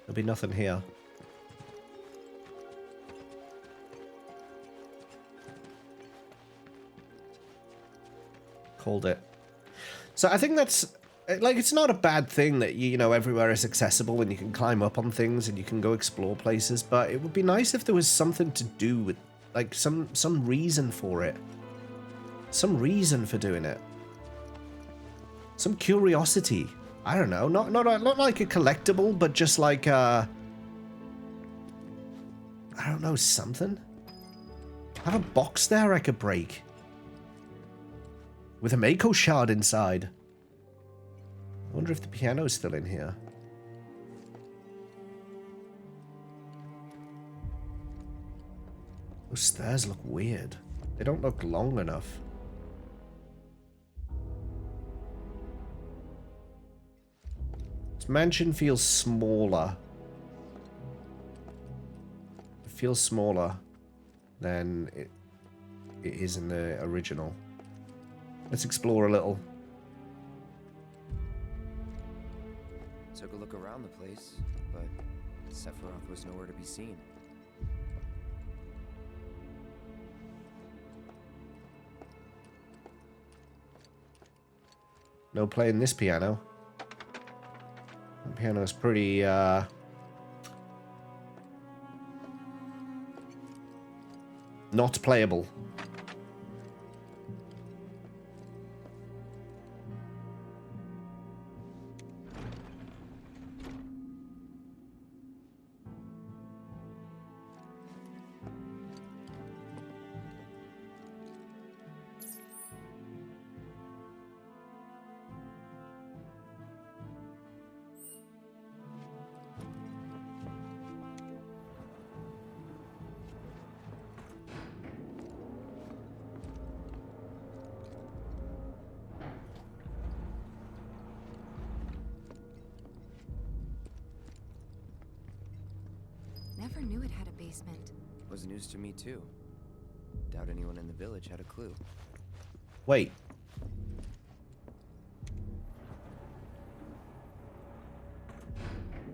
There'll be nothing here. Called it. So I think that's... Like, it's not a bad thing that, you know, everywhere is accessible and you can climb up on things and you can go explore places, but it would be nice if there was something to do with, like, some reason for it. Some reason for doing it. Some curiosity. I don't know. Not like a collectible, but just like, I don't know, something? I have a box there I could break. With a Mako shard inside. I wonder if the piano's still in here. Those stairs look weird. They don't look long enough. This mansion feels smaller. It feels smaller than it is in the original. Let's explore a little. Took a look around the place, but Sephiroth was nowhere to be seen. No playing this piano. The piano's pretty, not playable. Never knew it had a basement. Was news to me too. Doubt anyone in the village had a clue. Wait.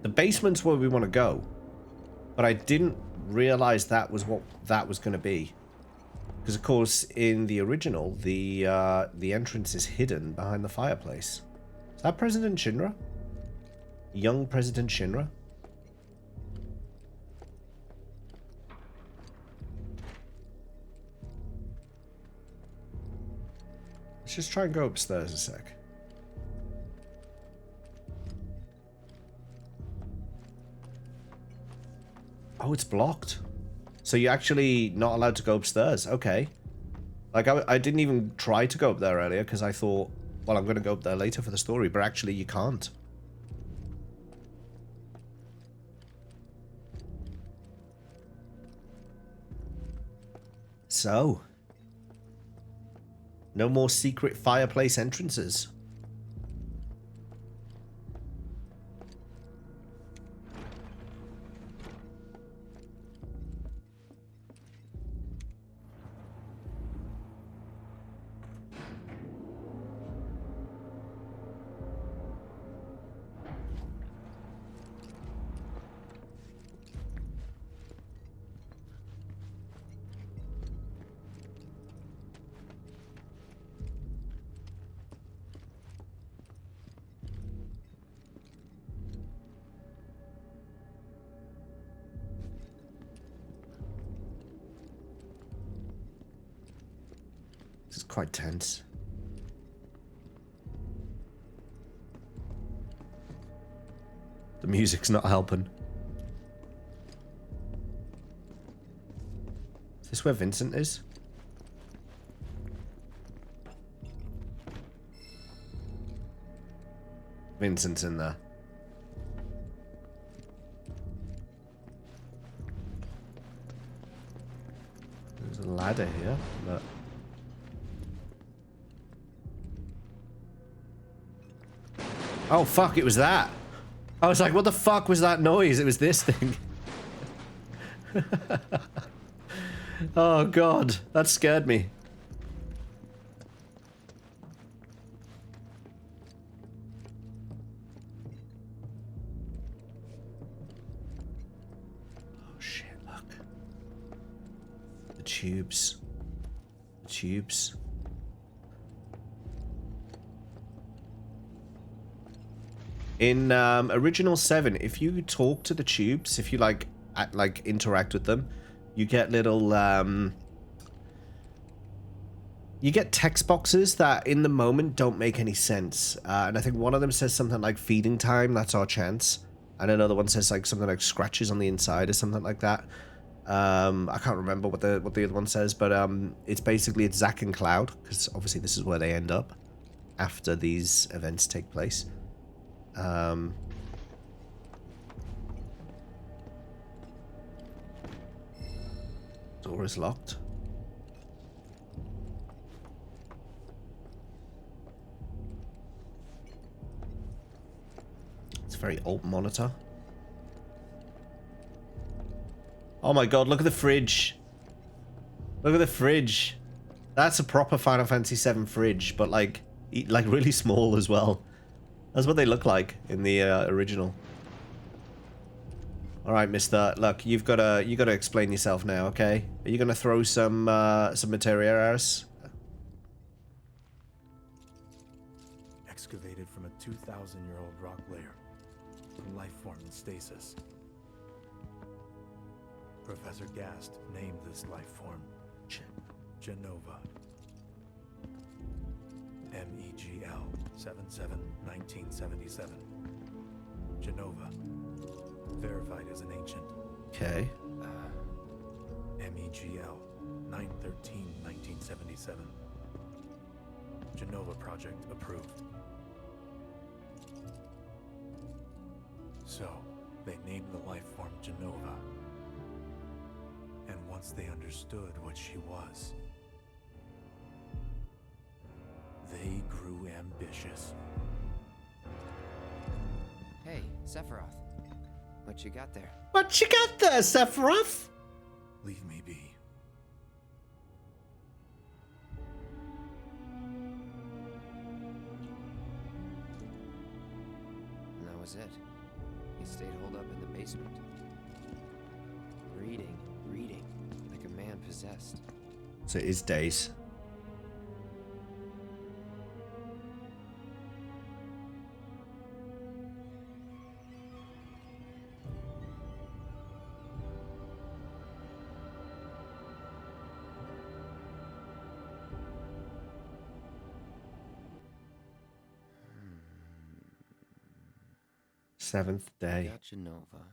The basement's where we want to go. But I didn't realize that was what that was going to be. Because of course, in the original, the entrance is hidden behind the fireplace. Is that President Shinra? Young President Shinra? Let's just try and go upstairs a sec. Oh, it's blocked. So you're actually not allowed to go upstairs. Okay. Like, I didn't even try to go up there earlier because I thought, well, I'm going to go up there later for the story, but actually you can't. So... no more secret fireplace entrances. This is quite tense. The music's not helping. Is this where Vincent is? Vincent's in there. There's a ladder here, but... Oh, fuck, it was that. I was like, what the fuck was that noise? It was this thing. Oh, God. That scared me. Oh, shit, look. The tubes. The tubes. In original 7, if you talk to the tubes, if you like interact with them, you get little you get text boxes that in the moment don't make any sense. And I think one of them says something like feeding time, that's our chance. And another one says like something like scratches on the inside or something like that. I can't remember what the other one says, but it's basically it's Zack and Cloud, because obviously this is where they end up after these events take place. Door is locked. It's a very old monitor. Oh my god, look at the fridge. Look at the fridge. That's a proper Final Fantasy VII fridge, but like really small as well. That's what they look like in the original. All right, mister. Look, you gotta explain yourself now, okay? Are you gonna throw some materia at us? Excavated from a 2,000-year-old rock layer, life form in stasis. Professor Gast named this life form Genova. MEGL 77-1977. Genova. Verified as an ancient. Okay. MEGL 9/13/1977. Genova project approved. So, they named the life form Genova. And once they understood what she was, they grew ambitious. Hey, Sephiroth. What you got there? What you got there, Sephiroth? Leave me be. And that was it. He stayed holed up in the basement. Reading, like a man possessed. So it is days. Seventh day. Got Genova.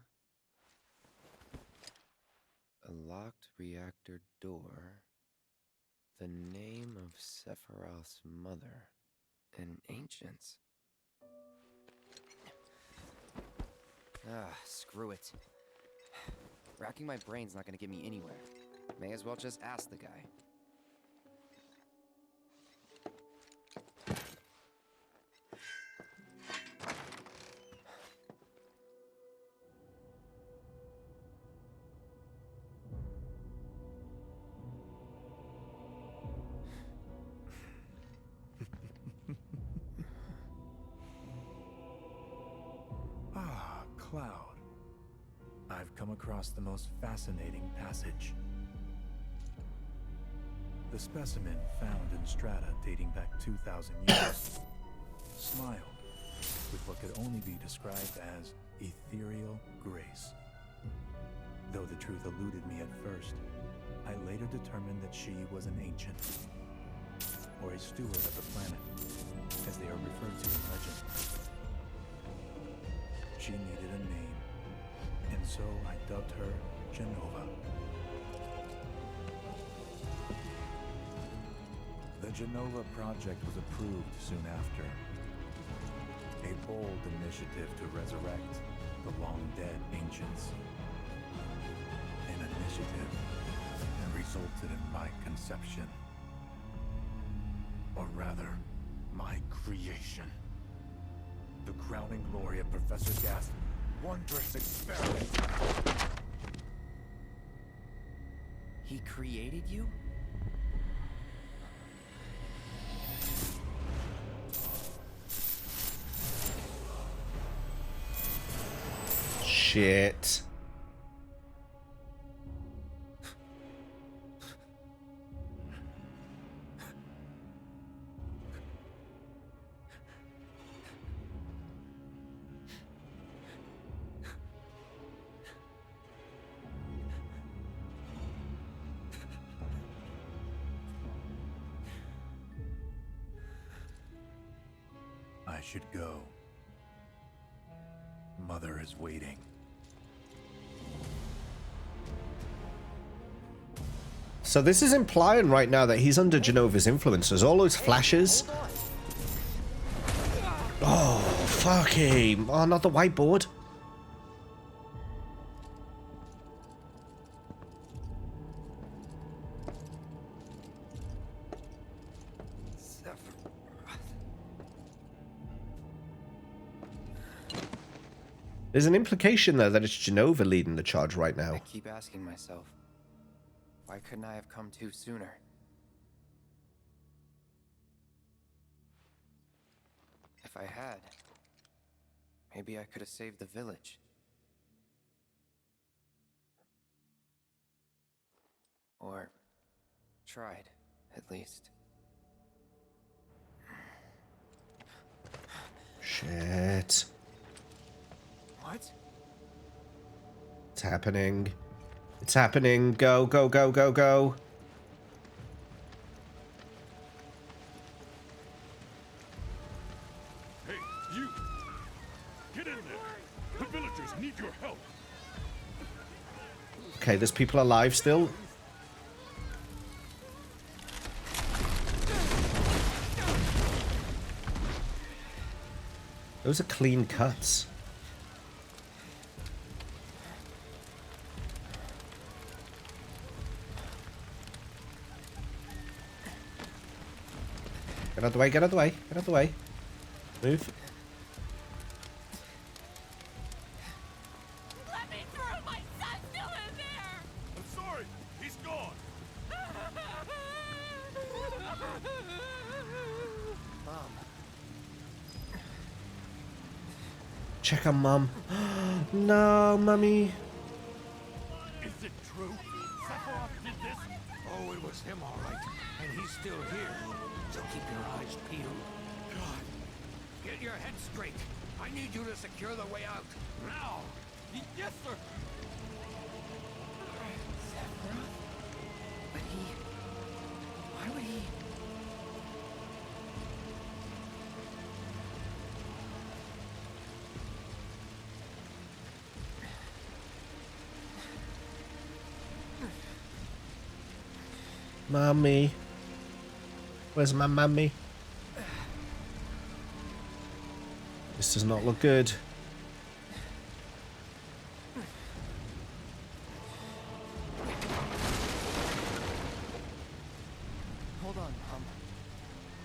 A locked reactor door. The name of Sephiroth's mother. And ancients. Screw it. Racking my brain's not gonna get me anywhere. May as well just ask the guy. Cloud. I've come across the most fascinating passage. The specimen found in strata dating back 2,000 years smiled with what could only be described as ethereal grace. Though the truth eluded me at first, I later determined that she was an ancient, or a steward of the planet, as they are referred to in legend. She needed a name, and so I dubbed her Genova. The Genova project was approved soon after. A bold initiative to resurrect the long-dead ancients. An initiative that resulted in my conception. Or rather, my creation. The crowning glory of Professor Gas' wondrous experiment. He created you? Shit. I should go. Mother is waiting. So this is implying right now that he's under Genova's influence. There's all those flashes. Oh, fuck him. Oh, not the whiteboard. There's an implication there that it's Genova leading the charge right now. I keep asking myself, why couldn't I have come to sooner? If I had, maybe I could have saved the village. Or tried, at least. Shit. What? It's happening. It's happening. Go, go, go, go, go. Hey, you! Get in there! The villagers need your help! Okay, there's people alive still. Those are clean cuts. Get out of the way, get out of the way, get out of the way. Move. Let me through! My son's still in there! I'm sorry, he's gone. Mom. Check on Mum. No, Mummy. Is it true? Sephiroth did this? Oh, it was him, all right. And he's still here. So keep your eyes peeled. God. Get your head straight. I need you to secure the way out. Now! Yes, sir. Sephiroth? But why would he... Mummy. Where's my mummy? This does not look good. Hold on, Mom.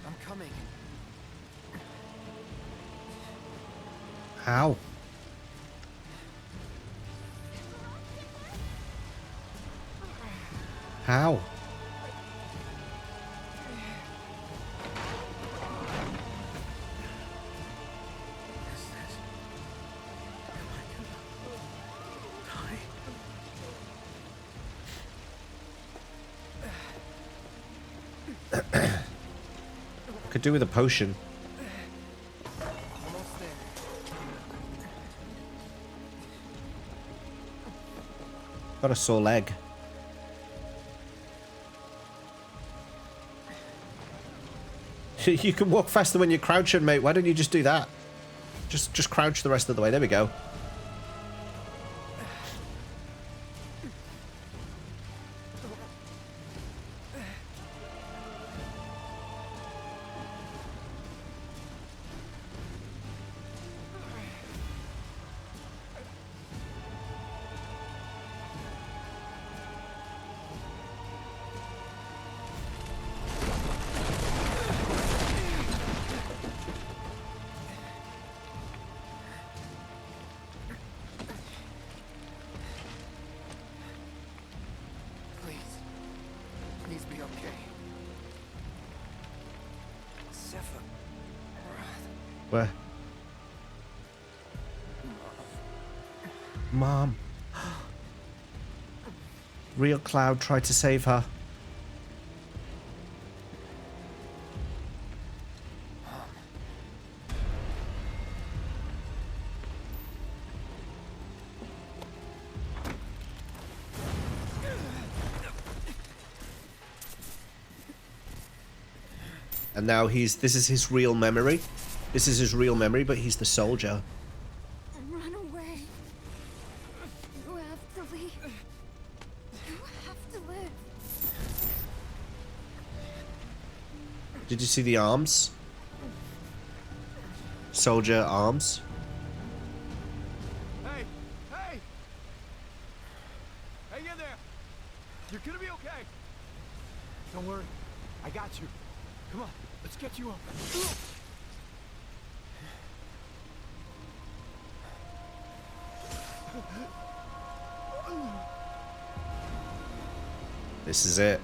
I'm coming. How? How? Could do with a potion. Almost there. Got a sore leg. You can walk faster when you're crouching, mate. Why don't you just do that? Just crouch the rest of the way. There we go. Please be okay. Sephiroth. Where? Mom. Real Cloud tried to save her. And now this is his real memory. This is his real memory, but he's the soldier. Run away. You have to leave. You have to live. Did you see the arms? Soldier arms. Hey! Hey! Hang in there! You're gonna be okay! Don't worry. I got you. Come on, let's get you up. This is it.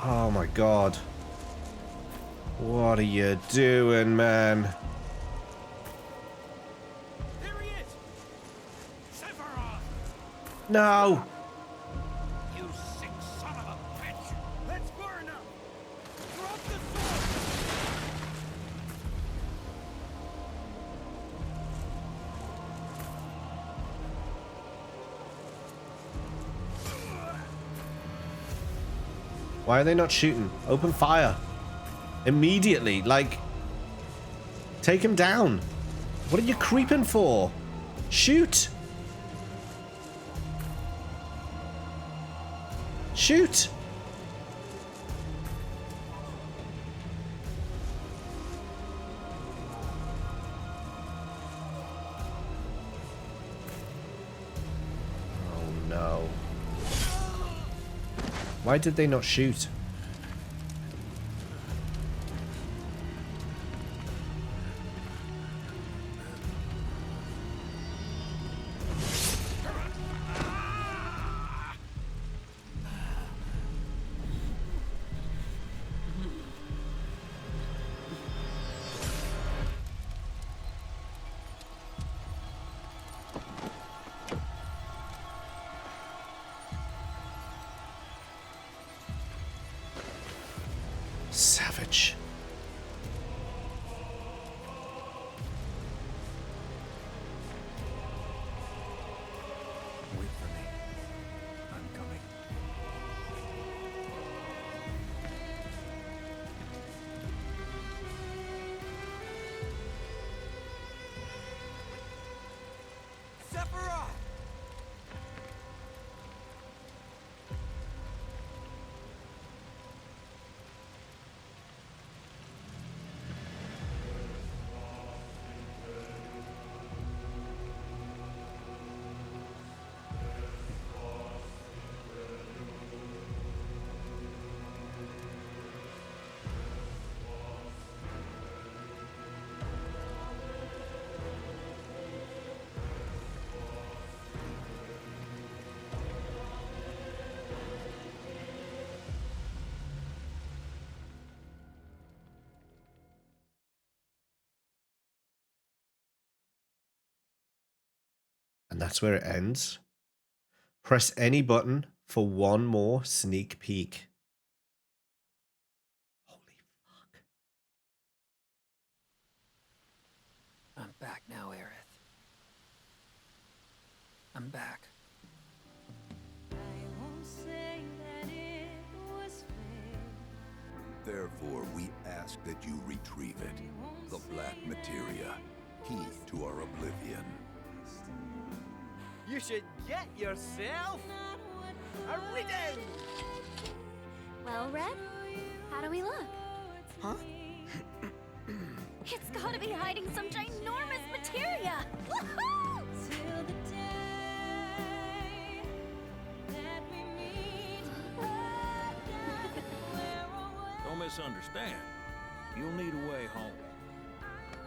Oh my god. What are you doing, man? There he is! Sephiroth! No! You sick son of a bitch! Let's burn him! Drop the sword! Why are they not shooting? Open fire. Immediately. Like, take him down. What are you creeping for? Shoot. Shoot. Oh no. Why did they not shoot? Savage. Wait for me. I'm coming. Sephiroth! And that's where it ends. Press any button for one more sneak peek. Holy fuck. I'm back now, Aerith. I'm back. Therefore, we ask that you retrieve it. The black materia, key to our oblivion. You should get yourself a reading! Well, Red, how do we look? Huh? It's gotta be hiding some ginormous materia! Woohoo! misunderstand. You'll need a way home.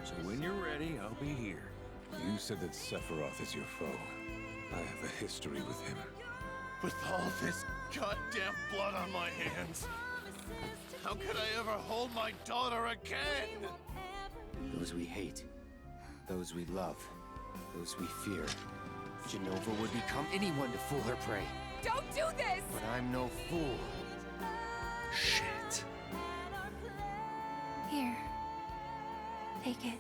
So when you're ready, I'll be here. You said that Sephiroth is your foe. I have a history with him. With all this goddamn blood on my hands, how could I ever hold my daughter again? Those we hate, those we love, those we fear. Jenova would become anyone to fool her prey. Don't do this! But I'm no fool. Shit. Here. Take it.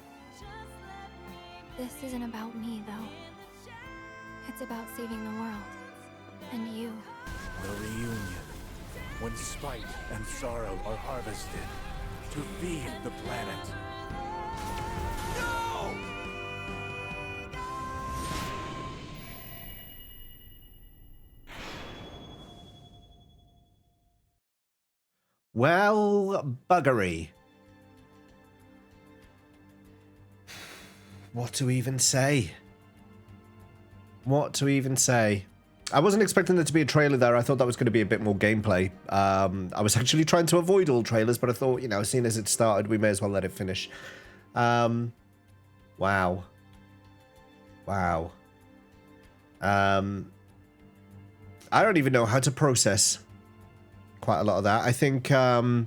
This isn't about me, though. It's about saving the world. And you. The reunion. When spite and sorrow are harvested to feed the planet. No! Well, buggery. What to even say? What to even say? I wasn't expecting there to be a trailer there. I thought that was going to be a bit more gameplay. I was actually trying to avoid all trailers, but I thought, you know, seeing as it started, we may as well let it finish. Wow. Wow. I don't even know how to process quite a lot of that. I think, wow.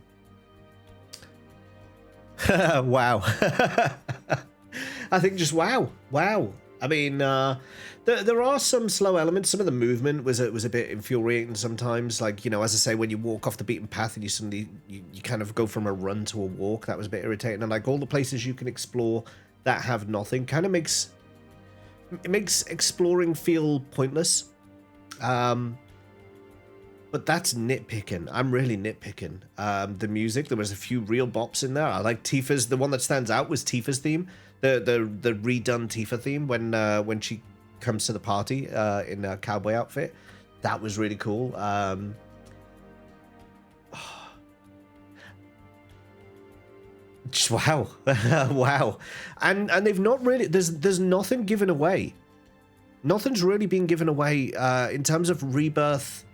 I think just wow. Wow. I mean, there are some slow elements. Some of the movement was a bit infuriating sometimes. Like, you know, as I say, when you walk off the beaten path and you suddenly, you kind of go from a run to a walk, that was a bit irritating. And like all the places you can explore that have nothing kind of makes exploring feel pointless. But that's nitpicking. I'm really nitpicking. The music, there was a few real bops in there. I like Tifa's. The one that stands out was Tifa's theme. The redone Tifa theme when she comes to the party in a cowboy outfit. That was really cool. Just wow. Wow. And they've not really, there's nothing given away. Nothing's really been given away in terms of Rebirth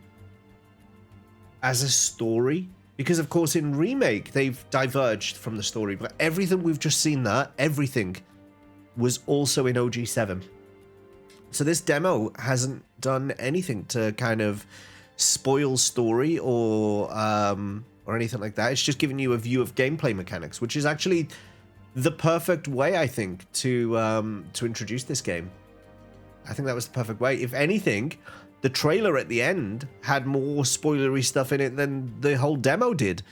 as a story. Because, of course, in Remake, they've diverged from the story. But everything we've just seen there, everything, was also in OG7. So this demo hasn't done anything to kind of spoil story or anything like that. It's just giving you a view of gameplay mechanics, which is actually the perfect way, I think, to introduce this game. I think that was the perfect way. If anything, the trailer at the end had more spoilery stuff in it than the whole demo did.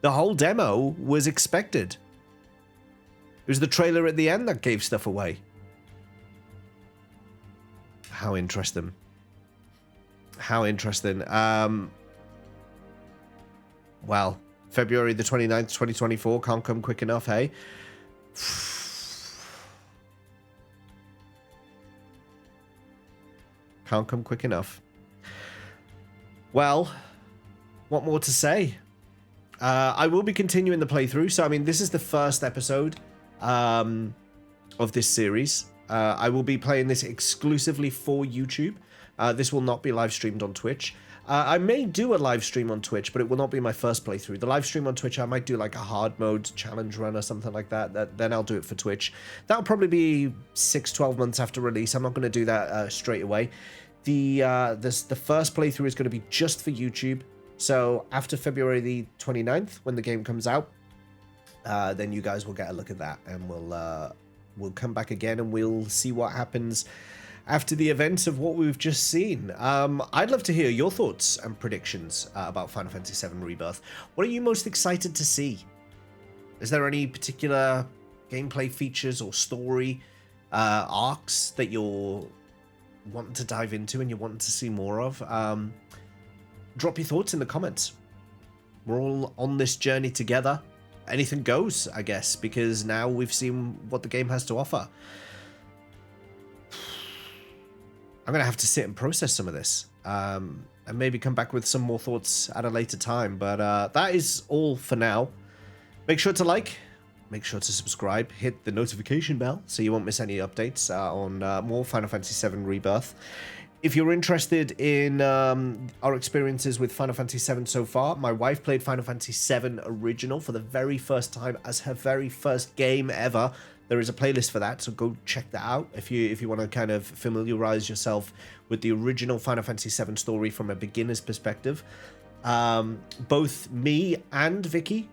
The whole demo was expected. It was the trailer at the end that gave stuff away. How interesting. How interesting. Well, February the 29th, 2024 can't come quick enough, hey? Can't come quick enough. Well, what more to say? I will be continuing the playthrough. So, I mean, this is the first episode of this series. I will be playing this exclusively for YouTube. This will not be live streamed on Twitch. I may do a live stream on Twitch, but it will not be my first playthrough. The live stream on Twitch, I might do like a hard mode challenge run or something like that. Then I'll do it for Twitch. That'll probably be 6-12 months after release. I'm not going to do that straight away. The first playthrough is going to be just for YouTube. So after February the 29th, when the game comes out, then you guys will get a look at that, and we'll come back again and we'll see what happens after the events of what we've just seen. I'd love to hear your thoughts and predictions about Final Fantasy VII Rebirth. What are you most excited to see? Is there any particular gameplay features or story arcs that you're wanting to dive into and you're wanting to see more of? Drop your thoughts in the comments. We're all on this journey together. Anything goes, I guess, because now we've seen what the game has to offer. I'm going to have to sit and process some of this and maybe come back with some more thoughts at a later time. But that is all for now. Make sure to like, make sure to subscribe, hit the notification bell so you won't miss any updates on more Final Fantasy VII Rebirth. If you're interested in our experiences with Final Fantasy VII so far, my wife played Final Fantasy VII Original for the very first time as her very first game ever. There is a playlist for that, so go check that out if you want to kind of familiarize yourself with the original Final Fantasy VII story from a beginner's perspective. Both me and Vicky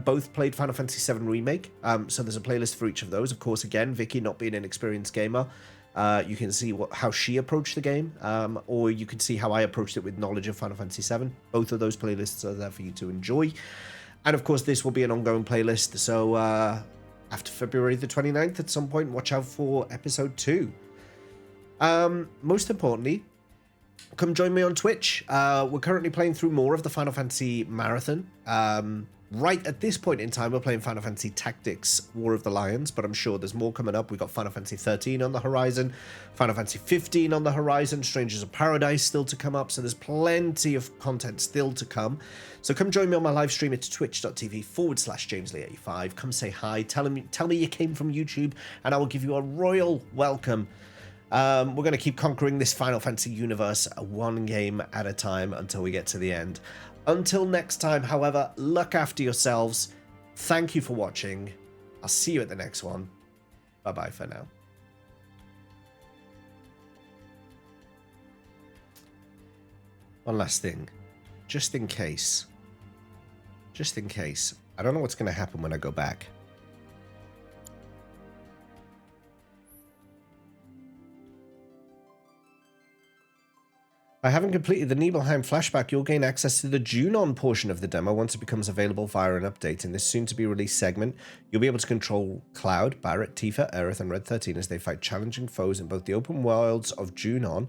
both played Final Fantasy VII Remake, so there's a playlist for each of those. Of course, again, Vicky not being an experienced gamer, you can see how she approached the game, or you can see how I approached it with knowledge of Final Fantasy VII. Both of those playlists are there for you to enjoy. And of course, this will be an ongoing playlist, so after February the 29th, at some point, watch out for episode 2. Most importantly, come join me on Twitch. We're currently playing through more of the Final Fantasy Marathon. Right at this point in time, we're playing Final Fantasy Tactics War of the Lions, but I'm sure there's more coming up. We've got Final Fantasy 13 on the horizon, Final Fantasy 15 on the horizon, Strangers of Paradise still to come up, so there's plenty of content still to come. So come join me on my live stream at twitch.tv/JamesLee85. Come say hi, tell me you came from YouTube, and I will give you a royal welcome. We're going to keep conquering this Final Fantasy universe one game at a time until we get to the end. Until next time, however, look after yourselves. Thank you for watching. I'll see you at the next one. Bye-bye for now. One last thing. Just in case. I don't know what's going to happen when I go back. By having completed the Nibelheim flashback, you'll gain access to the Junon portion of the demo once it becomes available via an update. In this soon-to-be-released segment, you'll be able to control Cloud, Barret, Tifa, Aerith, and Red 13 as they fight challenging foes in both the open worlds of Junon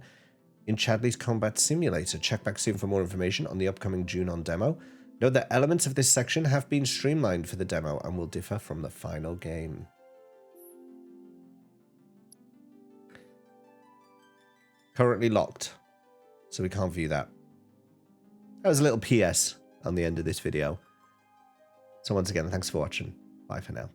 in Chadley's Combat Simulator. Check back soon for more information on the upcoming Junon demo. Note that elements of this section have been streamlined for the demo and will differ from the final game. Currently locked, so we can't view that. That was a little PS on the end of this video. So once again, thanks for watching. Bye for now.